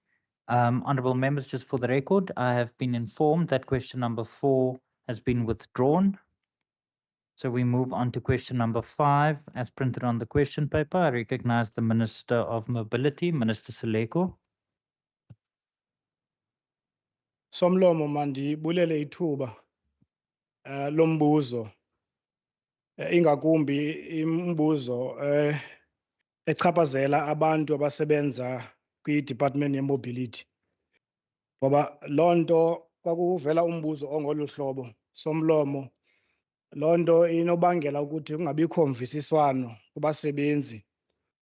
Honourable members, just for the record, I have been informed that question number 4 has been withdrawn. So we move on to question number 5, as printed on the question paper. I recognize the Minister of Mobility, Minister Seleko. Somlomo mandibulele ithuba lombuzo, ingakumbi imbuzo echaphazela abantu abasebenza kwi-Department ye-Mobility. Ngoba loo nto kwakuvela umbuzo ongolu hlobo, Somlomo, loo nto inobangela ukuthi kungabikho mvisiswano kubasebenzi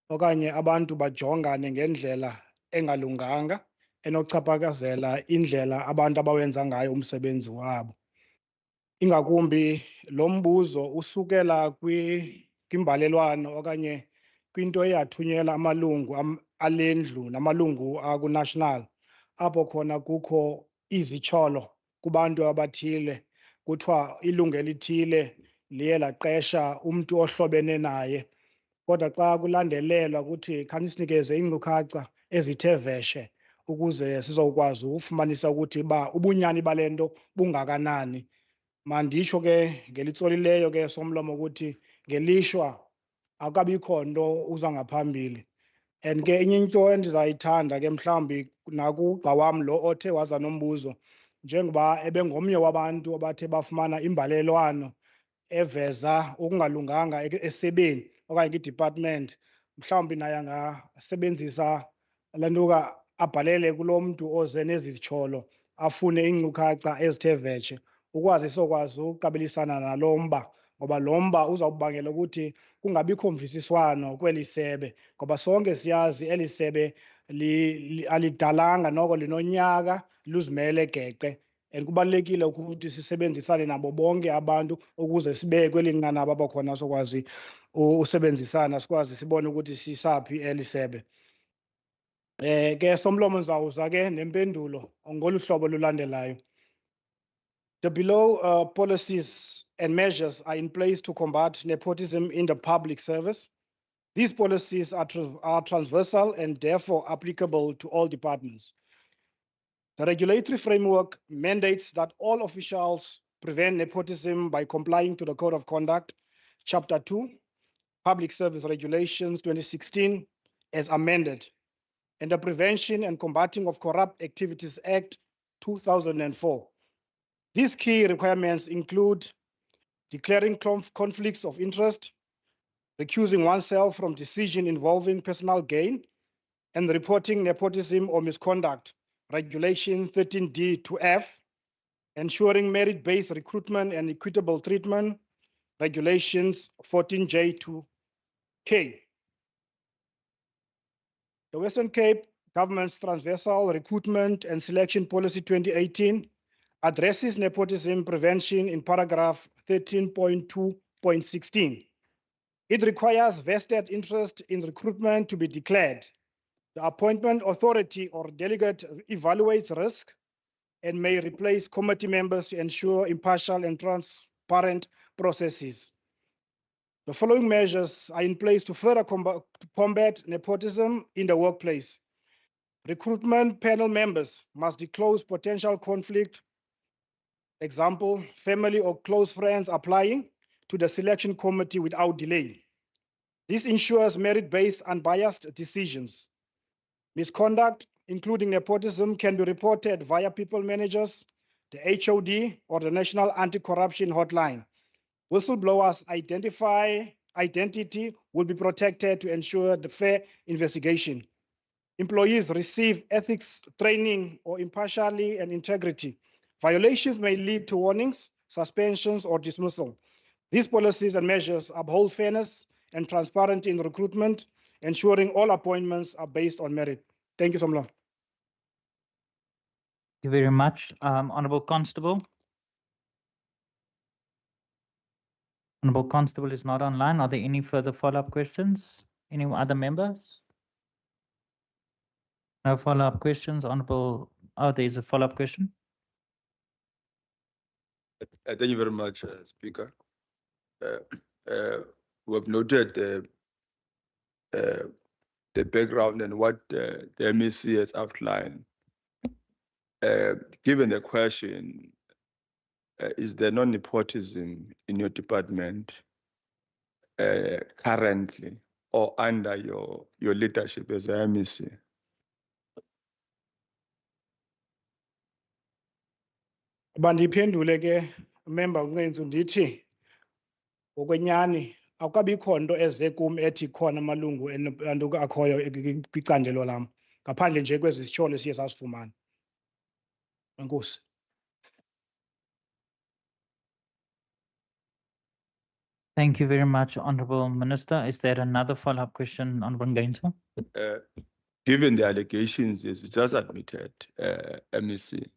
okanye abantu bajongane ngendlela engalunganga enochaphazela indlela abantu abawenza ngayo umsebenzi wabo. Ingakumbi lo mbuzo usukela kwimbalelwano okanye kwinto eyathunyelwa amalungu alendlu namalungu aku-national, apho khona kukho izitsholo kubantu abathile, kuthiwa ilungu elithile liye laqesha umntu ohlobene naye. Kodwa xa kulandelelwa ukuthi khanisinikeze iinkcukacha ezithe veshe ukuze sizokwazi ufumanisa ukuthi ubunyani balento bungakanani. Mandisho ke ngelitsolileyo ke somlomo ukuthi ngelishwa akabikho nto uza ngaphambili. And ke enye into endizayithanda ke mhlawumbi nakugqa wam lo othe waza nombuzo njengoba ebengomnye wabantu abathe bafumana imbalelwano eveza okungalunganga esebeni okanye kwi-department, mhlawumbi naye angasebenzisa le nto abhalele kulo mntu oze nezitsholo afune iinkcukacha ezithe vetshe ukwazi sokwazi ukuqabelisana nalo mba, ngoba lo mba uzawubangela ukuthi kungabikho mvisiswano kweli sebe, ngoba sonke siyazi eli sebe alidalanga noko linonyaka luzimele geqe. And kubalulekile ukuthi sisebenzisane nabo bonke abantu ukuze sibe kweli nqanaba abakhona sokwazi usebenzisana sikwazi sibone ukuthi sisaphi eli sebe. Ke somlomo ndizawuza ke nempendulo ngolu hlobo lulandelayo. The below policies and measures are in place to combat nepotism in the public service. These policies are transversal and therefore applicable to all departments. The regulatory framework mandates that all officials prevent nepotism by complying to the Code of Conduct, Chapter 2, Public Service Regulations 2016, as amended, and the Prevention and Combating of Corrupt Activities Act 2004. These key requirements include declaring conflicts of interest, recusing oneself from decision involving personal gain, and reporting nepotism or misconduct, Regulation 13D to F, ensuring merit-based recruitment and equitable treatment, Regulations 14J to K. The Western Cape Government's Transversal Recruitment and Selection Policy 2018 addresses nepotism prevention in paragraph 13.2.16. It requires vested interest in recruitment to be declared. The appointment authority or delegate evaluates risk and may replace committee members to ensure impartial and transparent processes. The following measures are in place to further combat nepotism in the workplace. Recruitment panel members must disclose potential conflict. Example, family or close friends applying to the selection committee without delay. This ensures merit-based unbiased decisions. Misconduct, including nepotism, can be reported via people managers, the HOD, or the National Anti-Corruption Hotline. Whistleblowers' identity will be protected to ensure the fair investigation. Employees receive ethics training or impartiality and integrity. Violations may lead to warnings, suspensions, or dismissal. These policies and measures uphold fairness and transparency in recruitment, ensuring all appointments are based on merit. Thank you, Somlo. Thank you very much. Honorable Constable. Honorable Constable is not online. Are there any further follow-up questions? Any other members? No follow-up questions. Honorable, oh, there is a follow-up question. Thank you very much, Speaker. We have noted the background and what the MEC has outlined. Given the question, is there no nepotism in your department currently or under your leadership as a MEC? Bandiphendule ke member Ncenzu ndithi ngokwenyani akukabikho nto eze kum ethi khona amalungu abantu akhoyo kwicandelo lam ngaphandle nje kwezi zityholo siye sasifumana. Enkosi. Thank you very much, Honorable Minister. Is there another follow-up question, Honorable Ngaiso? Given the allegations as just admitted, MEC,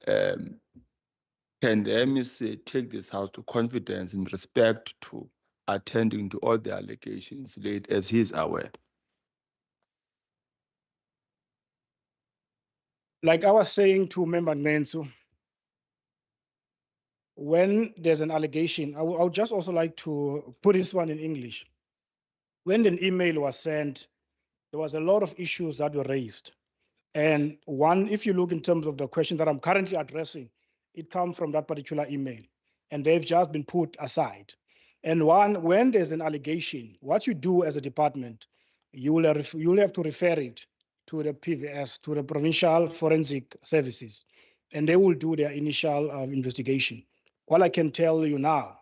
can the MEC take this House to confidence in respect to attending to all the allegations laid as he is aware? Like I was saying to Member Ncenzu, when there's an allegation, I would just also like to put this one in English. When an email was sent, there was a lot of issues that were raised. And one, if you look in terms of the question that I'm currently addressing, it comes from that particular email, and they've just been put aside. And one, when there's an allegation, what you do as a department, you will have to refer it to the PVS, to the Provincial Forensic Services, and they will do their initial investigation. All I can tell you now,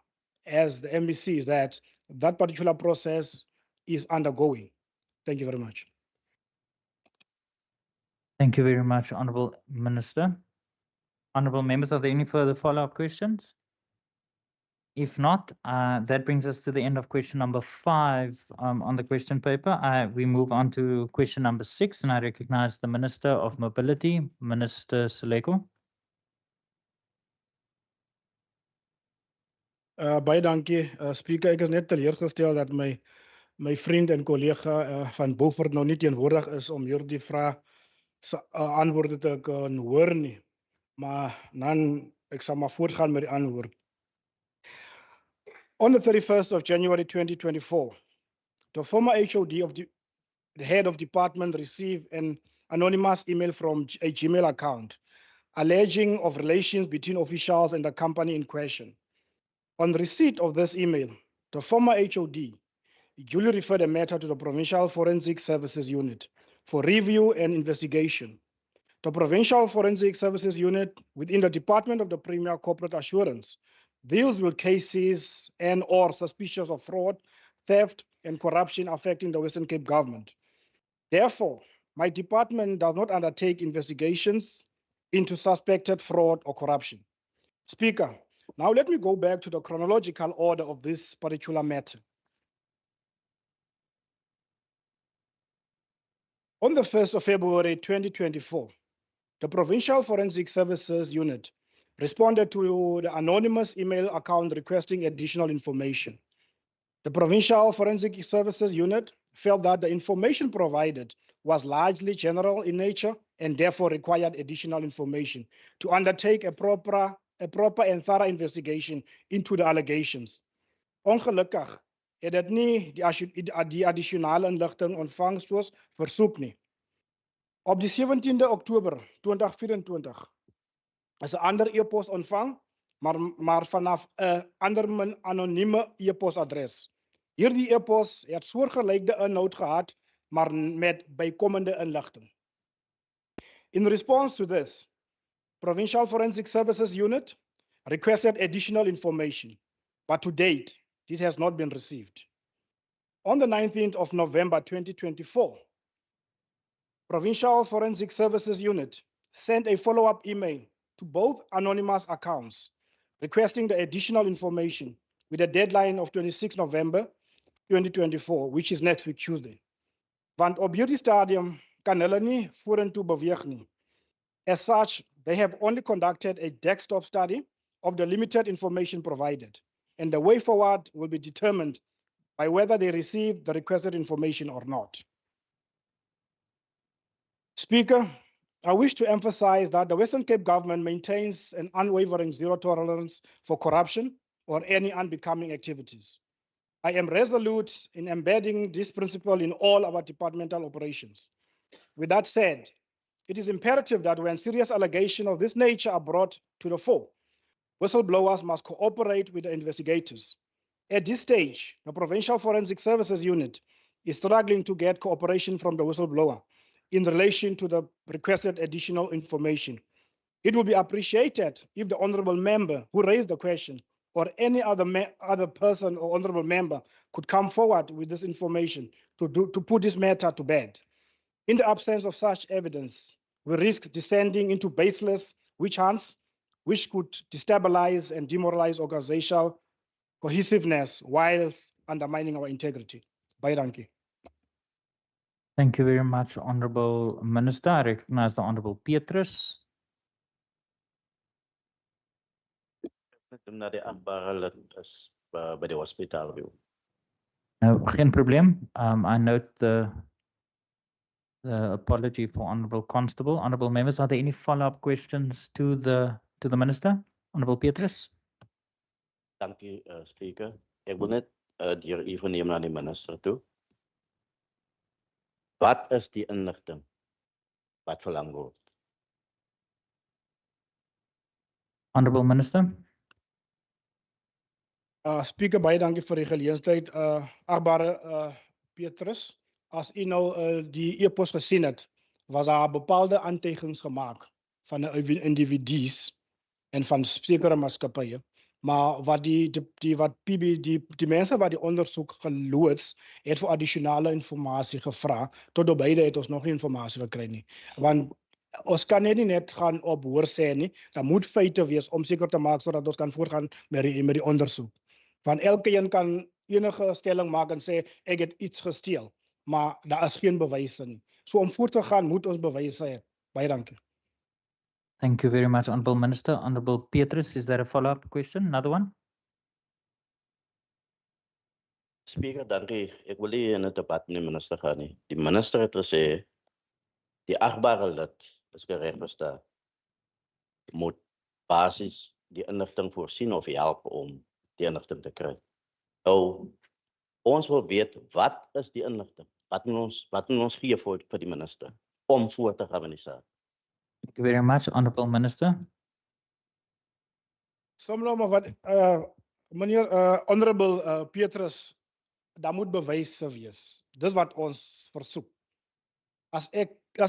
as the MEC, is that that particular process is undergoing. Thank you very much. Thank you very much, Honourable Minister. Honourable members, are there any further follow-up questions? If not, that brings us to the end of question number 5 on the question paper. We move on to question number 6, and I recognize the Minister of Mobility, Minister Seleko. Baie dankie, Speaker. Ek is net teleurgestel dat my vriend en collega van Beaufort nou nie teenwoordig is om hierdie vraag se antwoorde te kan hoor nie. Maar dan ek sal maar voortgaan met die antwoord. On the 31st of January 2024, the former HOD of the head of department received an anonymous email from a Gmail account alleging of relations between officials and the company in question. On receipt of this email, the former HOD duly referred the matter to the Provincial Forensic Services Unit for review and investigation. The Provincial Forensic Services Unit within the Department of the Premier Corporate Assurance deals with cases and or suspicions of fraud, theft, and corruption affecting the Western Cape government. Therefore, my department does not undertake investigations into suspected fraud or corruption. Speaker, now let me go back to the chronological order of this particular matter. On the 1st of February 2024, the Provincial Forensic Services Unit responded to the anonymous email account requesting additional information. The Provincial Forensic Services Unit felt that the information provided was largely general in nature and therefore required additional information to undertake a proper and thorough investigation into the allegations. Ongelukkig het dit nie die addisionele inligting ontvang soos versoek nie. Op die 17de Oktober 2024 is 'n ander e-pos ontvang, maar vanaf 'n ander anonieme e-posadres. Hierdie e-pos het soortgelyke inhoud gehad, maar met bykomende inligting. In response to this, Provincial Forensic Services Unit requested additional information, but to date, this has not been received. On the 19th of November 2024, Provincial Forensic Services Unit sent a follow-up email to both anonymous accounts requesting the additional information with a deadline of 26 November 2024, which is next week Tuesday. Want op hierdie stadium kan hulle nie vorentoe beweeg nie. As such, they have only conducted a desktop study of the limited information provided, and the way forward will be determined by whether they receive the requested information or not. Speaker, I wish to emphasize that the Western Cape government maintains an unwavering zero tolerance for corruption or any unbecoming activities. I am resolute in embedding this principle in all our departmental operations. With that said, it is imperative that when serious allegations of this nature are brought to the fore, whistleblowers must cooperate with the investigators. At this stage, the Provincial Forensic Services Unit is struggling to get cooperation from the whistleblower in relation to the requested additional information. It would be appreciated if the honourable member who raised the question or any other person or honourable member could come forward with this information to put this matter to bed. In the absence of such evidence, we risk descending into baseless witch hunts, which could destabilize and demoralize organizational cohesiveness while undermining our integrity. Baie dankie. Thank you very much, Honourable Minister. I recognize the Honourable Petrus. Na die achtbare lid is by die hospitaal. No, geen probleem. I note the apology for Honourable Constable. Honourable members, are there any follow-up questions to the Minister? Honourable Petrus. Dankie, Speaker. Ek wil net deur u verneem na die minister toe. Wat is die inligting wat verlang word. Honourable Minister. Speaker, baie dankie vir die geleentheid. Agbare Petrus, as u nou die e-pos gesien het, was daar bepaalde aantekenings gemaak van individu's en van sekere maatskappye. Maar wat die mense wat die ondersoek geloods, het vir addisionele informasie gevra. Tot op beide het ons nog nie informasie gekry nie. Want ons kan net gaan op hoorsê nie. Daar moet feite wees om seker te maak sodat ons kan voortgaan met die ondersoek. Want elkeen kan enige stelling maak en sê ek het iets gesteel, maar daar is geen bewyse nie. So om voort te gaan moet ons bewyse hê. Baie dankie. Thank you very much, Honourable Minister. Honourable Petrus, is there a follow-up question? Another one? Speaker, dankie. Ek wil nie in 'n debat met die minister gaan nie. Die minister het gesê die agbare lid is geregistreer moet basies die inligting voorsien of help om die inligting te kry. Nou, ons wil weet wat is die inligting? Wat moet ons gee vir die minister om voort te gaan met die saak? Thank you very much, Honourable Minister. Somloma wat meneer Honourable Petrus, daar moet bewyse wees. Dis wat ons versoek. As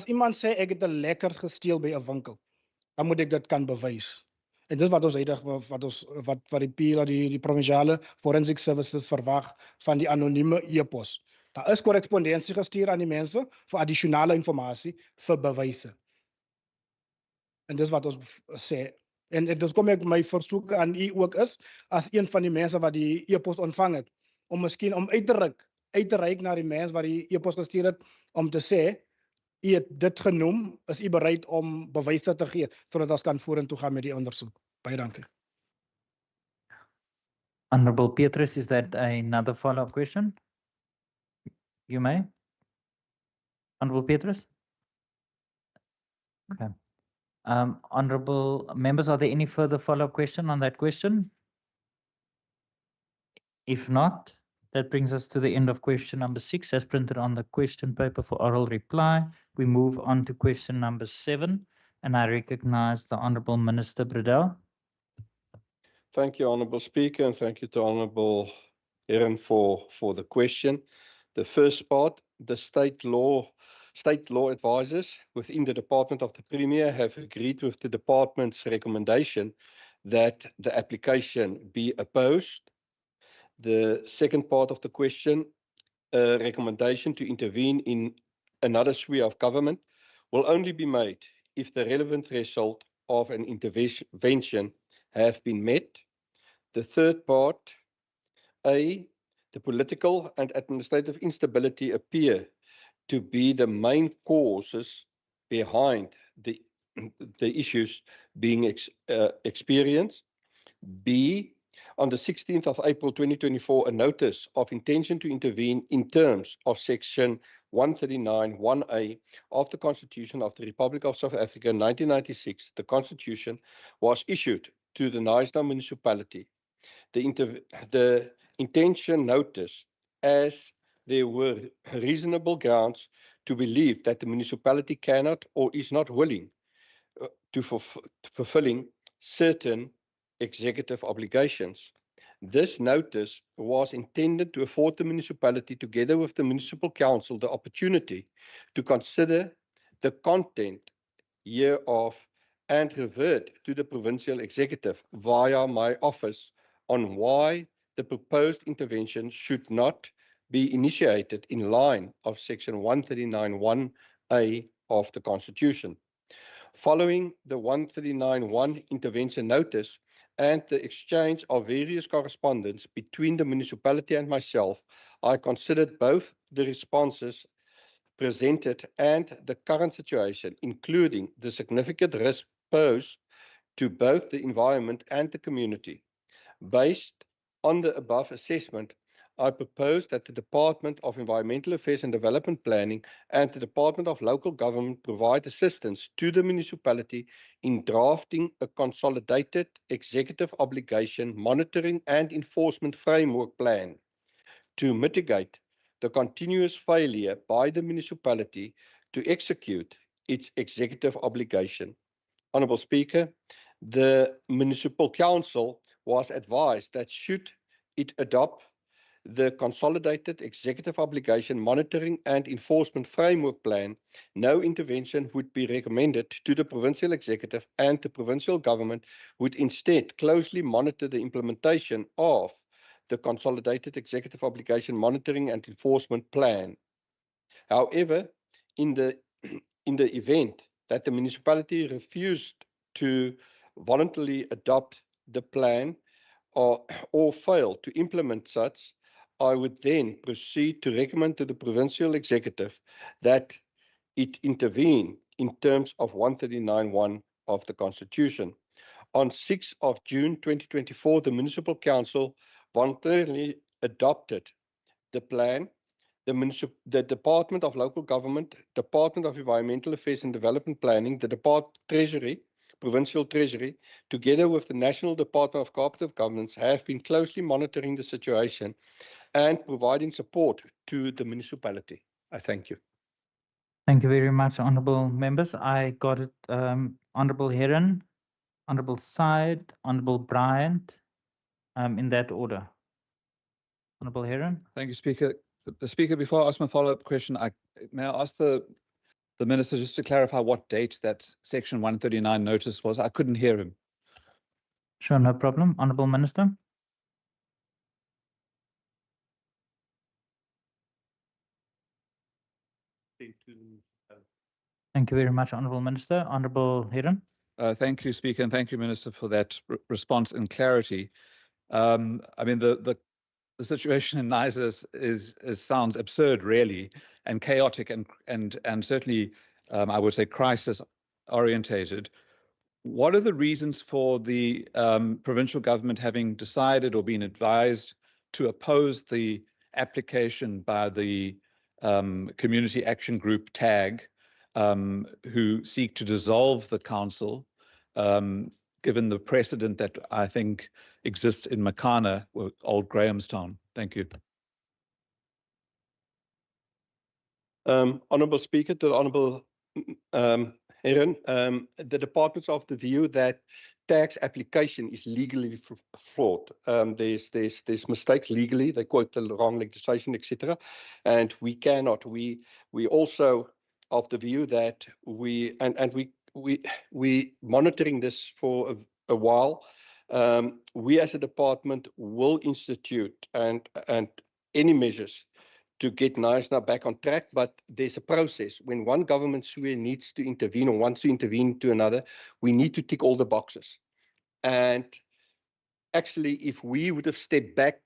iemand sê ek het 'n lekker gesteel by 'n winkel, dan moet ek dit kan bewys. En dis wat ons wat die PILA, die Provinciale Forensic Services verwag van die anonieme e-pos. Daar is korrespondensie gestuur aan die mense vir addisionele informasie vir bewyse. En dis wat ons sê. En dis kom ek my versoek aan u ook is, as een van die mense wat die e-pos ontvang het, om miskien om uit te reik na die mens wat die e-pos gestuur het, om te sê, u het dit genoem, is u bereid om bewyse te gee, sodat ons kan vorentoe gaan met die ondersoek. Baie dankie. Honourable Petrus, is that another follow-up question? You may. Honourable Petrus? Okay. Honourable members, are there any further follow-up question on that question? If not, that brings us to the end of question number 6 as printed on the question paper for oral reply. We move on to question number 7, and I recognize the Honourable Minister Bredell. Thank you, Honourable Speaker, and thank you to Honourable Heron for the question. The first part, the state law advisors within the Department of the Premier have agreed with the Department's recommendation that the application be opposed. The second part of the question, a recommendation to intervene in another sphere of government will only be made if the relevant result of an intervention have been met. The third part, A, the political and administrative instability appear to be the main causes behind the issues being experienced. B, on the 16th of April 2024, a notice of intention to intervene in terms of Section 139(1)(a) of the Constitution of the Republic of South Africa in 1996, the Constitution, was issued to the Knysna municipality. The intention notice, as there were reasonable grounds to believe that the municipality cannot or is not willing to fulfilling certain executive obligations. This notice was intended to afford the municipality, together with the municipal council, the opportunity to consider the content hereof and revert to the provincial executive via my office on why the proposed intervention should not be initiated in line of Section 139(1)(a) of the Constitution. Following the 139(1) intervention notice and the exchange of various correspondence between the municipality and myself, I considered both the responses presented and the current situation, including the significant risk posed to both the environment and the community. Based on the above assessment, I propose that the Department of Environmental Affairs and Development Planning and the Department of Local Government provide assistance to the municipality in drafting a consolidated executive obligation monitoring and enforcement framework plan to mitigate the continuous failure by the municipality to execute its executive obligation. Honourable Speaker, the Municipal Council was advised that should it adopt the Consolidated Executive Obligation Monitoring and Enforcement Framework Plan, no intervention would be recommended to the Provincial Executive, and the Provincial Government would instead closely monitor the implementation of the Consolidated Executive Obligation Monitoring and Enforcement Plan. However, in the event that the municipality refused to voluntarily adopt the plan or fail to implement such, I would then proceed to recommend to the Provincial Executive that it intervene in terms of 139(1) of the Constitution. On 6th of June 2024, the Municipal Council voluntarily adopted the plan. The Department of Local Government, Department of Environmental Affairs and Development Planning, the Provincial Treasury, together with the National Department of Cooperative Governance, have been closely monitoring the situation and providing support to the municipality. I thank you. Thank you very much, honourable members. I got it, Honourable Heron, Honourable Syed, Honourable Bryant, in that order. Honourable Heron. Thank you, Speaker. The Speaker, before I ask my follow-up question, may I ask the Minister just to clarify what date that Section 139 notice was? I couldn't hear him. Sure, no problem. Honourable Minister. Thank you very much, Honourable Minister. Honourable Heron. Thank you, Speaker, and thank you, Minister, for that response and clarity. I mean, the situation in NISA sounds absurd, really, and chaotic, and certainly, I would say, crisis orientated. What are the reasons for the provincial government having decided or been advised to oppose the application by the Community Action Group TAG, who seek to dissolve the council, given the precedent that I think exists in Makana, or Old Grahamstown? Thank you. Honourable Speaker, to the Honourable Heron, the department's of the view that tax application is legally flawed. There's mistakes legally. They quote the wrong legislation, etc. And we cannot. We also of the view that we monitoring this for a while. We as a department will institute and any measures to get NISA back on track, but there's a process. When one government sphere needs to intervene or wants to intervene to another, we need to tick all the boxes. And actually, if we would have stepped back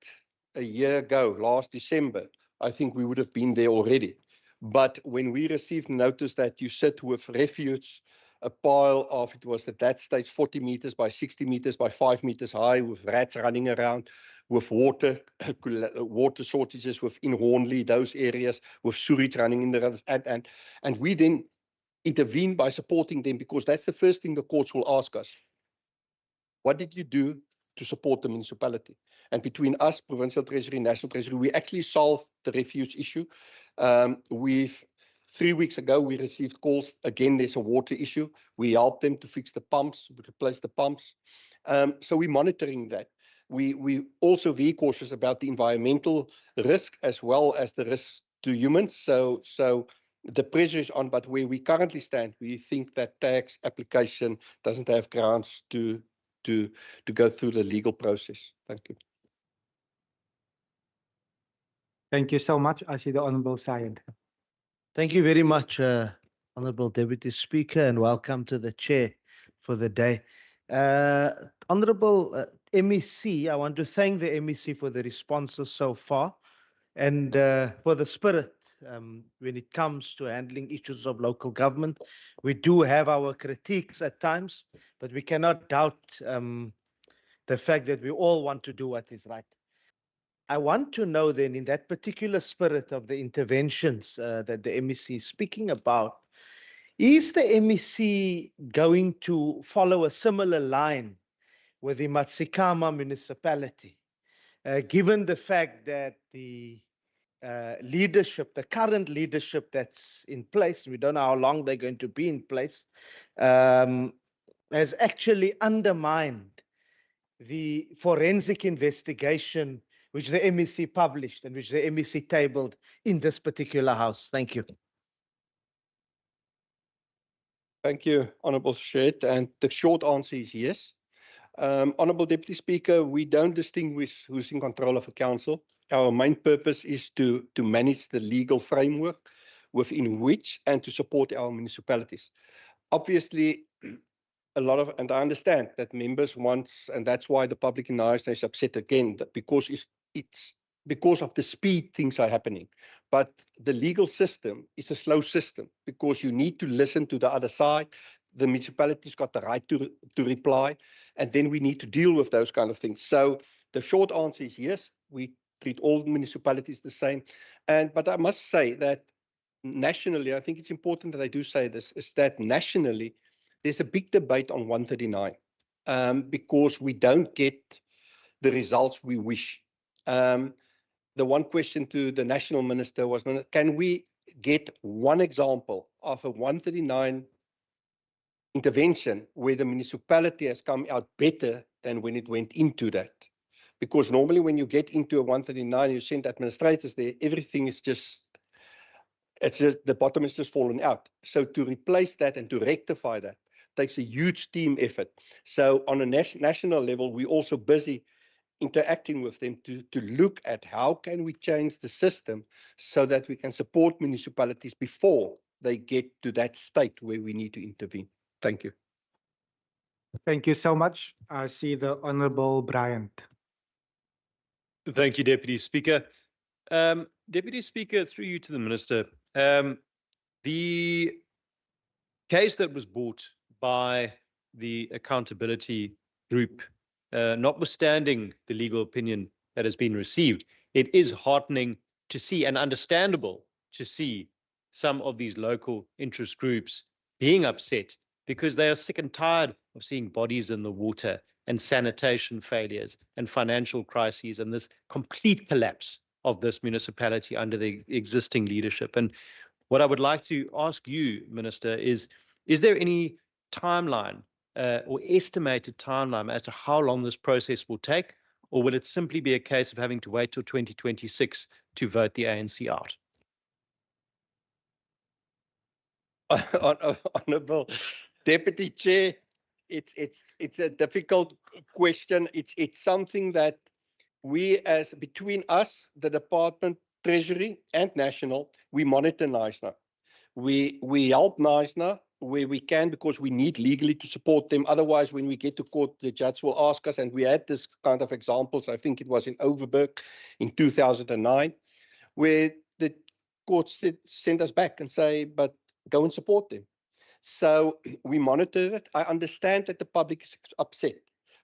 a year ago, last December, I think we would have been there already. But when we received notice that you sit with refuse, a pile of, it was at that stage 40 meters by 60 meters by 5 meters high, with rats running around, with water shortages within Hornley, those areas, with sewage running in the rivers, and we then intervene by supporting them, because that's the first thing the courts will ask us. What did you do to support the municipality? And between us, Provincial Treasury, National Treasury, we actually solved the refuse issue. 3 weeks ago, we received calls. Again, there's a water issue. We helped them to fix the pumps, replace the pumps. So we're monitoring that. We also very cautious about the environmental risk as well as the risk to humans. So the pressure is on, but where we currently stand, we think that tax application doesn't have grounds to go through the legal process. Thank you. Thank you so much. I see the Honourable Syed. Thank you very much, Honourable Deputy Speaker, and welcome to the Chair for the day. Honourable MEC, I want to thank the MEC for the responses so far and for the spirit when it comes to handling issues of local government. We do have our critiques at times, but we cannot doubt the fact that we all want to do what is right. I want to know then, in that particular spirit of the interventions that the MEC is speaking about, is the MEC going to follow a similar line with the Matsikama municipality, given the fact that the leadership, the current leadership that's in place, we don't know how long they're going to be in place, has actually undermined the forensic investigation which the MEC published and which the MEC tabled in this particular house. Thank you. Thank you, Honourable Shed. And the short answer is yes. Honourable Deputy Speaker, we don't distinguish who's in control of a council. Our main purpose is to manage the legal framework within which and to support our municipalities. Obviously, and I understand that members want, and that's why the public in Ireland is upset again, because it's because of the speed things are happening. But the legal system is a slow system because you need to listen to the other side. The municipality's got the right to reply, and then we need to deal with those kind of things. So the short answer is yes, we treat all municipalities the same. But I must say that nationally, I think it's important that I do say this, is that nationally, there's a big debate on 139 because we don't get the results we wish. The one question to the national minister was, can we get one example of a 139 intervention where the municipality has come out better than when it went into that? Because normally when you get into a 139, you send administrators there, everything is just, the bottom is just fallen out. So to replace that and to rectify that takes a huge team effort. So on a national level, we're also busy interacting with them to look at how can we change the system so that we can support municipalities before they get to that state where we need to intervene. Thank you. Thank you so much. I see the Honourable Bryant. Thank you, Deputy Speaker. Deputy Speaker, through you to the Minister, the case that was brought by the accountability group, notwithstanding the legal opinion that has been received, it is heartening to see and understandable to see some of these local interest groups being upset because they are sick and tired of seeing bodies in the water and sanitation failures and financial crises and this complete collapse of this municipality under the existing leadership. And what I would like to ask you, Minister, is there any timeline or estimated timeline as to how long this process will take, or will it simply be a case of having to wait till 2026 to vote the ANC out? Honourable Deputy Chair, it's a difficult question. It's something that we, as between us, the Department, Treasury and National, we monitor NISNA. We help NISNA where we can because we need legally to support them. Otherwise, when we get to court, the judge will ask us, and we had this kind of examples, I think it was in Overberg in 2009, where the court sent us back and say, but go and support them. So we monitor it. I understand that the public is upset,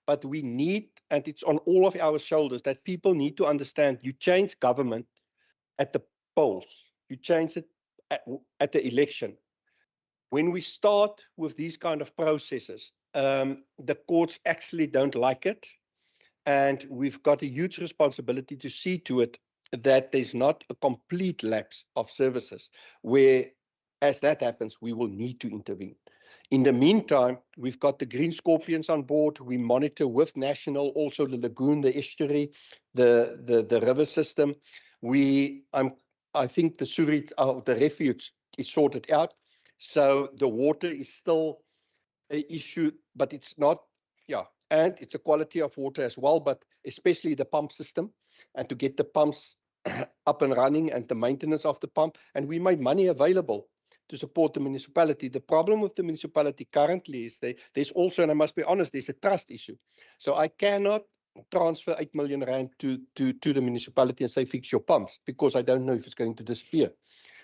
but we need, and it's on all of our shoulders, that people need to understand you change government at the polls. You change it at the election. When we start with these kind of processes, the courts actually don't like it. And we've got a huge responsibility to see to it that there's not a complete lapse of services where, as that happens, we will need to intervene. In the meantime, we've got the Green Scorpions on board. We monitor with National, also the lagoon, the estuary, the river system. I think the sewage, the refuge is sorted out. So the water is still an issue, but it's not, and it's a quality of water as well, but especially the pump system and to get the pumps up and running and the maintenance of the pump. And we made money available to support the municipality. The problem with the municipality currently is there's also, and I must be honest, there's a trust issue. So I cannot transfer 8 million rand to the municipality and say, fix your pumps, because I don't know if it's going to disappear.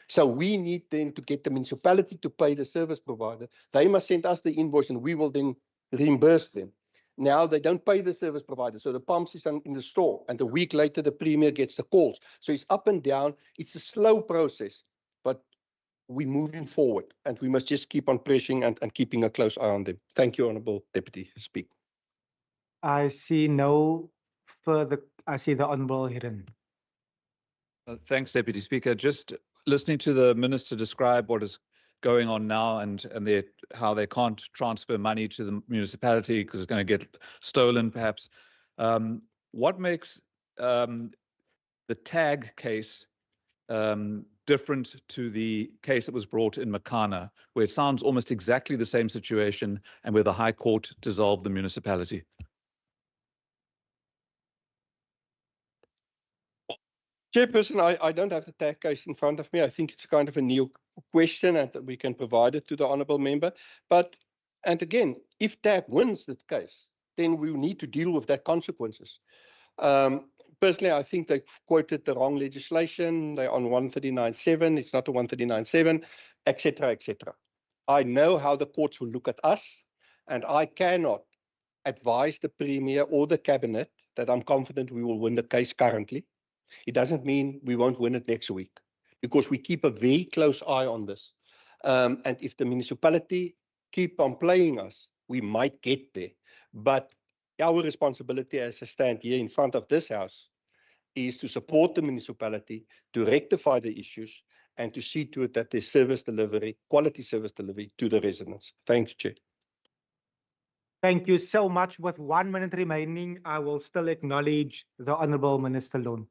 So we need then to get the municipality to pay the service provider. They must send us the invoice and we will then reimburse them. Now they don't pay the service provider. So the pumps is in the store and a week later the premier gets the calls. So it's up and down. It's a slow process, but we're moving forward and we must just keep on pressing and keeping a close eye on them. Thank you, Honourable Deputy Speaker. I see no further. I see the Honourable Hiran. Thanks, Deputy Speaker. Just listening to the Minister describe what is going on now and how they can't transfer money to the municipality because it's going to get stolen, perhaps. What makes the tag case different to the case that was brought in Makana, where it sounds almost exactly the same situation and where the High Court dissolved the municipality? Chairperson, I don't have the tag case in front of me. I think it's kind of a new question and that we can provide it to the honourable member. And again, if TAG wins this case, then we need to deal with that consequences. Personally, I think they've quoted the wrong legislation. They're on 139.7. It's not a 139.7, etc., etc. I know how the courts will look at us, and I cannot advise the Premier or the Cabinet that I'm confident we will win the case currently. It doesn't mean we won't win it next week, because we keep a very close eye on this. And if the municipality keep on playing us, we might get there. But our responsibility as I stand here in front of this house is to support the municipality, to rectify the issues, and to see to it that there's service delivery, quality service delivery to the residents. Thank you, Chair. Thank you so much. With 1 minute remaining, I will still acknowledge the Honourable Minister Lund.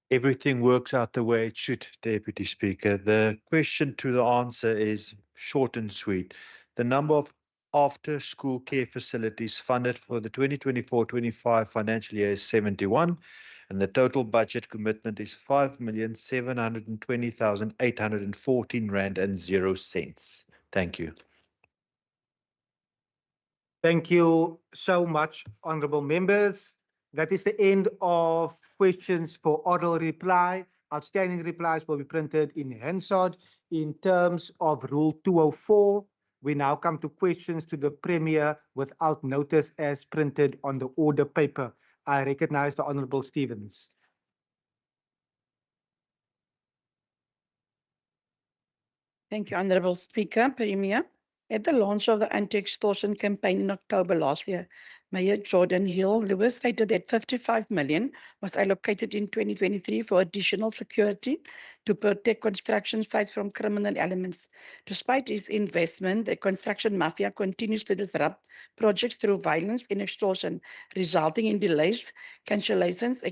Everything works out the way it should, Deputy Speaker. The question to the answer is short and sweet. The number of after-school care facilities funded for the 2024-25 financial year is 71, and the total budget commitment is 5,720,814 rand and 0 cents. Thank you. Thank you so much, honourable members. That is the end of questions for oral reply. Outstanding replies will be printed in Hansard. In terms of Rule 204, we now come to questions to the Premier without notice as printed on the order paper. I recognize the Honourable Stevens. Thank you, Honourable Speaker. Premier, at the launch of the anti-extortion campaign in October last year, Mayor Jordan Hill-Lewis stated that 55 million was allocated in 2023 for additional security to protect construction sites from criminal elements. Despite his investment, the construction mafia continues to disrupt projects through violence and extortion, resulting in delays, cancellations,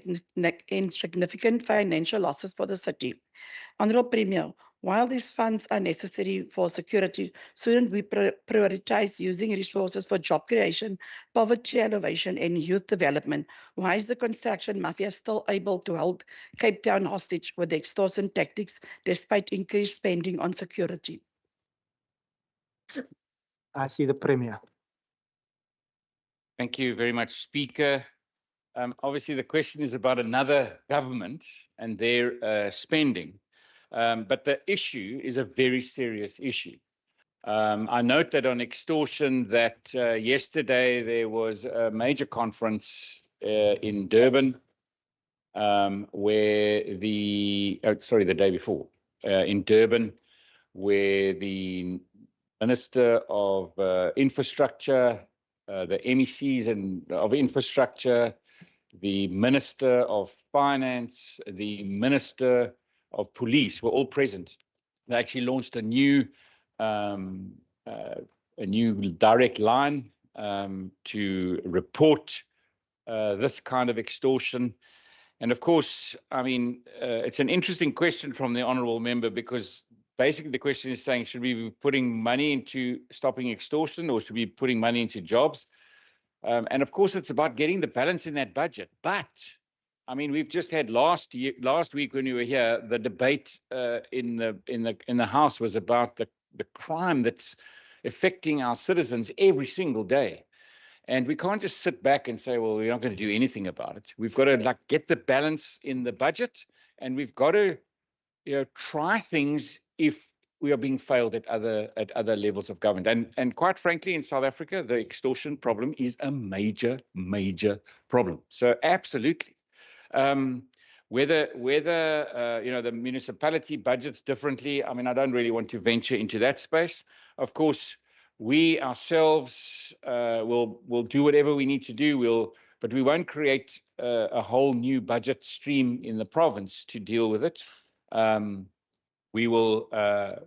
and significant financial losses for the city. Honourable Premier, while these funds are necessary for security, shouldn't we prioritize using resources for job creation, poverty elevation, and youth development? Why is the construction mafia still able to hold Cape Town hostage with the extortion tactics despite increased spending on security? I see the Premier. Thank you very much, Speaker. Obviously, the question is about another government and their spending. But the issue is a very serious issue. I note that on extortion that yesterday there was a major conference in Durban where the day before in Durban, where the Minister of Infrastructure, the MECs of Infrastructure, the Minister of Finance, the Minister of Police were all present. They actually launched a new direct line to report this kind of extortion. And of course, I mean, it's an interesting question from the honourable member, because basically the question is saying, should we be putting money into stopping extortion or should we be putting money into jobs? And of course, it's about getting the balance in that budget. But I mean, we've just had last week when we were here, the debate in the House was about the crime that's affecting our citizens every single day. And we can't just sit back and say, well, we're not going to do anything about it. We've got to get the balance in the budget, and we've got to try things if we are being failed at other levels of government. And quite frankly, in South Africa, the extortion problem is a major problem. So absolutely. Whether the municipality budgets differently, I mean, I don't really want to venture into that space. Of course, we ourselves will do whatever we need to do. but we won't create a whole new budget stream in the province to deal with it. We will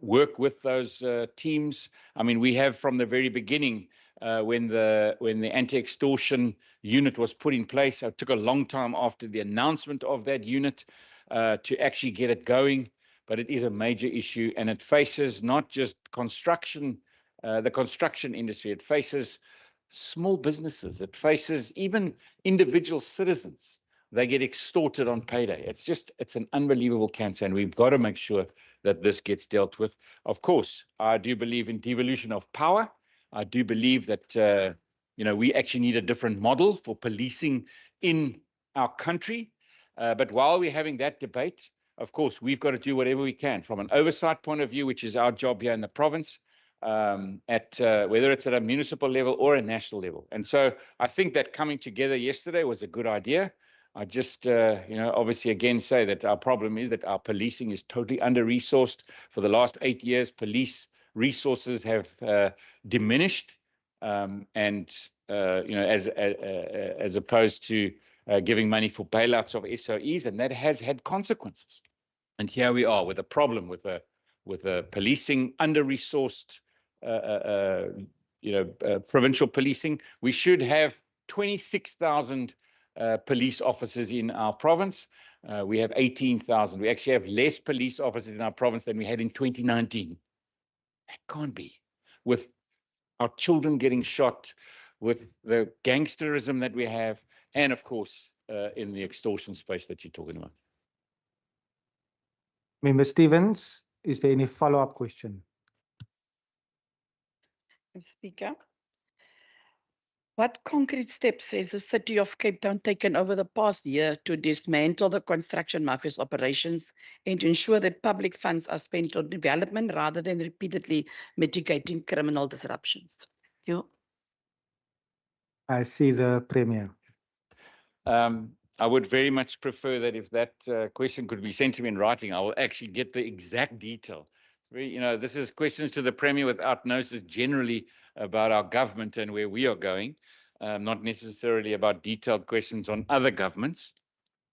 work with those teams. I mean, we have from the very beginning, when the anti-extortion unit was put in place, it took a long time after the announcement of that unit to actually get it going. But it is a major issue, and it faces not just construction, the construction industry. It faces small businesses. It faces even individual citizens. They get extorted on payday. It's an unbelievable cancer, and we've got to make sure that this gets dealt with. Of course, I do believe in devolution of power. I do believe that we actually need a different model for policing in our country. But while we're having that debate, of course, we've got to do whatever we can from an oversight point of view, which is our job here in the province, whether it's at a municipal level or a national level. And so I think that coming together yesterday was a good idea. I just, obviously again say that our problem is that our policing is totally under-resourced. For the last 8 years, police resources have diminished, as opposed to giving money for bailouts of SOEs, and that has had consequences. And here we are with a problem with a policing under-resourced, provincial policing. We should have 26,000 police officers in our province. We have 18,000. We actually have less police officers in our province than we had in 2019. That can't be. With our children getting shot, with the gangsterism that we have, and of course, in the extortion space that you're talking about. Member Stevens, is there any follow-up question? Speaker, what concrete steps has the City of Cape Town taken over the past year to dismantle the construction mafia's operations and to ensure that public funds are spent on development rather than repeatedly mitigating criminal disruptions? Thank you. I see the Premier. I would very much prefer that if that question could be sent to me in writing, I will actually get the exact detail. It's very, this is questions to the Premier without notice generally about our government and where we are going, not necessarily about detailed questions on other governments.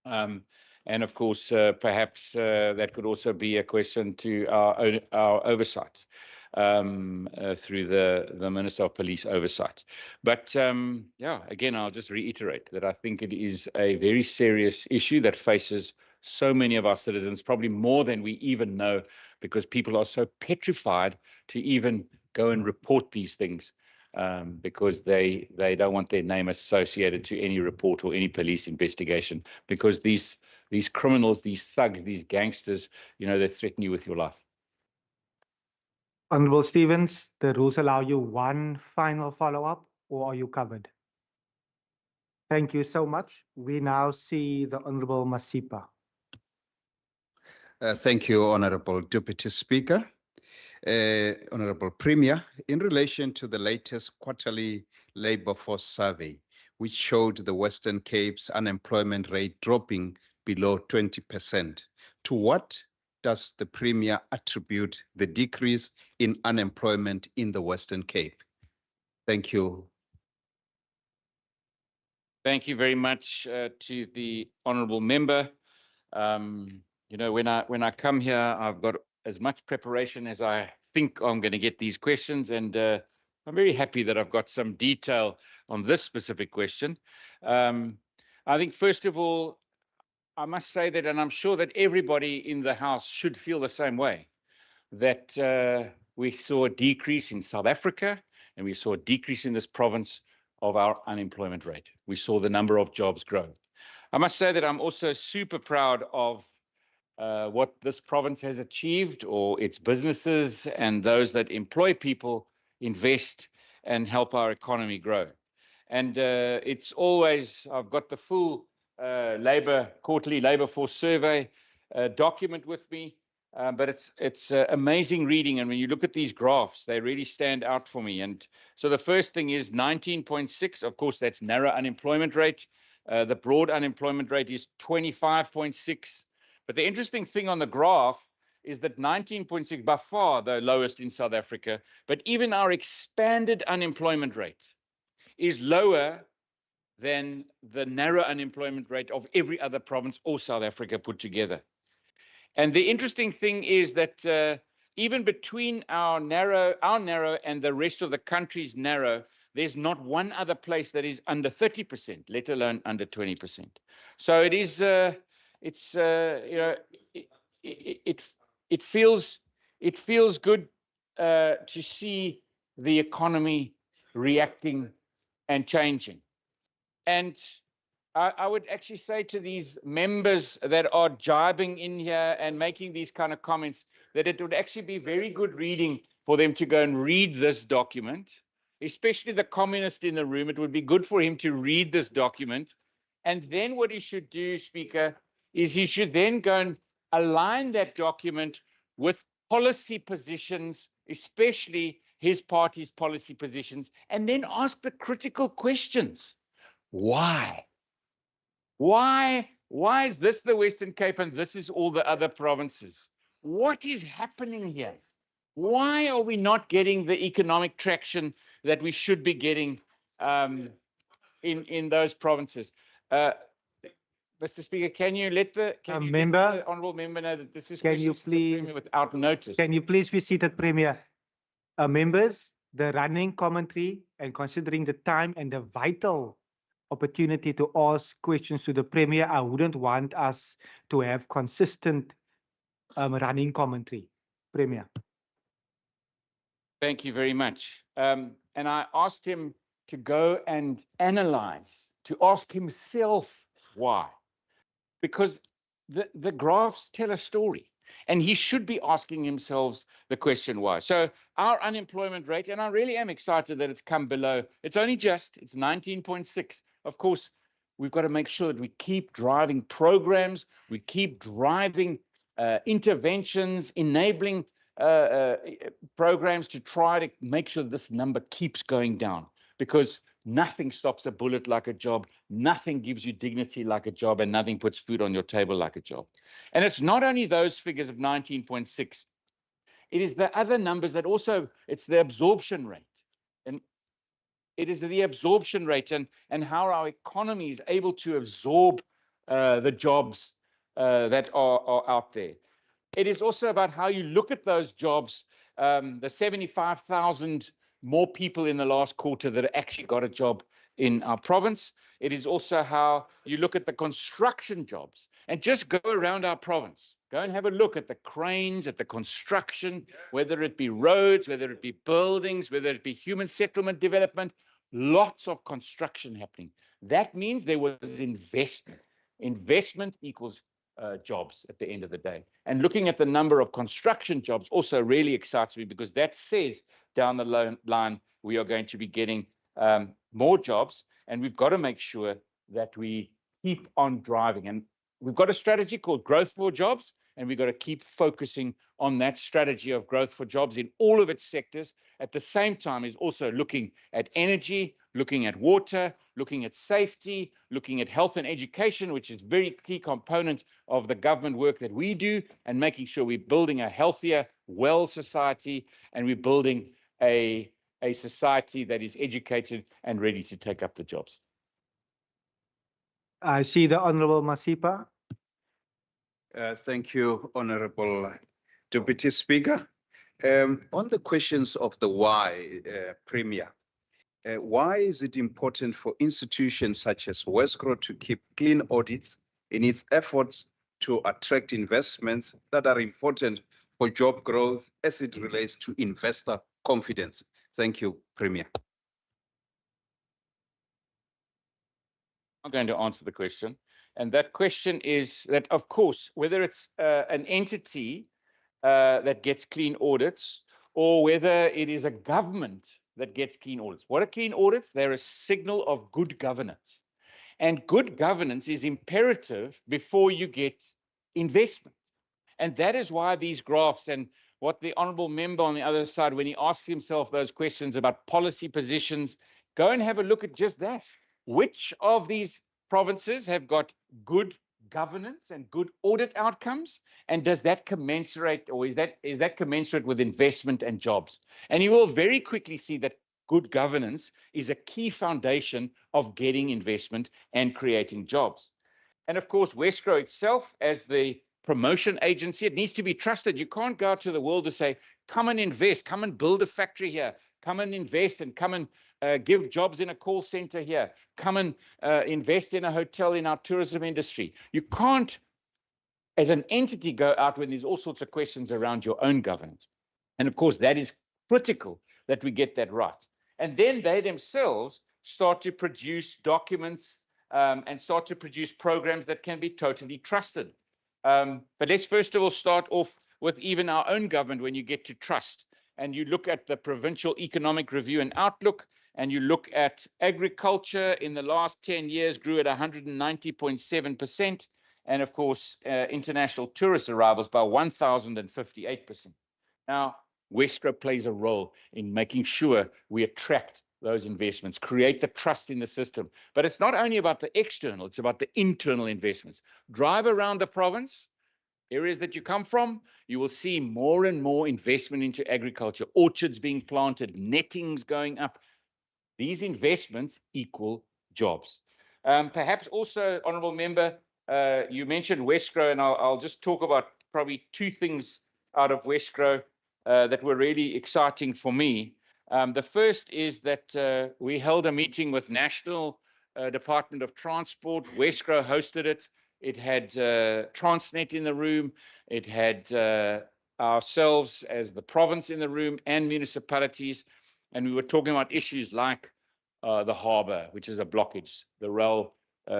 And of course, perhaps that could also be a question to our oversight through the Minister of Police Oversight. But again, I'll just reiterate that I think it is a very serious issue that faces so many of our citizens, probably more than we even know, because people are so petrified to even go and report these things because they don't want their name associated to any report or any police investigation, because these criminals, these thugs, these gangsters, they threaten you with your life. Honourable Stevens, the rules allow you one final follow-up, or are you covered? Thank you so much. We now see the Honourable Masipa. Thank you, Honourable Deputy Speaker. Honourable Premier, in relation to the latest quarterly labour force survey, which showed the Western Cape's unemployment rate dropping below 20%, to what does the Premier attribute the decrease in unemployment in the Western Cape? Thank you. Thank you very much to the honourable member. When I come here, I've got as much preparation as I think I'm going to get these questions, and I'm very happy that I've got some detail on this specific question. I think, first of all, I must say that, and I'm sure that everybody in the House should feel the same way, that we saw a decrease in South Africa and we saw a decrease in this province of our unemployment rate. We saw the number of jobs grow. I must say that I'm also super proud of what this province has achieved, or its businesses and those that employ people invest and help our economy grow. And it's always, I've got the full quarterly labour force survey document with me, but it's amazing reading. And when you look at these graphs, they really stand out for me. And so the first thing is 19.6. Of course, that's narrow unemployment rate. The broad unemployment rate is 25.6. But the interesting thing on the graph is that 19.6, by far the lowest in South Africa, but even our expanded unemployment rate is lower than the narrow unemployment rate of every other province or South Africa put together. And the interesting thing is that even between our narrow and the rest of the country's narrow, there's not one other place that is under 30%, let alone under 20%. So it is, you know, it feels good to see the economy reacting and changing. And I would actually say to these members that are jibing in here and making these kind of comments that it would actually be very good reading for them to go and read this document, especially the communist in the room. It would be good for him to read this document. And then what he should do, Speaker, is he should then go and align that document with policy positions, especially his party's policy positions, and then ask the critical questions. Why? Why is this the Western Cape and this is all the other provinces? What is happening here? Why are we not getting the economic traction that we should be getting in those provinces? Mr. Speaker, can you let the honourable member know that this is can you please without notice? Can you please be seated, Premier? Members, the running commentary and considering the time and the vital opportunity to ask questions to the Premier, I wouldn't want us to have consistent running commentary. Premier. Thank you very much. And I asked him to go and analyze, to ask himself why. Because the graphs tell a story. And he should be asking himself the question why. So our unemployment rate, and I really am excited that it's come below, it's only just, it's 19.6. Of course, we've got to make sure that we keep driving programs, we keep driving interventions, enabling programs to try to make sure this number keeps going down, because nothing stops a bullet like a job, nothing gives you dignity like a job, and nothing puts food on your table like a job. And it's not only those figures of 19.6, it is the other numbers that also, it's the absorption rate. And it is the absorption rate and how our economy is able to absorb the jobs that are out there. It is also about how you look at those jobs, the 75,000 more people in the last quarter that actually got a job in our province. It is also how you look at the construction jobs, and just go around our province. Go and have a look at the cranes, at the construction, whether it be roads, whether it be buildings, whether it be human settlement development, lots of construction happening. That means there was investment. Investment equals jobs at the end of the day. And looking at the number of construction jobs also really excites me, because that says down the line we are going to be getting more jobs, and we've got to make sure that we keep on driving. And we've got a strategy called Growth for Jobs, and we've got to keep focusing on that strategy of growth for jobs in all of its sectors. At the same time, is also looking at energy, looking at water, looking at safety, looking at health and education, which is a very key component of the government work that we do, and making sure we're building a healthier, well society, and we're building a society that is educated and ready to take up the jobs. I see the Honourable Masipa. Thank you, Honourable Deputy Speaker. On the questions of the why, Premier, why is it important for institutions such as Westcro to keep clean audits in its efforts to attract investments that are important for job growth as it relates to investor confidence? Thank you, Premier. I'm going to answer the question. And that question is that, of course, whether it's an entity that gets clean audits, or whether it is a government that gets clean audits. What are clean audits? They're a signal of good governance. And good governance is imperative before you get investment. And that is why these graphs, and what the honourable member on the other side, when he asks himself those questions about policy positions, go and have a look at just that. Which of these provinces have got good governance and good audit outcomes, and does that commensurate, or is that commensurate with investment and jobs? And you will very quickly see that good governance is a key foundation of getting investment and creating jobs. And of course, Wesgro itself, as the promotion agency, it needs to be trusted. You can't go out to the world to say, come and invest, come and build a factory here, come and invest and come and give jobs in a call center here, come and invest in a hotel in our tourism industry. You can't, as an entity, go out when there's all sorts of questions around your own governance. And of course, that is critical that we get that right. And then they themselves start to produce documents and start to produce programs that can be totally trusted. But let's first of all start off with even our own government when you get to trust. And you look at the Provincial Economic Review and Outlook, and you look at agriculture in the last 10 years grew at 190.7%. And of course, international tourist arrivals by 1,058%. Now, Wesgro plays a role in making sure we attract those investments, create the trust in the system. But it's not only about the external, it's about the internal investments. Drive around the province, areas that you come from, you will see more and more investment into agriculture, orchards being planted, nettings going up. These investments equal jobs. Perhaps also, Honourable Member, you mentioned Wesgro, and I'll just talk about probably two things out of Wesgro that were really exciting for me. The first is that we held a meeting with National Department of Transport. Wesgro hosted it. It had Transnet in the room. It had ourselves as the province in the room and municipalities. And we were talking about issues like the harbour, which is a blockage, the rail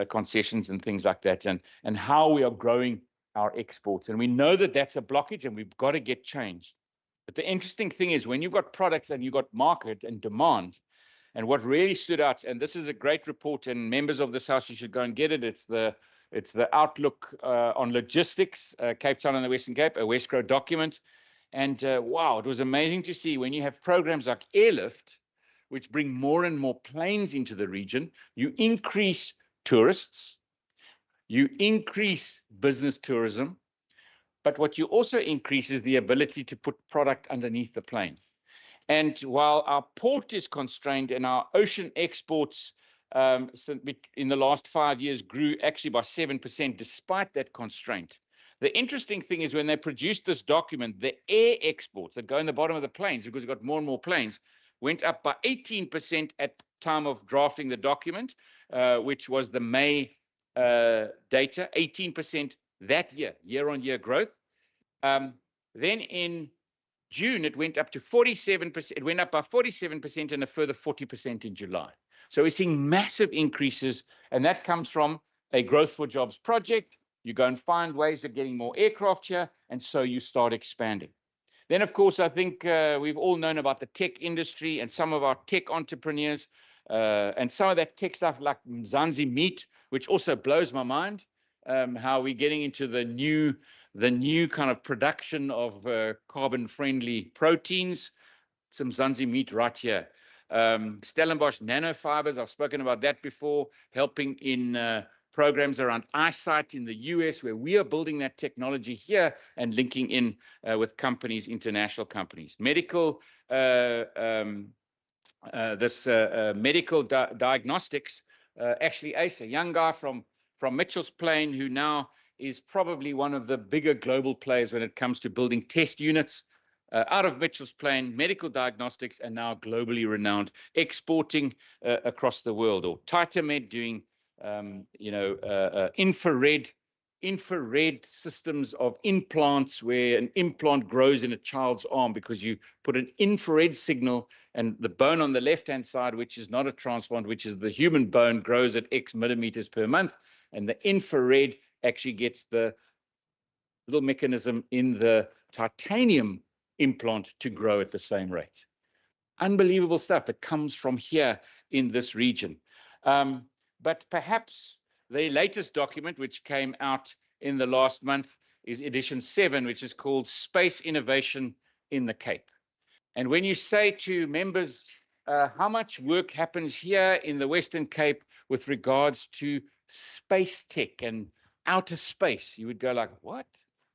concessions and things like that, and how we are growing our exports. And we know that that's a blockage and we've got to get changed. But the interesting thing is when you've got products and you've got market and demand, and what really stood out, and this is a great report, and members of this house, you should go and get it. It's the outlook on logistics, Cape Town and the Western Cape, a Wesgro document. And wow, it was amazing to see when you have programs like Airlift, which bring more and more planes into the region, you increase tourists, you increase business tourism, but what you also increase is the ability to put product underneath the plane. And while our port is constrained and our ocean exports in the last 5 years grew actually by 7% despite that constraint, the interesting thing is when they produced this document, the air exports that go in the bottom of the planes, because you've got more and more planes, went up by 18% at time of drafting the document, which was the May data, 18% that year-on-year growth. Then in June, it went up to 47%. It went up by 47% and a further 40% in July. So we're seeing massive increases, and that comes from a Growth for Jobs project. You go and find ways of getting more aircraft here, and so you start expanding. Then, of course, I think we've all known about the tech industry and some of our tech entrepreneurs and some of that tech stuff like Mzansi Meat, which also blows my mind, how we're getting into the new kind of production of carbon-friendly proteins. Some Mzansi Meat right here. Stellenbosch nanofibers, I've spoken about that before, helping in programs around eyesight in the US, where we are building that technology here and linking in with companies, international companies. Medical, medical diagnostics, actually Ace, a young guy from Mitchell's Plain, who now is probably one of the bigger global players when it comes to building test units out of Mitchell's Plain, medical diagnostics, and now globally renowned, exporting across the world. Or Titamed doing infrared systems of implants, where an implant grows in a child's arm because you put an infrared signal, and the bone on the left-hand side, which is not a transplant, which is the human bone, grows at X millimeters per month, and the infrared actually gets the little mechanism in the titanium implant to grow at the same rate. Unbelievable stuff that comes from here in this region. But perhaps the latest document, which came out in the last month, is edition 7, which is called Space Innovation in the Cape. And when you say to members, how much work happens here in the Western Cape with regards to space tech and outer space, you would go like, what?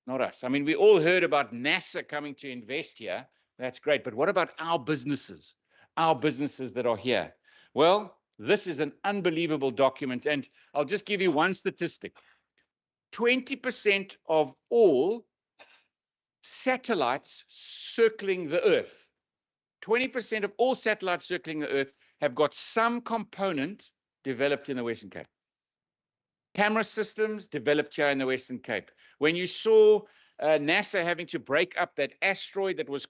Not us. I mean, we all heard about NASA coming to invest here. That's great. But what about our businesses, our businesses that are here. Well, this is an unbelievable document. And I'll just give you one statistic. 20% of all satellites circling the Earth, 20% of all satellites circling the Earth have got some component developed in the Western Cape. Camera systems developed here in the Western Cape. When you saw NASA having to break up that asteroid that was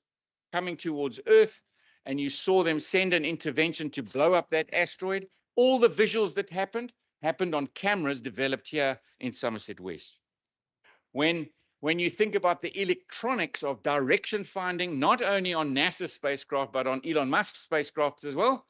coming towards Earth, and you saw them send an intervention to blow up that asteroid, all the visuals that happened on cameras developed here in Somerset West. When you think about the electronics of direction finding, not only on NASA spacecraft, but on Elon Musk spacecraft as well,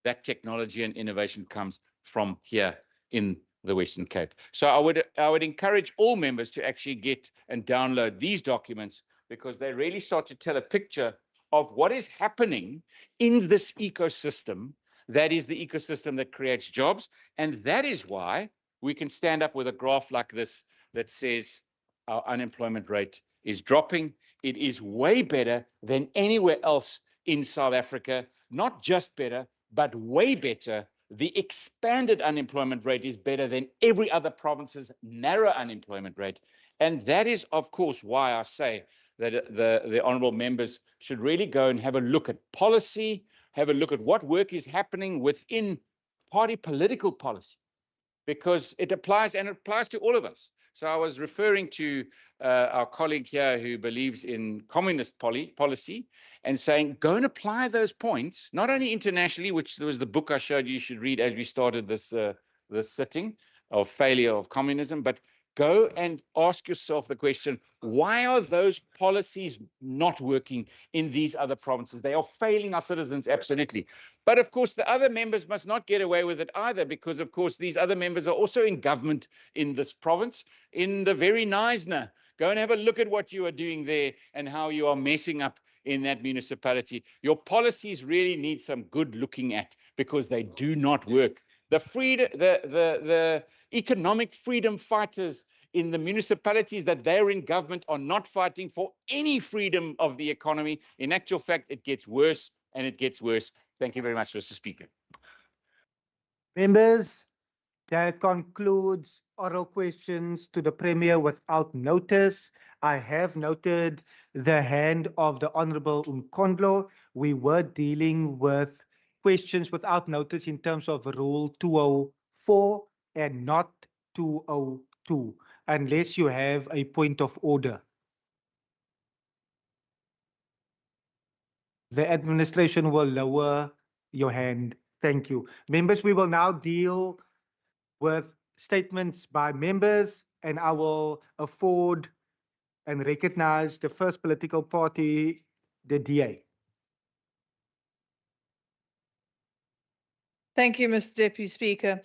that technology and innovation comes from here in the Western Cape. So I would encourage all members to actually get and download these documents, because they really start to tell a picture of what is happening in this ecosystem. That is the ecosystem that creates jobs. And that is why we can stand up with a graph like this that says our unemployment rate is dropping. It is way better than anywhere else in South Africa. Not just better, but way better. The expanded unemployment rate is better than every other province's narrow unemployment rate. And that is, of course, why I say that the honourable members should really go and have a look at policy, have a look at what work is happening within party political policy, because it applies, and it applies to all of us. So I was referring to our colleague here who believes in communist policy, and saying, go and apply those points, not only internationally, which was the book I showed you should read as we started this sitting, of failure of communism, but go and ask yourself the question, why are those policies not working in these other provinces? They are failing our citizens, absolutely. But of course, the other members must not get away with it either, because of course, these other members are also in government in this province, in the very Knysna. Go and have a look at what you are doing there and how you are messing up in that municipality. Your policies really need some good looking at, because they do not work. The economic freedom fighters in the municipalities that they're in government are not fighting for any freedom of the economy. In actual fact, it gets worse and it gets worse. Thank you very much, Mr. Speaker. Members, that concludes oral questions to the Premier without notice. I have noted the hand of the Honourable Nkondlo. We were dealing with questions without notice in terms of Rule 204 and not 202, unless you have a point of order. The administration will lower your hand. Thank you. Members, we will now deal with statements by members, and I will afford and recognize the first political party, the DA. Thank you, Mr. Deputy Speaker.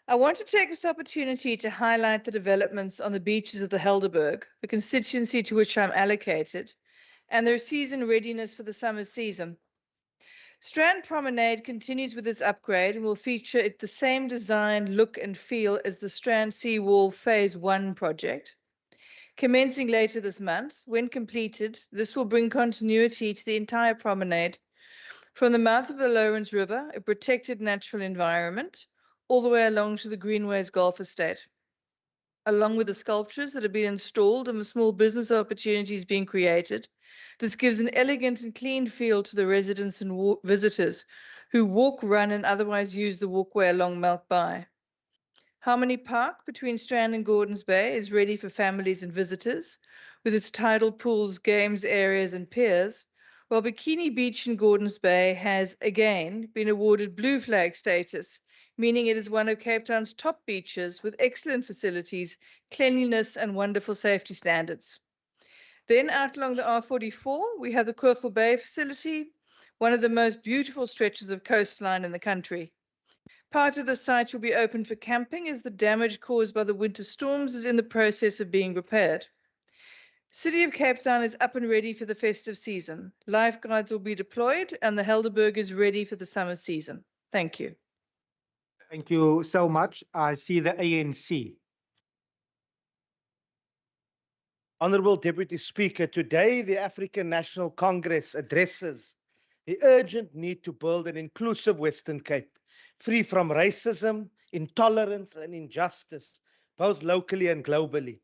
I want to take this opportunity to highlight the developments on the beaches of the Helderberg, the constituency to which I'm allocated, and their season readiness for the summer season. Strand Promenade continues with its upgrade and will feature the same design, look and feel as the Strand Seawall Phase 1 project. Commencing later this month, when completed, this will bring continuity to the entire promenade, from the mouth of the Lowrance River, a protected natural environment, all the way along to the Greenways Golf Estate. Along with the sculptures that have been installed and the small business opportunities being created, this gives an elegant and clean feel to the residents and visitors who walk, run, and otherwise use the walkway along Milk Bay. Harmony Park between Strand and Gordons Bay is ready for families and visitors, with its tidal pools, games areas, and piers, while Bikini Beach in Gordons Bay has, again, been awarded Blue Flag status, meaning it is one of Cape Town's top beaches with excellent facilities, cleanliness, and wonderful safety standards. Then out along the R44, we have the Kochel Bay facility, one of the most beautiful stretches of coastline in the country. Part of the site will be open for camping as the damage caused by the winter storms is in the process of being repaired. City of Cape Town is up and ready for the festive season. Lifeguards will be deployed and the Helderberg is ready for the summer season. Thank you. Thank you so much. I see the ANC. Honourable Deputy Speaker, today the African National Congress addresses the urgent need to build an inclusive Western Cape, free from racism, intolerance, and injustice, both locally and globally.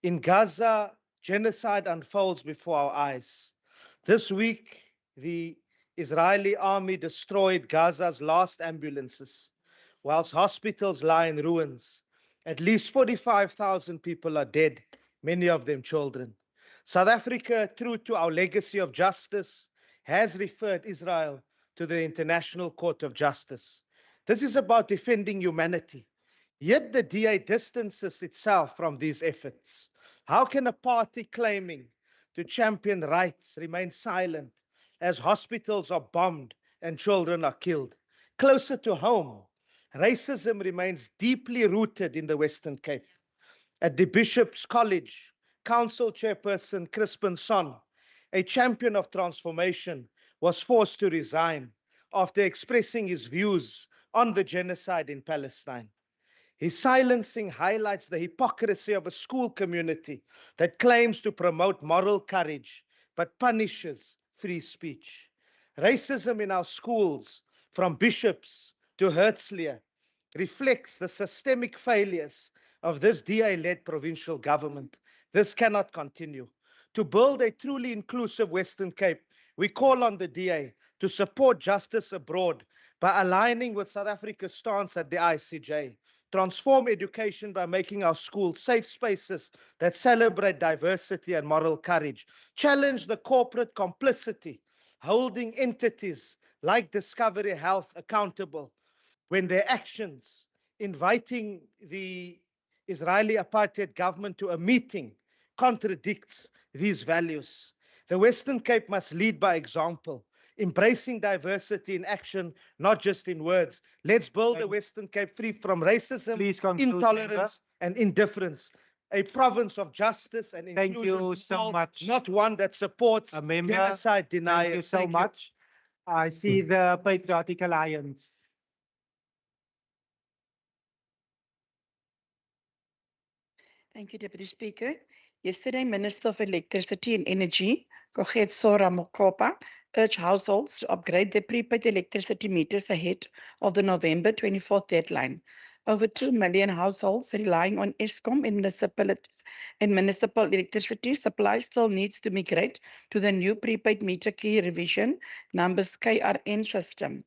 In Gaza, genocide unfolds before our eyes. This week, the Israeli army destroyed Gaza's last ambulances, whilst hospitals lie in ruins. At least 45,000 people are dead, many of them children. South Africa, true to our legacy of justice, has referred Israel to the International Court of Justice. This is about defending humanity. Yet the DA distances itself from these efforts. How can a party claiming to champion rights remain silent as hospitals are bombed and children are killed? Closer to home, racism remains deeply rooted in the Western Cape. At the Bishop's College, Council Chairperson Crispin Son, a champion of transformation, was forced to resign after expressing his views on the genocide in Palestine. His silencing highlights the hypocrisy of a school community that claims to promote moral courage but punishes free speech. Racism in our schools, from bishops to Herzliya, reflects the systemic failures of this DA-led provincial government. This cannot continue. To build a truly inclusive Western Cape, we call on the DA to support justice abroad by aligning with South Africa's stance at the ICJ. Transform education by making our schools safe spaces that celebrate diversity and moral courage. Challenge the corporate complicity, holding entities like Discovery Health accountable when their actions inviting the Israeli apartheid government to a meeting contradicts these values. The Western Cape must lead by example, embracing diversity in action, not just in words. Let's build a Western Cape free from racism, intolerance, and indifference. A province of justice and inclusion. Thank you so much. Not one that supports genocide deniers. Thank you so much. I see the Patriotic Alliance. Thank you, Deputy Speaker. Yesterday, Minister of Electricity and Energy, Kogetso Ramokopa, urged households to upgrade their prepaid electricity meters ahead of the November 24th deadline. Over 2 million households relying on Eskom and municipal electricity supply still needs to migrate to the new prepaid meter key revision numbers KRN system.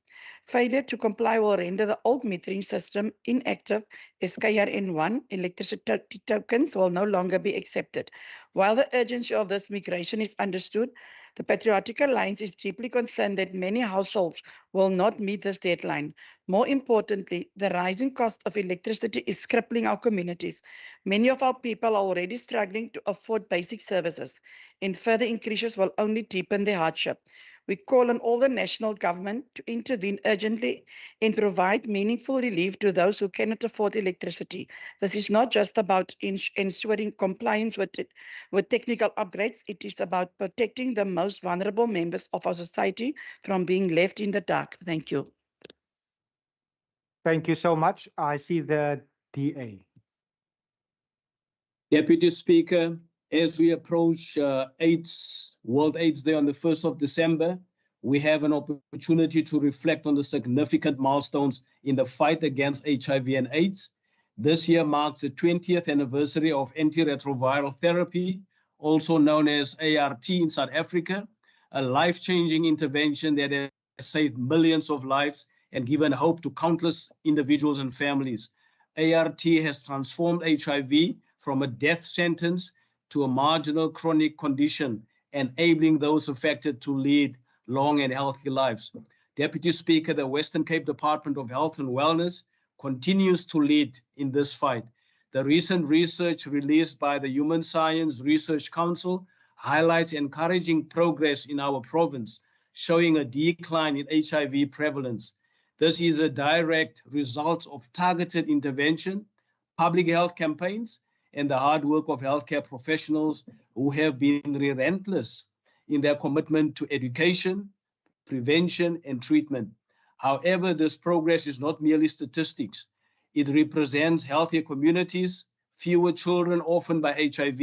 Failure to comply will render the old metering system inactive as KRN1 electricity tokens will no longer be accepted. While the urgency of this migration is understood, the Patriotic Alliance is deeply concerned that many households will not meet this deadline. More importantly, the rising cost of electricity is crippling our communities. Many of our people are already struggling to afford basic services, and further increases will only deepen their hardship. We call on all the national government to intervene urgently and provide meaningful relief to those who cannot afford electricity. This is not just about ensuring compliance with technical upgrades. It is about protecting the most vulnerable members of our society from being left in the dark. Thank you. Thank you so much. I see the DA. Deputy Speaker, as we approach World AIDS Day on the 1st of December, we have an opportunity to reflect on the significant milestones in the fight against HIV and AIDS. This year marks the 20th anniversary of antiretroviral therapy, also known as ART in South Africa, a life-changing intervention that has saved millions of lives and given hope to countless individuals and families. ART has transformed HIV from a death sentence to a marginal chronic condition, enabling those affected to lead long and healthy lives. Deputy Speaker, the Western Cape Department of Health and Wellness continues to lead in this fight. The recent research released by the Human Science Research Council highlights encouraging progress in our province, showing a decline in HIV prevalence. This is a direct result of targeted intervention, public health campaigns, and the hard work of healthcare professionals who have been relentless in their commitment to education, prevention, and treatment. However, this progress is not merely statistics. It represents healthier communities, fewer children orphaned by HIV,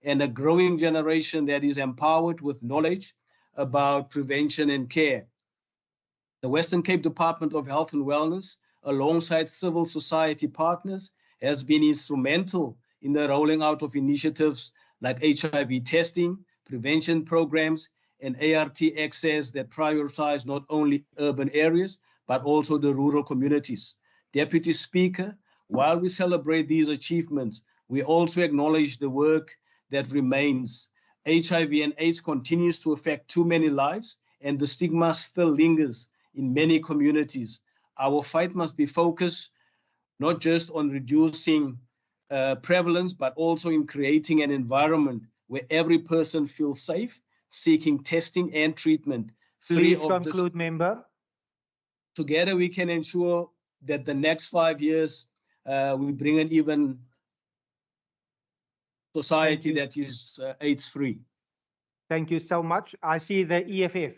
and a growing generation that is empowered with knowledge about prevention and care. The Western Cape Department of Health and Wellness, alongside civil society partners, has been instrumental in the rolling out of initiatives like HIV testing, prevention programs, and ART access that prioritize not only urban areas, but also the rural communities. Deputy Speaker, while we celebrate these achievements, we also acknowledge the work that remains. HIV and AIDS continues to affect too many lives, and the stigma still lingers in many communities. Our fight must be focused not just on reducing prevalence, but also in creating an environment where every person feels safe, seeking testing and treatment. Please conclude, member. Together, we can ensure that the next 5 years, we bring an even society that is AIDS-free. Thank you so much. I see the EFF.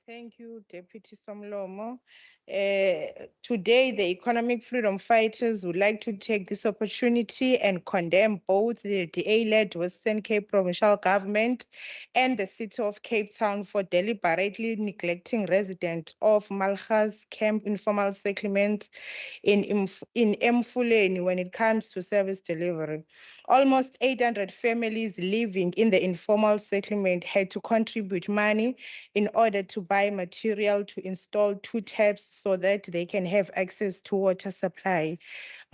Thank you, Deputy Somlomo. Today, the economic freedom fighters would like to take this opportunity and condemn both the DA-led Western Cape Provincial Government and the City of Cape Town for deliberately neglecting residents of Malga's camp informal settlements in Mfuleni when it comes to service delivery. Almost 800 families living in the informal settlement had to contribute money in order to buy material to install 2 taps so that they can have access to water supply.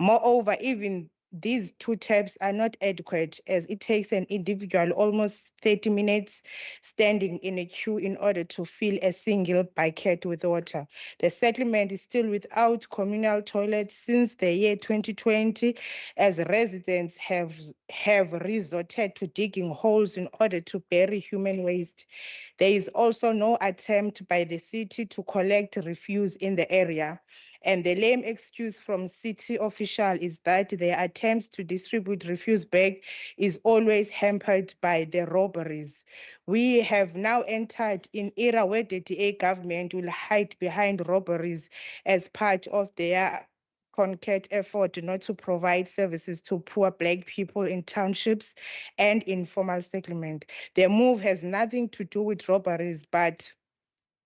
Moreover, even these 2 taps are not adequate, as it takes an individual almost 30 minutes standing in a queue in order to fill a single bucket with water. The settlement is still without communal toilets since the year 2020, as residents have resorted to digging holes in order to bury human waste. There is also no attempt by the city to collect refuse in the area. And the lame excuse from city official is that their attempts to distribute refuse bag is always hampered by the robberies. We have now entered an era where the DA government will hide behind robberies as part of their concerted effort not to provide services to poor Black people in townships and informal settlement. Their move has nothing to do with robberies, but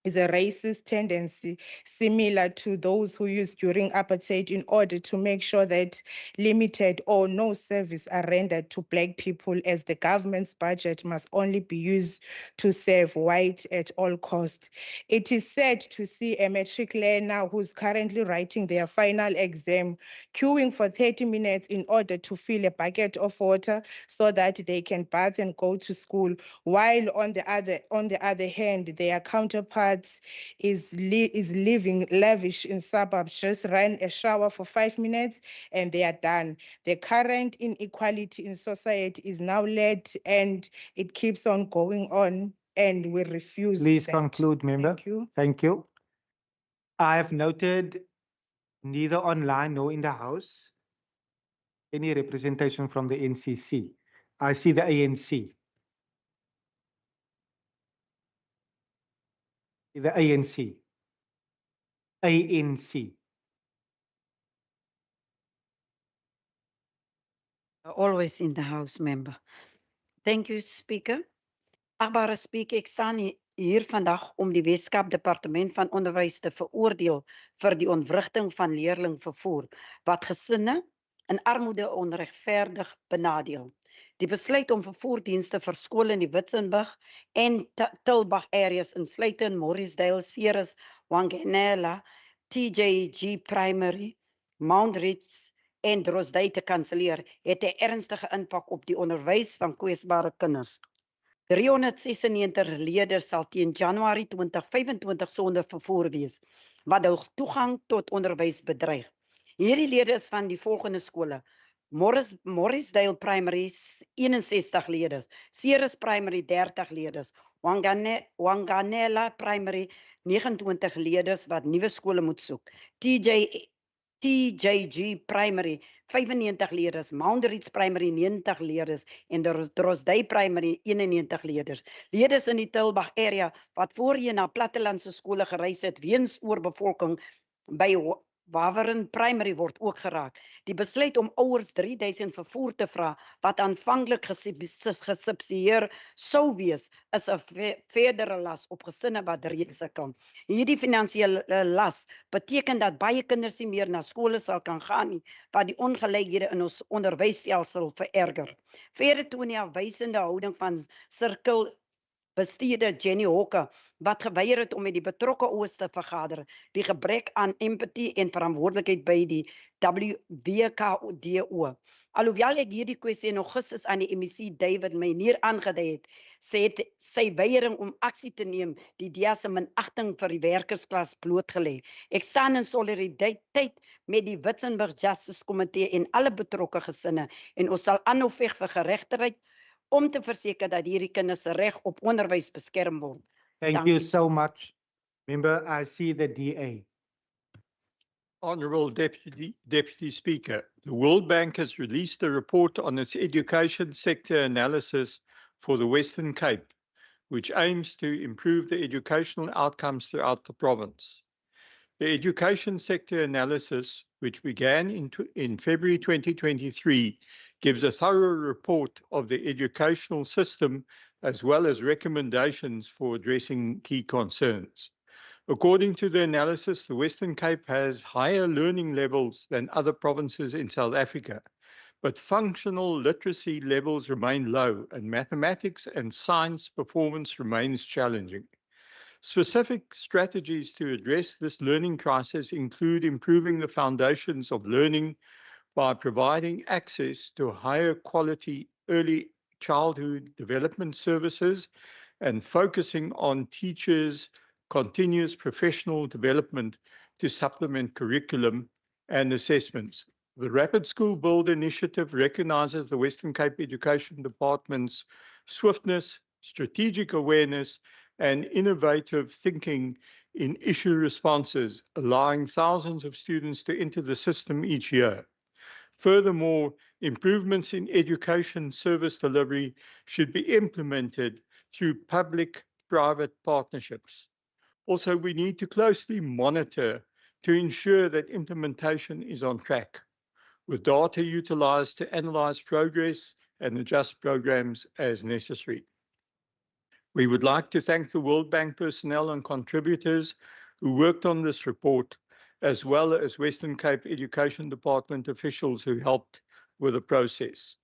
is a racist tendency similar to those who used during apartheid in order to make sure that limited or no service are rendered to Black people, as the government's budget must only be used to serve white at all costs. It is sad to see a matric learner who's currently writing their final exam queuing for 30 minutes in order to fill a bucket of water so that they can bath and go to school, while on the other hand, their counterparts is living lavish in suburbs, just run a shower for 5 minutes and they are done. The current inequality in society is now led and it keeps on going on, and we refuse. Please that. conclude, member. Thank you. Thank you. I have noted neither online nor in the House any representation from the NCC. I see the ANC. The ANC. ANC. Always in the House, member. Thank you, Speaker. Agbare Speaker, ek staan hier vandag om die Weskaap Departement van Onderwys te veroordeel vir die ontwrigting van leerlingvervoer wat gesinne in armoede onregverdig benadeel. Die besluit om vervoerdienste vir skole in die Witzenburg en Tilbag areas insluitend Morrisdale, Ceres, Wanganela, TJG Primary, Mount Ridge en Drosdai te kanselleer, het 'n ernstige impak op die onderwys van kwesbare kinders. 396 leerders sal teen Januarie 2025 sonder vervoer wees, wat hul toegang tot onderwys bedreig. Hierdie leerders van die volgende skole: Morrisdale Primary 61 leerders, Ceres Primary 30 leerders, Wanganela Primary 29 leerders wat nuwe skole moet soek, TJG Primary 95 leerders, Mount Ridge Primary 90 leerders en Drosdai Primary 91 leerders. Leerders in die Tilbag area wat voorheen na plattelandse skole gereis het weens oorbevolking by Waweren Primary word ook geraak. Die besluit om ouers 3000 vervoer te vra wat aanvanklik gesubsidieer sou wees, is 'n verdere las op gesinne wat reeds sukkel. Hierdie finansiële las beteken dat baie kinders nie meer na skole sal kan gaan nie, wat die ongelykhede in ons onderwysstelsel vererger. Verder toon die afwysende houding van bestuurder Jenny Hawker, wat geweier het om met die betrokke ouers te vergader, die gebrek aan empathy en verantwoordelikheid by die WKDO. Alhoewel ek hierdie kwessie in Augustus aan die MEC David Meyer aangedui het, sê sy weiering om aksie te neem die DEA se minagting vir die werkersklas blootgelê. Ek staan in solidariteit met die Witzenberg Justice Komitee en alle betrokke gesinne en ons sal aanhou veg vir geregtigheid om te verseker dat hierdie kinders se reg op onderwys beskerm word. Thank you so much. Member, I see the DA. Honourable Deputy Speaker, the World Bank has released a report on its education sector analysis for the Western Cape, which aims to improve the educational outcomes throughout the province. The education sector analysis, which began in February 2023, gives a thorough report of the educational system as well as recommendations for addressing key concerns. According to the analysis, the Western Cape has higher learning levels than other provinces in South Africa, but functional literacy levels remain low and mathematics and science performance remains challenging. Specific strategies to address this learning crisis include improving the foundations of learning by providing access to higher quality early childhood development services and focusing on teachers' continuous professional development to supplement curriculum and assessments. The Rapid School Build initiative recognizes the Western Cape Education Department's swiftness, strategic awareness, and innovative thinking in issue responses, allowing thousands of students to enter the system each year. Furthermore, improvements in education service delivery should be implemented through public-private partnerships. Also, we need to closely monitor to ensure that implementation is on track, with data utilized to analyze progress and adjust programs as necessary. We would like to thank the World Bank personnel and contributors who worked on this report, as well as Western Cape Education Department officials who helped with the process.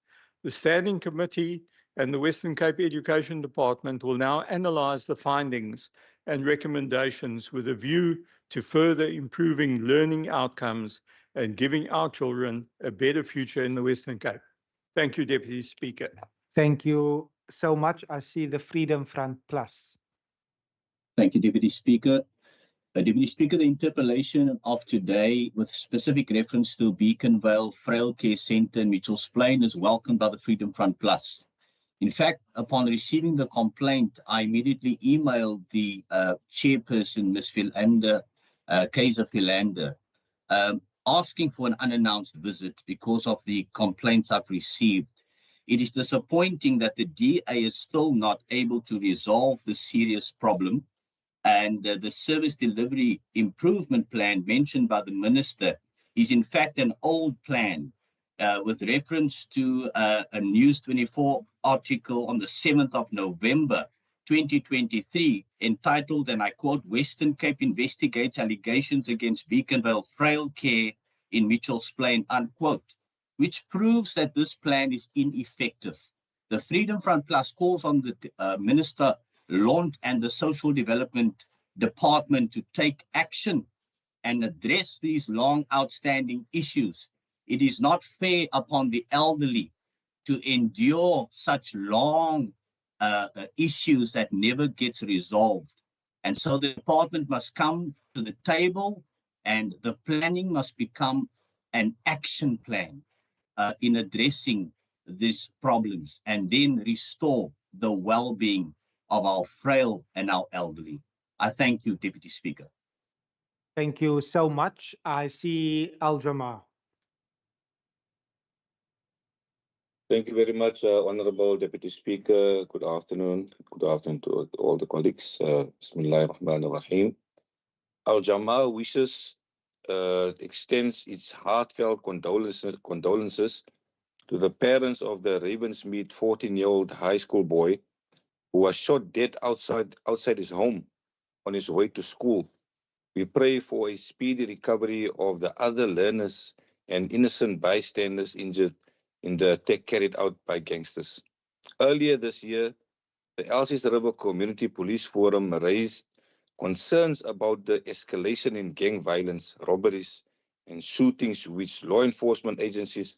The Standing Committee and the Western Cape Education Department will now analyze the findings and recommendations with a view to further improving learning outcomes and giving our children a better future in the Western Cape. Thank you, Deputy Speaker. Thank you so much. I see the Freedom Front Plus. Thank you, Deputy Speaker. Deputy Speaker, the interpellation of today with specific reference to Beaconville Frail Care Centre in Mitchells Plain is welcomed by the Freedom Front Plus. In fact, upon receiving the complaint, I immediately emailed the chairperson, Ms. Philander, Kaiser Philander, asking for an unannounced visit because of the complaints I've received. It is disappointing that the DA is still not able to resolve the serious problem, and the service delivery improvement plan mentioned by the minister is in fact an old plan with reference to a News 24 article on the 7th of November 2023 entitled, and I quote, "Western Cape investigates allegations against Beaconville Frail Care in Mitchells Plain," unquote, which proves that this plan is ineffective. The Freedom Front Plus calls on the Minister Lont and the Social Development Department to take action and address these long outstanding issues. It is not fair upon the elderly to endure such long issues that never gets resolved. And so the department must come to the table and the planning must become an action plan in addressing these problems and then restore the well-being of our frail and our elderly. I thank you, Deputy Speaker. Thank you so much. I see Al-Jamaa. Thank you very much, Honorable Deputy Speaker. Good afternoon. Good afternoon to all the colleagues. Bismillahir Rahmanir Rahim. Al-Jamaa wishes extends its heartfelt condolences to the parents of the Ravensmead 14-year-old high school boy who was shot dead outside his home on his way to school. We pray for a speedy recovery of the other learners and innocent bystanders injured in the attack carried out by gangsters. Earlier this year, the Elsies River Community Police Forum raised concerns about the escalation in gang violence, robberies, and shootings which law enforcement agencies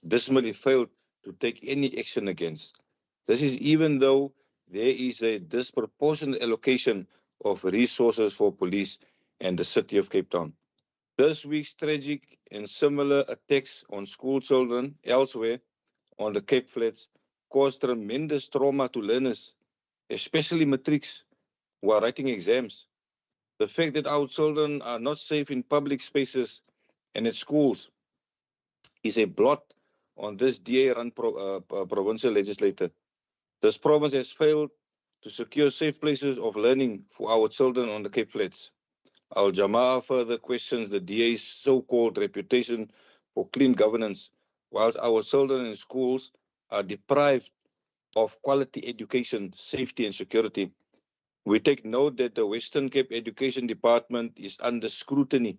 dismally failed to take any action against. This is even though there is a disproportionate allocation of resources for police and the city of Cape Town. This week's tragic and similar attacks on school children elsewhere on the Cape Flats caused tremendous trauma to learners, especially matrics who are writing exams. The fact that our children are not safe in public spaces and at schools is a blot on this DA-run provincial legislature. This province has failed to secure safe places of learning for our children on the Cape Flats. Al Jamaa further questions the DA's so-called reputation for clean governance, whilst our children in schools are deprived of quality education, safety and security. We take note that the Western Cape Education Department is under scrutiny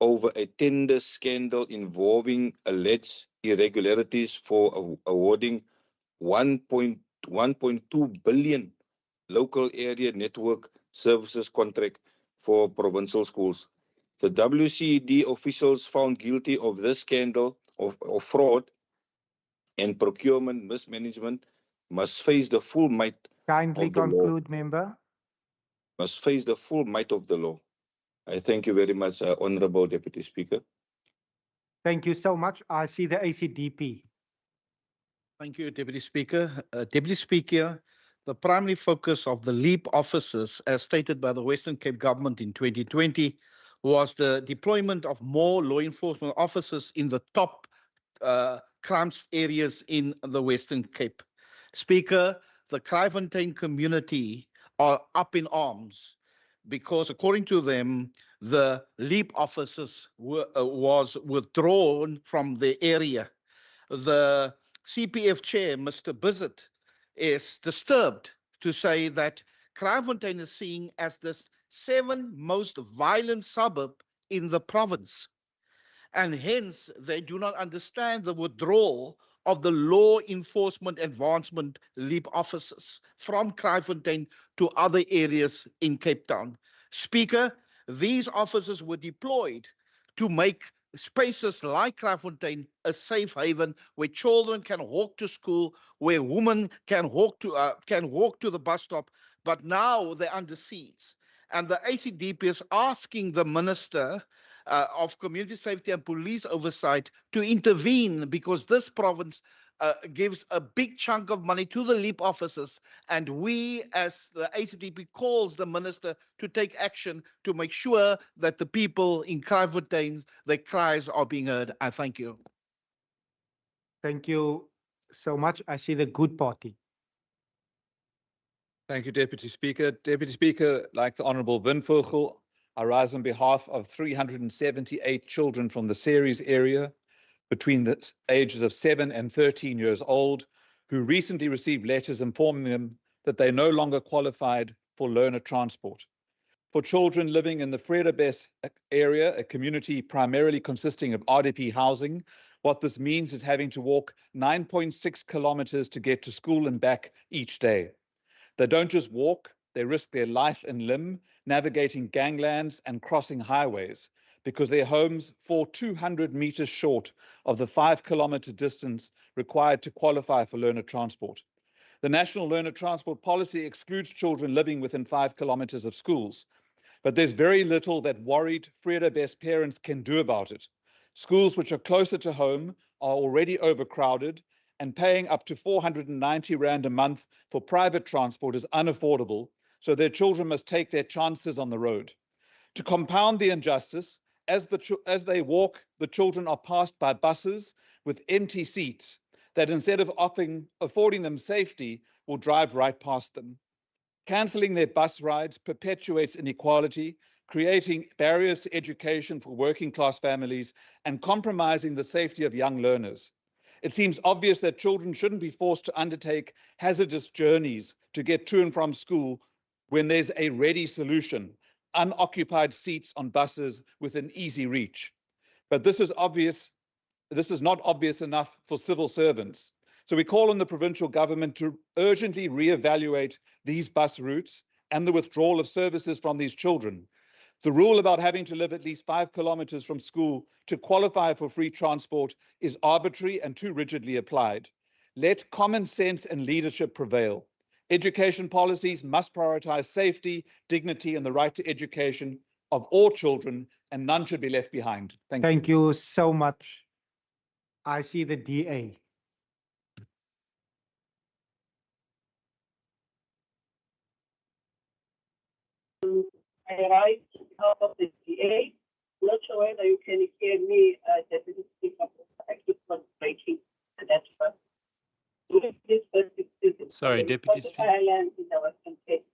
over a tender scandal involving alleged irregularities for awarding 1.2 billion local area network services contract for provincial schools. The WCED officials found guilty of this scandal of fraud and procurement mismanagement must face the full might Kindly of the law. conclude, member. Must face the full might of the law. I thank you very much, Honourable Deputy Speaker. Thank you so much. I see the ACDP. Thank you, Deputy Speaker. Deputy Speaker, the primary focus of the LEAP officers, as stated by the Western Cape government in 2020, was the deployment of more law enforcement officers in the top crime areas in the Western Cape. Speaker, the Kraaifontein community are up in arms because, according to them, the LEAP officers was withdrawn from the area. The CPF chair, Mr. Bissett, is disturbed to say that Kraaifontein is seen as the 7th most violent suburb in the province. And hence, they do not understand the withdrawal of the law enforcement advancement LEAP officers from Kraaifontein to other areas in Cape Town. Speaker, these officers were deployed to make spaces like Kraaifontein a safe haven where children can walk to school, where women can walk to the bus stop, but now they're under siege. And the ACDP is asking the Minister of Community Safety and Police Oversight to intervene because this province gives a big chunk of money to the LEAP officers, and we as the ACDP calls the Minister to take action to make sure that the people in Kraaifontein, their cries are being heard. I thank you. Thank you so much. I see the good party. Thank you, Deputy Speaker. Deputy Speaker, like the Honourable Windvogel, I rise on behalf of 378 children from the Ceres area between the ages of 7 and 13 years old who recently received letters informing them that they no longer qualified for learner transport. For children living in the Vredebes area, a community primarily consisting of RDP housing, what this means is having to walk 9.6 kilometers to get to school and back each day. They don't just walk, they risk their life and limb navigating ganglands and crossing highways because their homes fall 200 meters short of the 5-kilometer distance required to qualify for learner transport. The National Learner Transport Policy excludes children living within 5 kilometers of schools, but there's very little that worried Vredebes parents can do about it. Schools which are closer to home are already overcrowded, and paying up to 490 Rand a month for private transport is unaffordable, so their children must take their chances on the road. To compound the injustice, as they walk, the children are passed by buses with empty seats that instead of affording them safety, will drive right past them. Cancelling their bus rides perpetuates inequality, creating barriers to education for working class families, and compromising the safety of young learners. It seems obvious that children shouldn't be forced to undertake hazardous journeys to get to and from school when there's a ready solution, unoccupied seats on buses within easy reach. But this is not obvious enough for civil servants. So we call on the provincial government to urgently reevaluate these bus routes and the withdrawal of services from these children. The rule about having to live at least 5 kilometers from school to qualify for free transport is arbitrary and too rigidly applied. Let common sense and leadership prevail. Education policies must prioritize safety, dignity, and the right to education of all children, and none should be left behind. Thank you so much. I see the DA. I rise on behalf of the DA. Not sure whether you can hear me, Deputy Speaker. I keep on breaking the network. Sorry, Deputy Speaker. Islands in the Western Cape.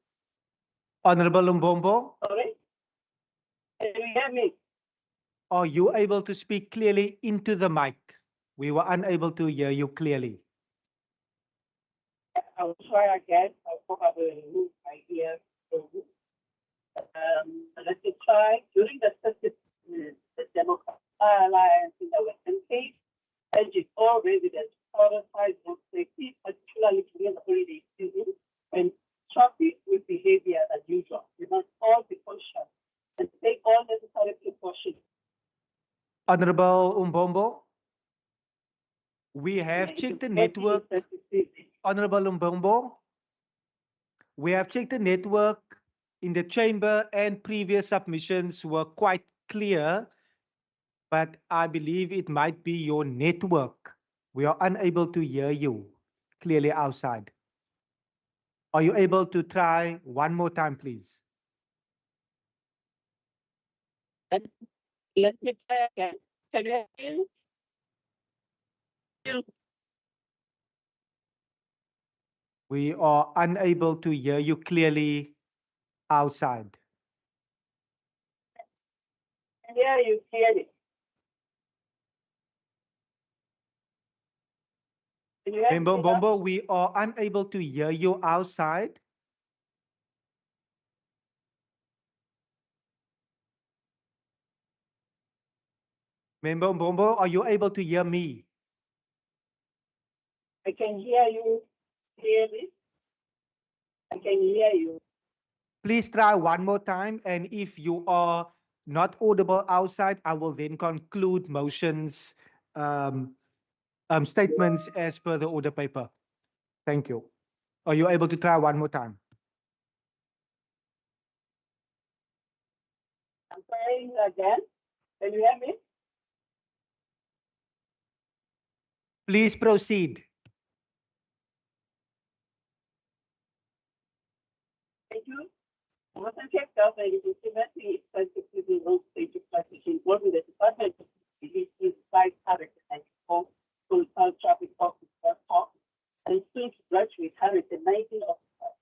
Honorable Lumbombo, Sorry? Can you hear me? are you able to speak clearly into the mic? We were unable to hear you clearly. I will try again. I'll probably remove my ear. Let me try. During the Democratic Alliance in the Western Cape, urging all residents to prioritize road safety, particularly during the holiday season, when traffic with behavior as usual. We must all be conscious and take all necessary precautions. Honorable Umbombo, we have checked the network. Honorable Umbombo, we have checked the network in the chamber, and previous submissions were quite clear, but I believe it might be your network. We are unable to hear you clearly outside. Are you able to try one more time, please? Let me try again. Can you hear me? We are unable to hear you clearly outside. Can hear you clearly. Can you hear me now? Bombo, we are unable to hear you outside. Bombo, are you able to hear me? I can hear you clearly. I can hear you. Please try one more time, and if you are not audible outside, I will then conclude motions, statements as per the order paper. Thank you. Are you able to try one more time? I'm trying again. Can you hear me? Please proceed. Thank you. Western Cape government is implementing its sensitive road safety strategy involving the Department of Mobility, Site Harris and Total Traffic Officer and soon to graduate 119 officers.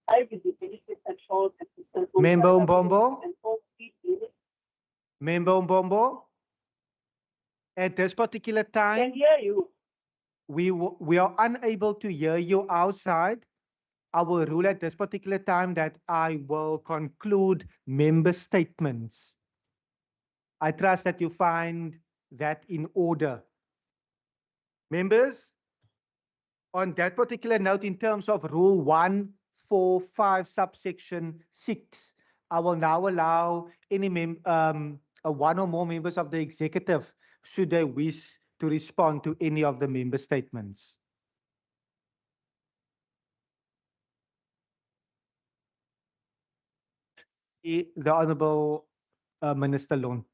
High visibility controls and systems. Member Mbombo, at this particular time, can hear you. We are unable to hear you outside. I will rule at this particular time that I will conclude member statements. I trust that you find that in order. Members, on that particular note, in terms of Rule 145, subsection 6, I will now allow any one or more members of the executive, should they wish to respond to any of the member statements. The Honourable Minister Loan.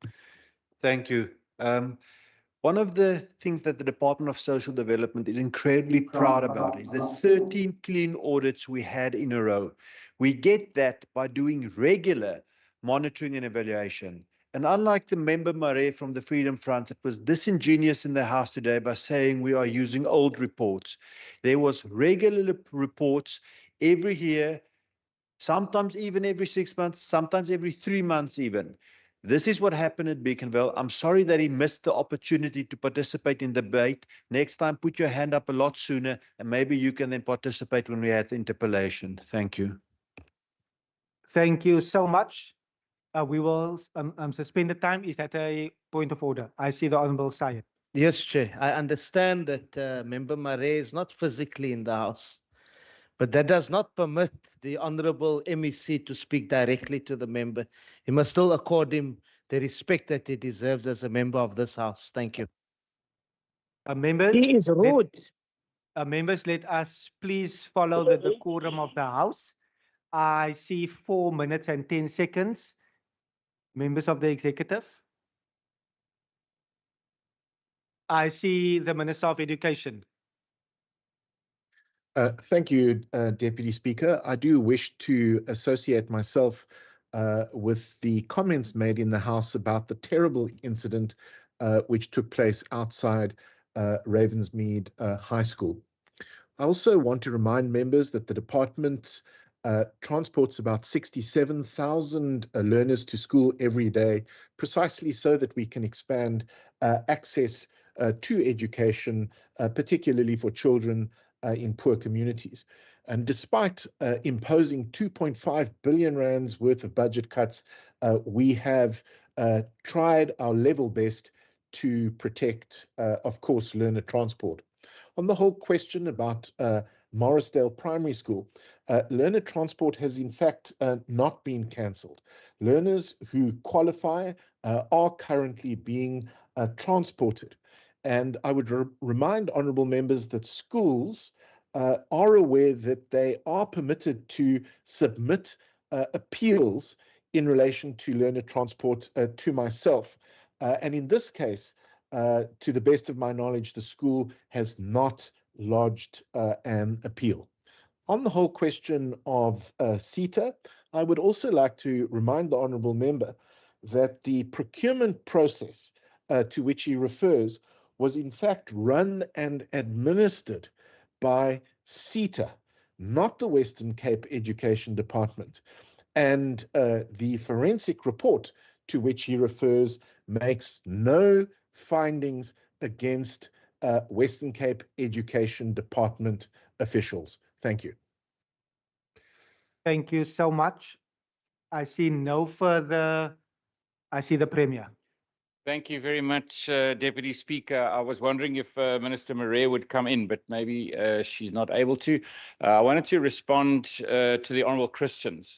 Thank you. One of the things that the Department of Social Development is incredibly proud about is the 13 clean audits we had in a row. We get that by doing regular monitoring and evaluation. And unlike the member Mare from the Freedom Front that was disingenuous in the House today by saying we are using old reports, there was regular reports every year sometimes even every 6 months, sometimes every 3 months even. This is what happened at Beaconville. I'm sorry that he missed the opportunity to participate in the debate. Next time, put your hand up a lot sooner, and maybe you can then participate when we have the interpellation. Thank you. Thank you so much. We will suspend the time. Is that a point of order? I see the Honourable Syed. Yes, Chair. I understand that Member Marais is not physically in the House, but that does not permit the Honourable MEC to speak directly to the member. He must still accord him the respect that he deserves as a member of this House. Thank you. Members, He is rude. Members, let us please follow the decorum of the House. I see 4 minutes and 10 seconds. Members of the executive. I see the Minister of Education. Thank you, Deputy Speaker. I do wish to associate myself with the comments made in the House about the terrible incident which took place outside Ravensmead High School. I also want to remind members that the department transports about 67,000 learners to school every day, precisely so that we can expand access to education, particularly for children in poor communities. And despite imposing 2.5 billion rands worth of budget cuts, we have tried our level best to protect, of course, learner transport. On the whole question about Morrisdale Primary School, learner transport has in fact not been cancelled. Learners who qualify are currently being transported. And I would remind honourable members that schools are aware that they are permitted to submit appeals in relation to learner transport to myself. And in this case, to the best of my knowledge, the school has not lodged an appeal. On the whole question of CETA, I would also like to remind the honourable member that the procurement process to which he refers was in fact run and administered by CETA, not the Western Cape Education Department. And the forensic report to which he refers makes no findings against Western Cape Education Department officials. Thank you. Thank you so much. I see no further. I see the Premier. Thank you very much, Deputy Speaker. I was wondering if Minister Marais would come in, but maybe she's not able to. I wanted to respond to the Honourable Christians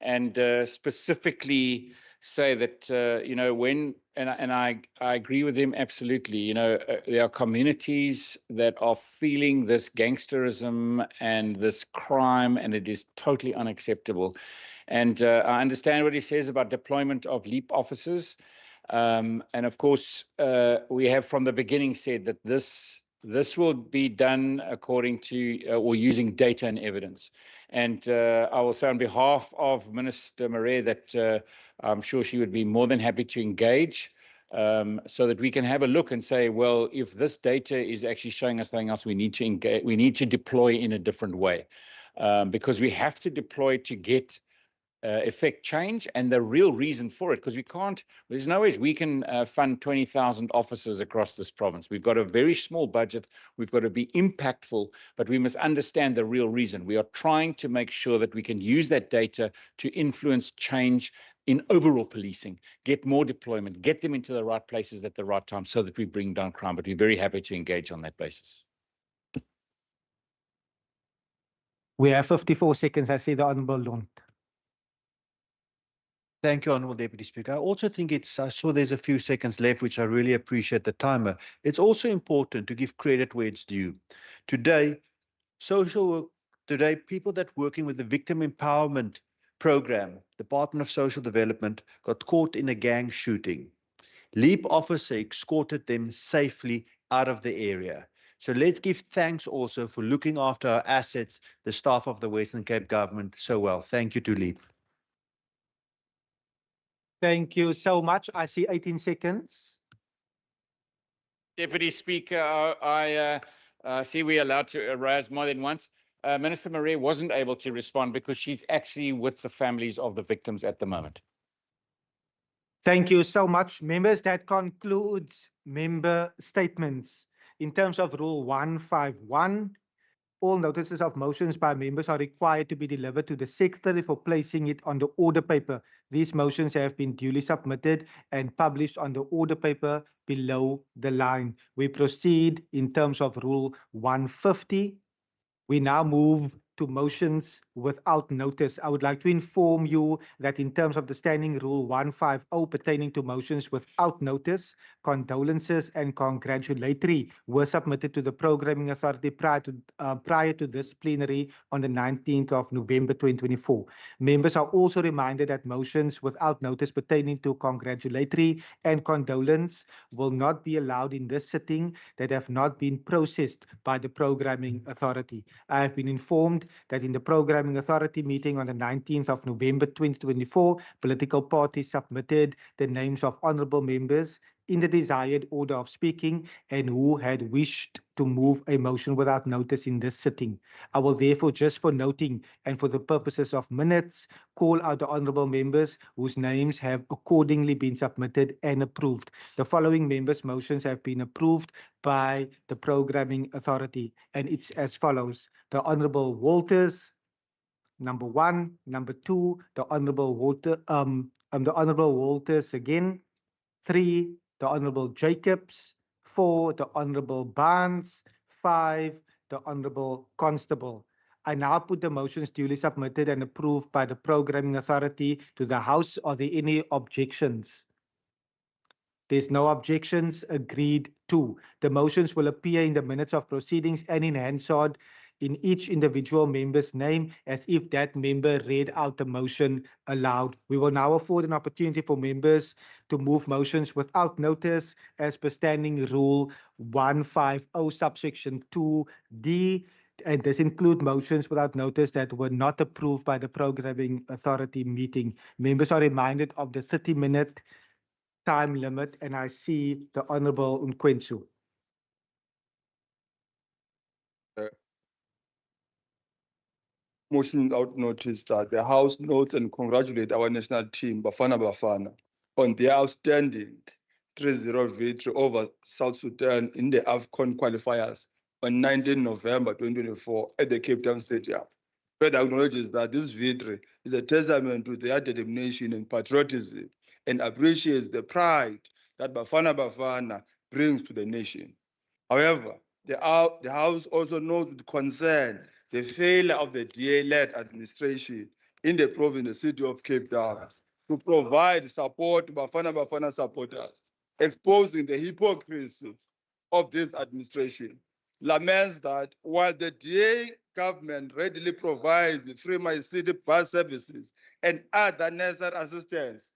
and specifically say that, you know, when, and I agree with him absolutely, you know, there are communities that are feeling this gangsterism and this crime, and it is totally unacceptable. And I understand what he says about deployment of LEAP officers. And of course, we have from the beginning said that this will be done according to or using data and evidence. And I will say on behalf of Minister Marais that I'm sure she would be more than happy to engage so that we can have a look and say, well, if this data is actually showing us something else, we need to engage, we need to deploy in a different way because we have to deploy to get effect change and the real reason for it, because we can't, there's no ways we can fund 20,000 officers across this province. We've got a very small budget. We've got to be impactful, but we must understand the real reason. We are trying to make sure that we can use that data to influence change in overall policing, get more deployment, get them into the right places at the right time so that we bring down crime. But we're very happy to engage on that basis. We have 54 seconds. I see the Honourable Lund. Thank you, Honourable Deputy Speaker. I also think I saw there's a few seconds left, which I really appreciate the timer. It's also important to give credit where it's due. Today, people that working with the Victim Empowerment Program, Department of Social Development, got caught in a gang shooting. LEAP officer escorted them safely out of the area. So let's give thanks also for looking after our assets, the staff of the Western Cape government so well. Thank you to LEAP. Thank you so much. I see 18 seconds. Deputy Speaker, I see we're allowed to raise more than once. Minister Marais wasn't able to respond because she's actually with the families of the victims at the moment. Thank you so much, members. That concludes member statements. In terms of Rule 151, all notices of motions by members are required to be delivered to the secretary for placing it on the order paper. These motions have been duly submitted and published on the order paper below the line. We proceed in terms of Rule 150. We now move to motions without notice. I would like to inform you that in terms of the Standing Rule 150 pertaining to motions without notice, condolences and congratulatory were submitted to the Programming Authority prior to this plenary on the 19th of November 2024. Members are also reminded that motions without notice pertaining to congratulatory and condolence will not be allowed in this sitting that have not been processed by the Programming Authority. I have been informed that in the Programming Authority meeting on the 19th of November 2024, political parties submitted the names of honourable members in the desired order of speaking and who had wished to move a motion without notice in this sitting. I will therefore, just for noting and for the purposes of minutes, call out the honourable members whose names have accordingly been submitted and approved. The following members' motions have been approved by the Programming Authority, and it's as follows: the Honourable Walters, number 1, number 2, the Honourable Walters again, 3, the Honourable Jacobs, 4, the Honourable Barnes, 5, the Honourable Constable. I now put the motions duly submitted and approved by the Programming Authority to the House. Are there any objections? There's no objections. Agreed to. The motions will appear in the minutes of proceedings and in Hansard in each individual member's name as if that member read out the motion aloud. We will now afford an opportunity for members to move motions without notice as per Standing Rule 150 subsection 2D. And this includes motions without notice that were not approved by the Programming Authority meeting. Members are reminded of the 30-minute time limit, and I see the Honourable Nkwensu. Motion without notice that the House notes and congratulate our national team, Bafana Bafana, on their outstanding 3-0 victory over South Sudan in the AFCON qualifiers on 19 November 2024 at the Cape Town Stadium. Further acknowledges that this victory is a testament to their determination and patriotism and appreciates the pride that Bafana Bafana brings to the nation. However, the House also notes with concern the failure of the DA-led administration in the province, the city of Cape Town, to provide support to Bafana Bafana supporters, exposing the hypocrisy of this administration. Laments that while the DA government readily provides the free My City bus services and other necessary assistance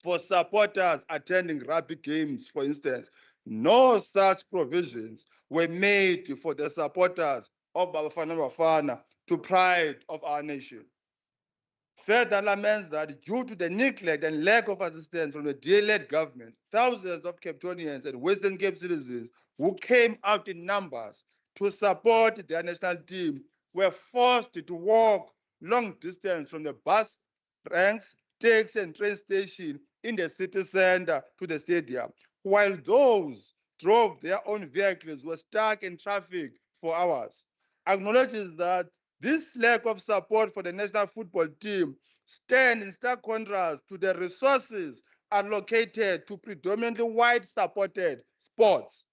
for supporters attending rugby games, for instance, no such provisions were made for the supporters of Bafana Bafana, to pride of our nation. Further laments that due to the neglect and lack of assistance from the DA-led government, thousands of Capetonians and Western Cape citizens who came out in numbers to support their national team were forced to walk long distance from the bus ranks, taxi and train station in the city center to the stadium, while those drove their own vehicles were stuck in traffic for hours. Acknowledges that this lack of support for the national football team stands in stark contrast to the resources allocated to predominantly white-supported sports.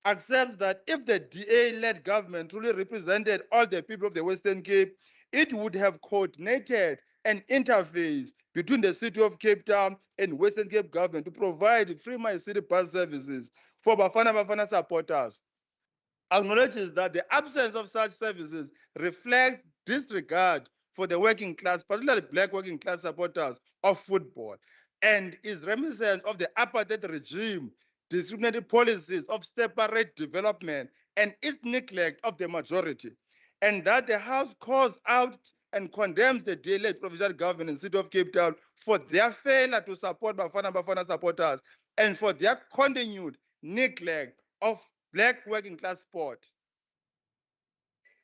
Accepts that if the DA-led government truly represented all the people of the Western Cape, it would have coordinated an interface between the city of Cape Town and Western Cape government to provide free My City bus services for Bafana Bafana supporters. Acknowledges that the absence of such services reflects disregard for the working class, particularly black working class supporters of football, and is reminiscent of the apartheid regime, discriminatory policies of separate development, and its neglect of the majority, and that the House calls out and condemns the DA-led provincial government in the city of Cape Town for their failure to support Bafana Bafana supporters and for their continued neglect of black working class sport.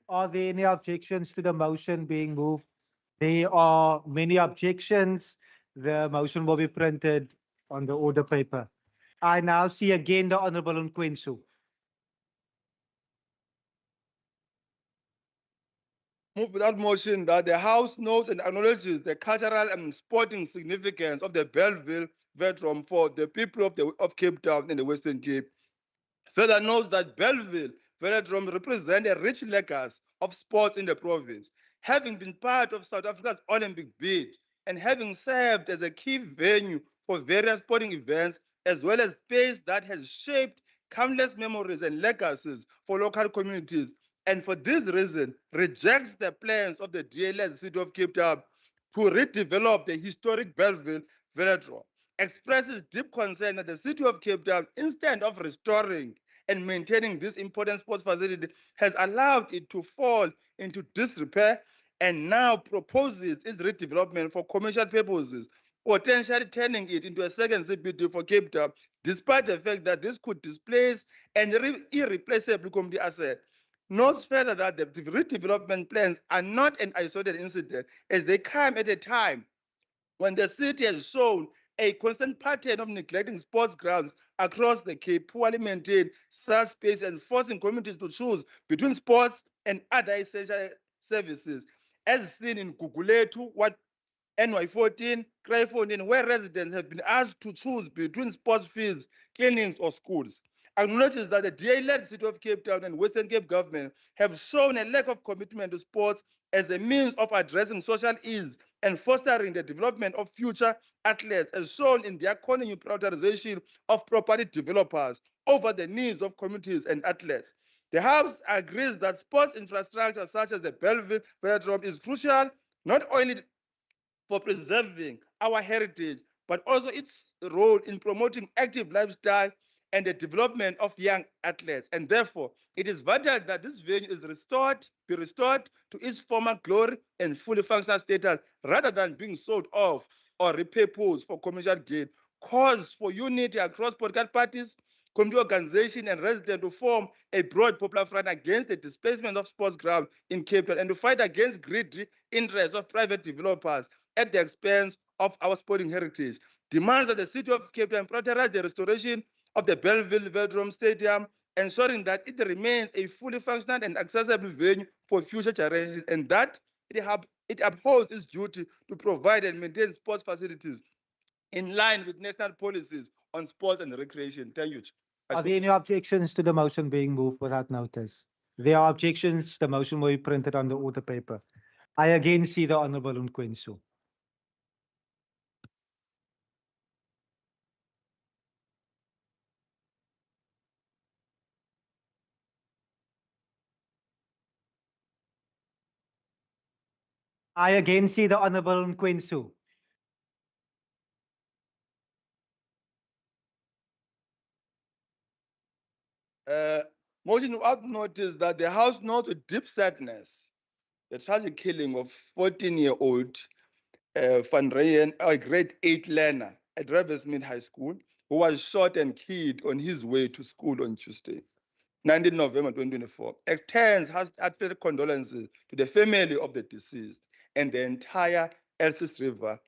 Are there any objections to the motion being moved? There are many objections. The motion will be printed on the order paper. I now see again the Honorable Nkwensu. Move without motion that the House notes and acknowledges the cultural and sporting significance of the Bellville Velodrome for the people of Cape Town and the Western Cape. Further notes that Bellville Velodrome represents a rich legacy of sports in the province, having been part of South Africa's Olympic bid and having served as a key venue for various sporting events, as well as space that has shaped countless memories and legacies for local communities, and for this reason rejects the plans of the DLS City of Cape Town to redevelop the historic Bellville Velodrome, expresses deep concern that the City of Cape Town, instead of restoring and maintaining this important sports facility, has allowed it to fall into disrepair and now proposes its redevelopment for commercial purposes, potentially turning it into a second CBD for Cape Town, despite the fact that this could displace an irreplaceable community asset. Notes further that the redevelopment plans are not an isolated incident, as they come at a time when the city has shown a constant pattern of neglecting sports grounds across the Cape, poorly maintained such space, and forcing communities to choose between sports and other essential services, as seen in Guguletu, NY14, Kraaifontein, where residents have been asked to choose between sports fields, clinics, or schools. Acknowledges that the DA-led City of Cape Town and Western Cape government have shown a lack of commitment to sports as a means of addressing social ills and fostering the development of future athletes, as shown in their continued prioritization of property developers over the needs of communities and athletes. The House agrees that sports infrastructure such as the Bellville Velodrome is crucial, not only for preserving our heritage, but also its role in promoting active lifestyle and the development of young athletes. And therefore, it is vital that this venue is be restored to its former glory and fully functional status, rather than being sold off or repurposed for commercial gain. Calls for unity across political parties, community organization, and residents to form a broad popular front against the displacement of sports grounds in Cape Town and to fight against greedy interests of private developers at the expense of our sporting heritage. Demands that the City of Cape Town prioritize the restoration of the Bellville Velodrome Stadium, ensuring that it remains a fully functional and accessible venue for future generations, and that it upholds its duty to provide and maintain sports facilities in line with national policies on sports and recreation. Thank you. Are there any objections to the motion being moved without notice? There are objections. The motion will be printed on the order paper. I again see the Honorable Nkwensu. I again see the Honorable Nkwensu. Motion without notice that the House notes with deep sadness the tragic killing of 14-year-old Van Ryan, a grade 8 learner at Riversmith High School, who was shot and killed on his way to school on Tuesday, 19 November 2024. Extends heartfelt condolences to the family of the deceased and the entire Elsis River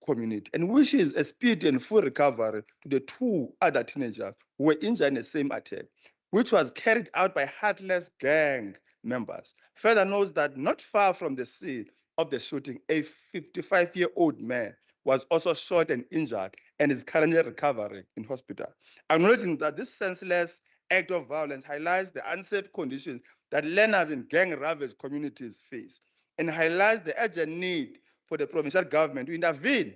community, and wishes a speedy and full recovery to the two other teenagers who were injured in the same attack, which was carried out by heartless gang members. Further notes that not far from the scene of the shooting, a 55-year-old man was also shot and injured and is currently recovering in hospital. Acknowledging that this senseless act of violence highlights the unsafe conditions that learners in gang-ravaged communities face, and highlights the urgent need for the provincial government to intervene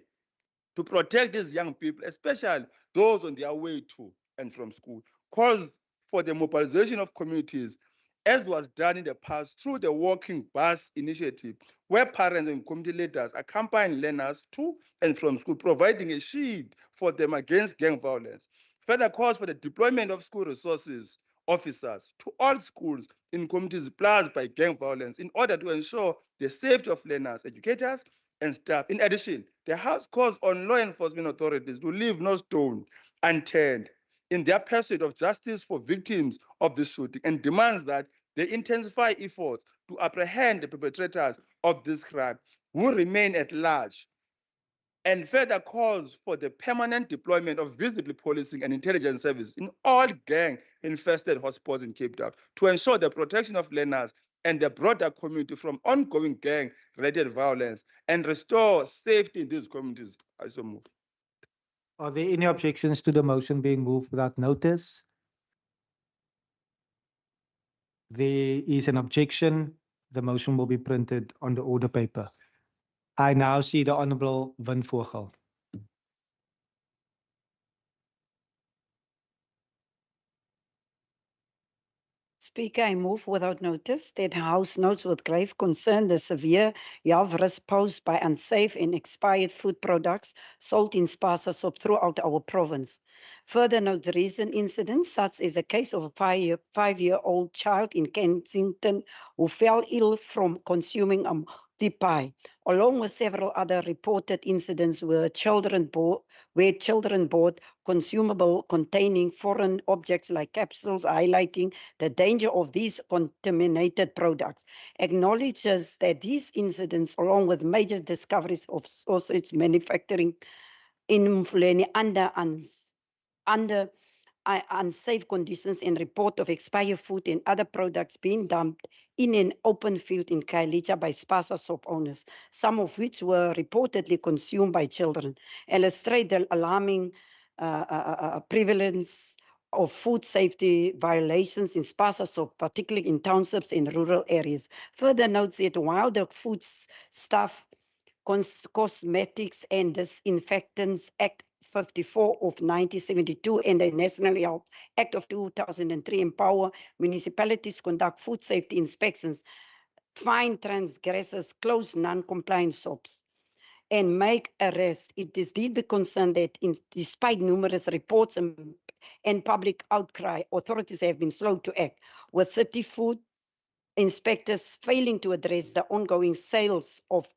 to protect these young people, especially those on their way to and from school. Calls for the mobilization of communities, as was done in the past through the Walking Bus Initiative, where parents and community leaders accompany learners to and from school, providing a shield for them against gang violence. Further calls for the deployment of school resources officers to all schools in communities plagued by gang violence in order to ensure the safety of learners, educators, and staff. In addition, the House calls on law enforcement authorities to leave no stone unturned in their pursuit of justice for victims of this shooting, and demands that they intensify efforts to apprehend the perpetrators of this crime who remain at large, and further calls for the permanent deployment of visible policing and intelligence service in all gang-infested hotspots in Cape Town to ensure the protection of learners and the broader community from ongoing gang-related violence and restore safety in these communities. I so move. Are there any objections to the motion being moved without notice? There is an objection. The motion will be printed on the order paper. I now see the Honourable Win Vogel. Speaker, I move without notice that the House notes with grave concern the severe health risk posed by unsafe and expired food products sold in Spaza Sop throughout our province. Further note the recent incidents, such as the case of a five-year-old child in Kensington who fell ill from consuming a pie, along with several other reported incidents where children bought consumable containing foreign objects like capsules, highlighting the danger of these contaminated products. Acknowledges that these incidents, along with major discoveries of sausage manufacturing in Mfuleni under unsafe conditions and report of expired food and other products being dumped in an open field in Kailija by Spaza Sop owners, some of which were reportedly consumed by children, illustrate the alarming prevalence of food safety violations in Spaza Sop, particularly in townships and rural areas. Further notes that while the Foodstuff, Cosmetics and Disinfectants Act 54 of 1972 and the National Health Act of 2003 empower municipalities to conduct food safety inspections, fine transgressors, close non-compliant shops, and make arrests. It is deeply concerned that despite numerous reports and public outcry, authorities have been slow to act, with 30 food inspectors failing to address the ongoing sales of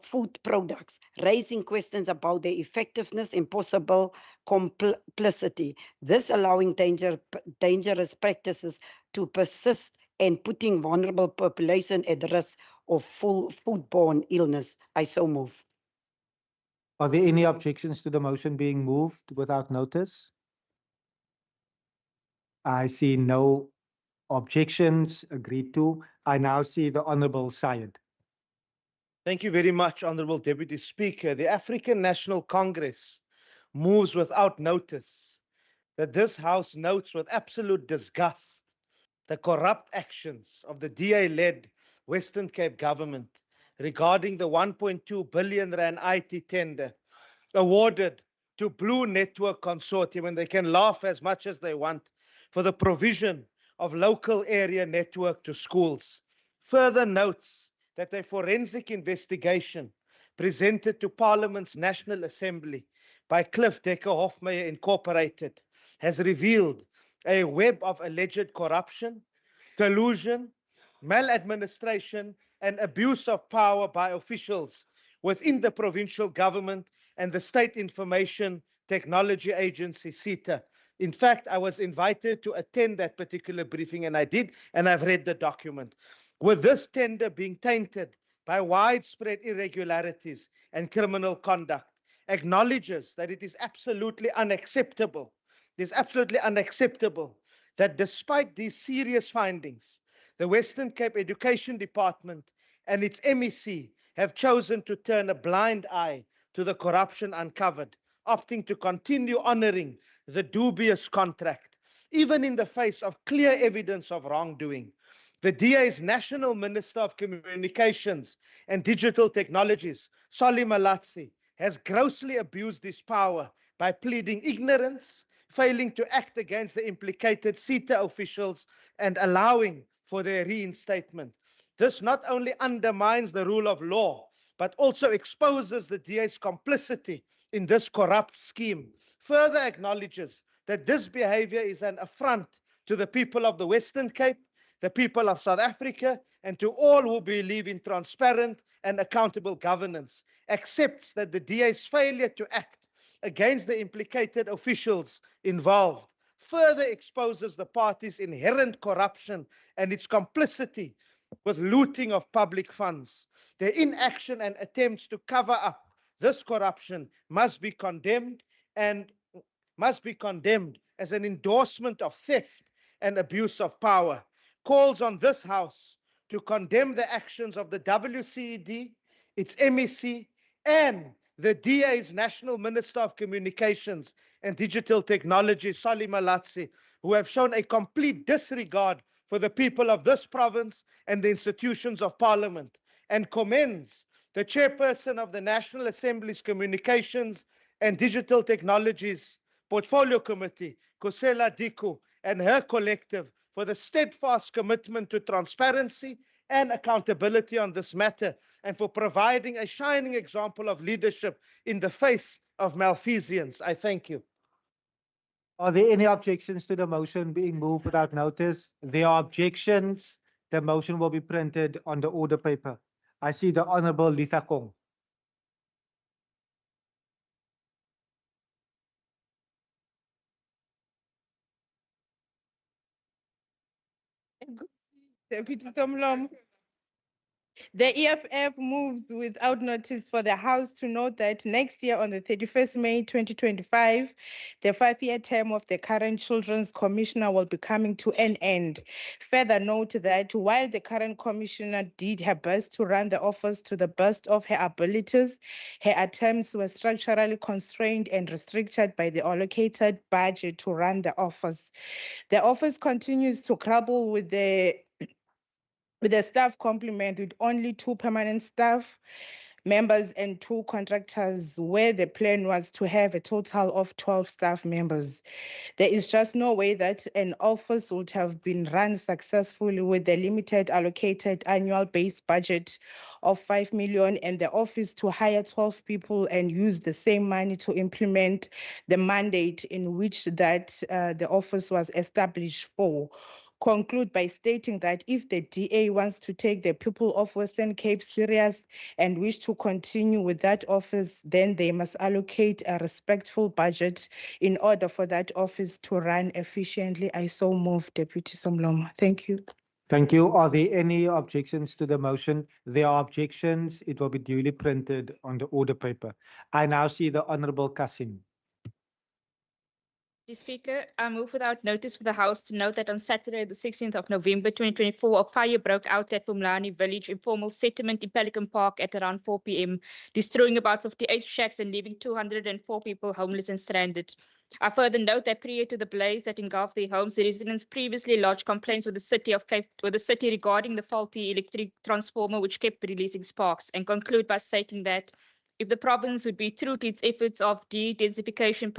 food products, raising questions about their effectiveness and possible complicity, this allowing dangerous practices to persist and putting vulnerable population at risk of foodborne illness. I so move. Are there any objections to the motion being moved without notice? I see no objections. Agreed to. I now see the Honourable Syed. Thank you very much, Honourable Deputy Speaker. The African National Congress moves without notice that this House notes with absolute disgust the corrupt actions of the DA-led Western Cape government regarding the 1.2 billion rand IT tender awarded to Blue Network Consortium, and they can laugh as much as they want, for the provision of local area network to schools. Further notes that a forensic investigation presented to Parliament's National Assembly by Cliff Decker Hofmeyer Incorporated has revealed a web of alleged corruption, collusion, maladministration, and abuse of power by officials within the provincial government and the State Information Technology Agency, SITA. In fact, I was invited to attend that particular briefing, and I did, and I've read the document. With this tender being tainted by widespread irregularities and criminal conduct, acknowledges that it is absolutely unacceptable. It is absolutely unacceptable that despite these serious findings, the Western Cape Education Department and its MEC have chosen to turn a blind eye to the corruption uncovered, opting to continue honoring the dubious contract, even in the face of clear evidence of wrongdoing. The DA's National Minister of Communications and Digital Technologies, Solly Malatsi, has grossly abused his power by pleading ignorance, failing to act against the implicated SITA officials, and allowing for their reinstatement. This not only undermines the rule of law, but also exposes the DA's complicity in this corrupt scheme. Further acknowledges that this behavior is an affront to the people of the Western Cape, the people of South Africa, and to all who believe in transparent and accountable governance. Accepts that the DA's failure to act against the implicated officials involved further exposes the party's inherent corruption and its complicity with looting of public funds. Their inaction and attempts to cover up this corruption must be condemned as an endorsement of theft and abuse of power. Calls on this House to condemn the actions of the WCED, its MEC, and the DA's National Minister of Communications and Digital Technology, Solly Malatsi, who have shown a complete disregard for the people of this province and the institutions of Parliament, and commends the chairperson of the National Assembly's Communications and Digital Technologies Portfolio Committee, Kosela Diku, and her collective for the steadfast commitment to transparency and accountability on this matter, and for providing a shining example of leadership in the face of malfeasance. I thank you. Are there any objections to the motion being moved without notice? There are objections. The motion will be printed on the order paper. I see the Honorable Litha Kong. Deputy Tomlom. The EFF moves without notice for the House to note that next year on the 31st May 2025, the 5-year term of the current Children's Commissioner will be coming to an end. Further note that while the current Commissioner did her best to run the office to the best of her abilities, her attempts were structurally constrained and restricted by the allocated budget to run the office. The office continues to grapple with the staff complement with only 2 permanent staff members and 2 contractors, where the plan was to have a total of 12 staff members. There is just no way that an office would have been run successfully with the limited allocated annual base budget of 5 million and the office to hire 12 people and use the same money to implement the mandate in which the office was established for. Conclude by stating that if the DA wants to take the people of Western Cape serious and wish to continue with that office, then they must allocate a respectful budget in order for that office to run efficiently. I so move, Deputy Somlomo. Thank you. Thank you. Are there any objections to the motion? There are objections. It will be duly printed on the order paper. I now see the Honorable Kasim. Mr. Speaker, I move without notice for the House to note that on Saturday, the 16th of November 2024, a fire broke out at Pumlani Village informal settlement in Pelican Park at around 4 p.m., destroying about 58 shacks and leaving 204 people homeless and stranded. I further note that prior to the blaze that engulfed their homes, the residents previously lodged complaints with the city regarding the faulty electric transformer which kept releasing sparks, and conclude by stating that if the province would be true to its efforts of de-densification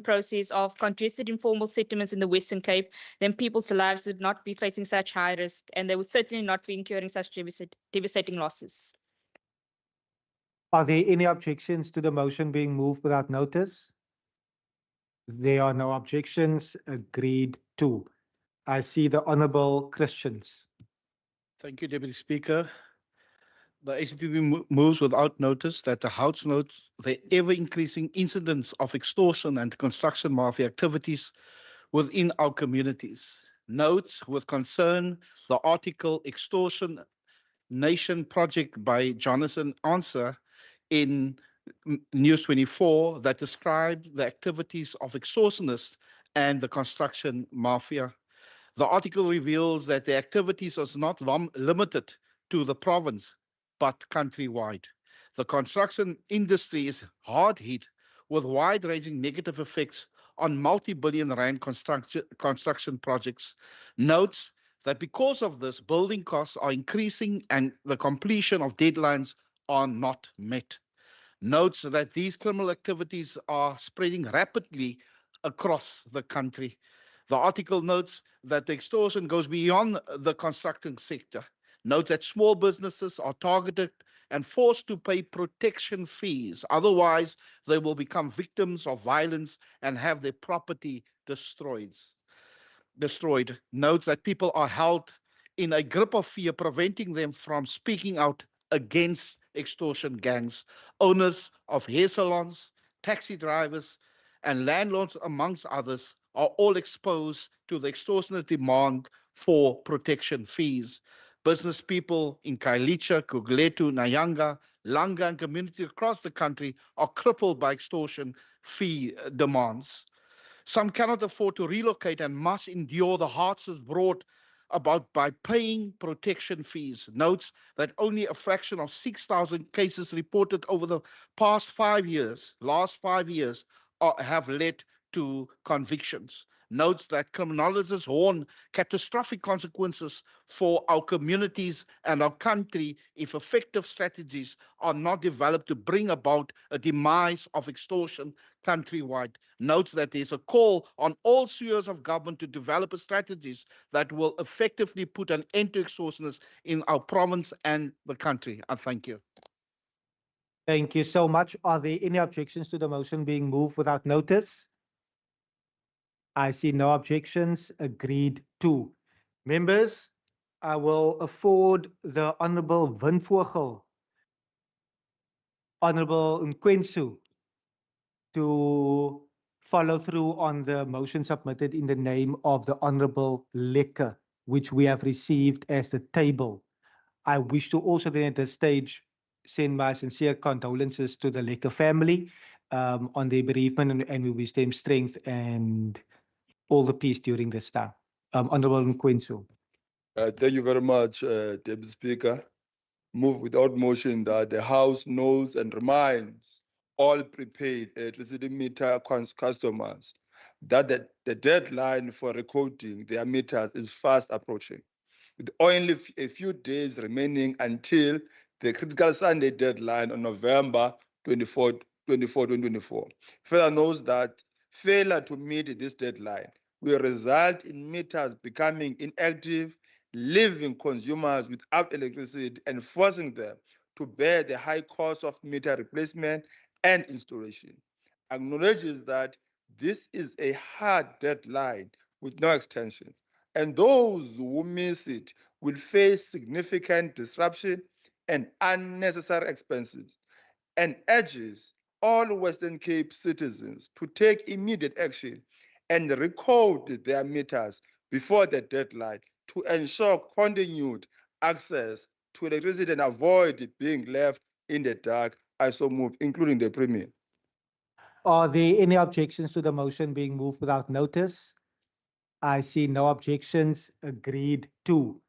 process of congested informal settlements in the Western Cape, then people's lives would not be facing such high risk, and they would certainly not be incurring such devastating losses. Are there any objections to the motion being moved without notice? There are no objections. Agreed to. I see the Honorable Christians. Thank you, Deputy Speaker. The ACTV moves without notice that the House notes the ever-increasing incidence of extortion and construction mafia activities within our communities. Notes with concern the article Extortion Nation Project by Jonathan Answer in News 24 that described the activities of extortionists and the construction mafia. The article reveals that the activities are not limited to the province, but countrywide. The construction industry is hard hit with wide-ranging negative effects on multi-billion rand construction projects. Notes that because of this, building costs are increasing and the completion of deadlines are not met. Notes that these criminal activities are spreading rapidly across the country. The article notes that the extortion goes beyond the construction sector. Note that small businesses are targeted and forced to pay protection fees. Otherwise, they will become victims of violence and have their property destroyed. Notes that people are held in a grip of fear, preventing them from speaking out against extortion gangs. Owners of hair salons, taxi drivers, and landlords, amongst others, are all exposed to the extortionate demand for protection fees. Business people in Kailicha, Guguletu, Nyanga, Langa, and communities across the country are crippled by extortion fee demands. Some cannot afford to relocate and must endure the hardships brought about by paying protection fees. Notes that only a fraction of 6,000 cases reported over the last 5 years, have led to convictions. Notes that criminologists warn catastrophic consequences for our communities and our country if effective strategies are not developed to bring about a demise of extortion countrywide. Notes that there's a call on all spheres of government to develop strategies that will effectively put an end to extortionists in our province and the country. I thank you. Thank you so much. Are there any objections to the motion being moved without notice? I see no objections. Agreed to. Members, I will afford the Honorable Windvogel, Honorable Nkwensu, to follow through on the motion submitted in the name of the Honorable Lekker, which we have received as the table. I wish to also then at this stage send my sincere condolences to the Lekker family on their bereavement, and we wish them strength and all the peace during this time. Honorable Nkwensu. Thank you very much, Deputy Speaker. Move without motion that the House knows and reminds all prepaid electricity meter customers that the deadline for recording their meters is fast approaching, with only a few days remaining until the critical Sunday deadline on November 24, 2024. Further knows that failure to meet this deadline will result in meters becoming inactive, leaving consumers without electricity and forcing them to bear the high cost of meter replacement and installation. Acknowledges that this is a hard deadline with no extensions, and those who miss it will face significant disruption and unnecessary expenses, and urges all Western Cape citizens to take immediate action and recode their meters before the deadline to ensure continued access to electricity and avoid being left in the dark. I so move, including the Premier. Are there any objections to the motion being moved without notice? I see no objections. Agreed to.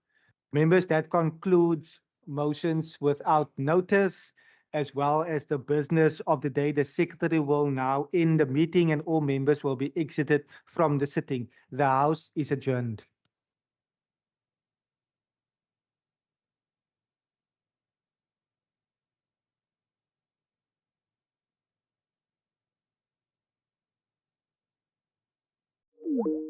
Members, that concludes motions without notice, as well as the business of the day. The secretary will now end the meeting and all members will be exited from the sitting. The House is adjourned. Thank you.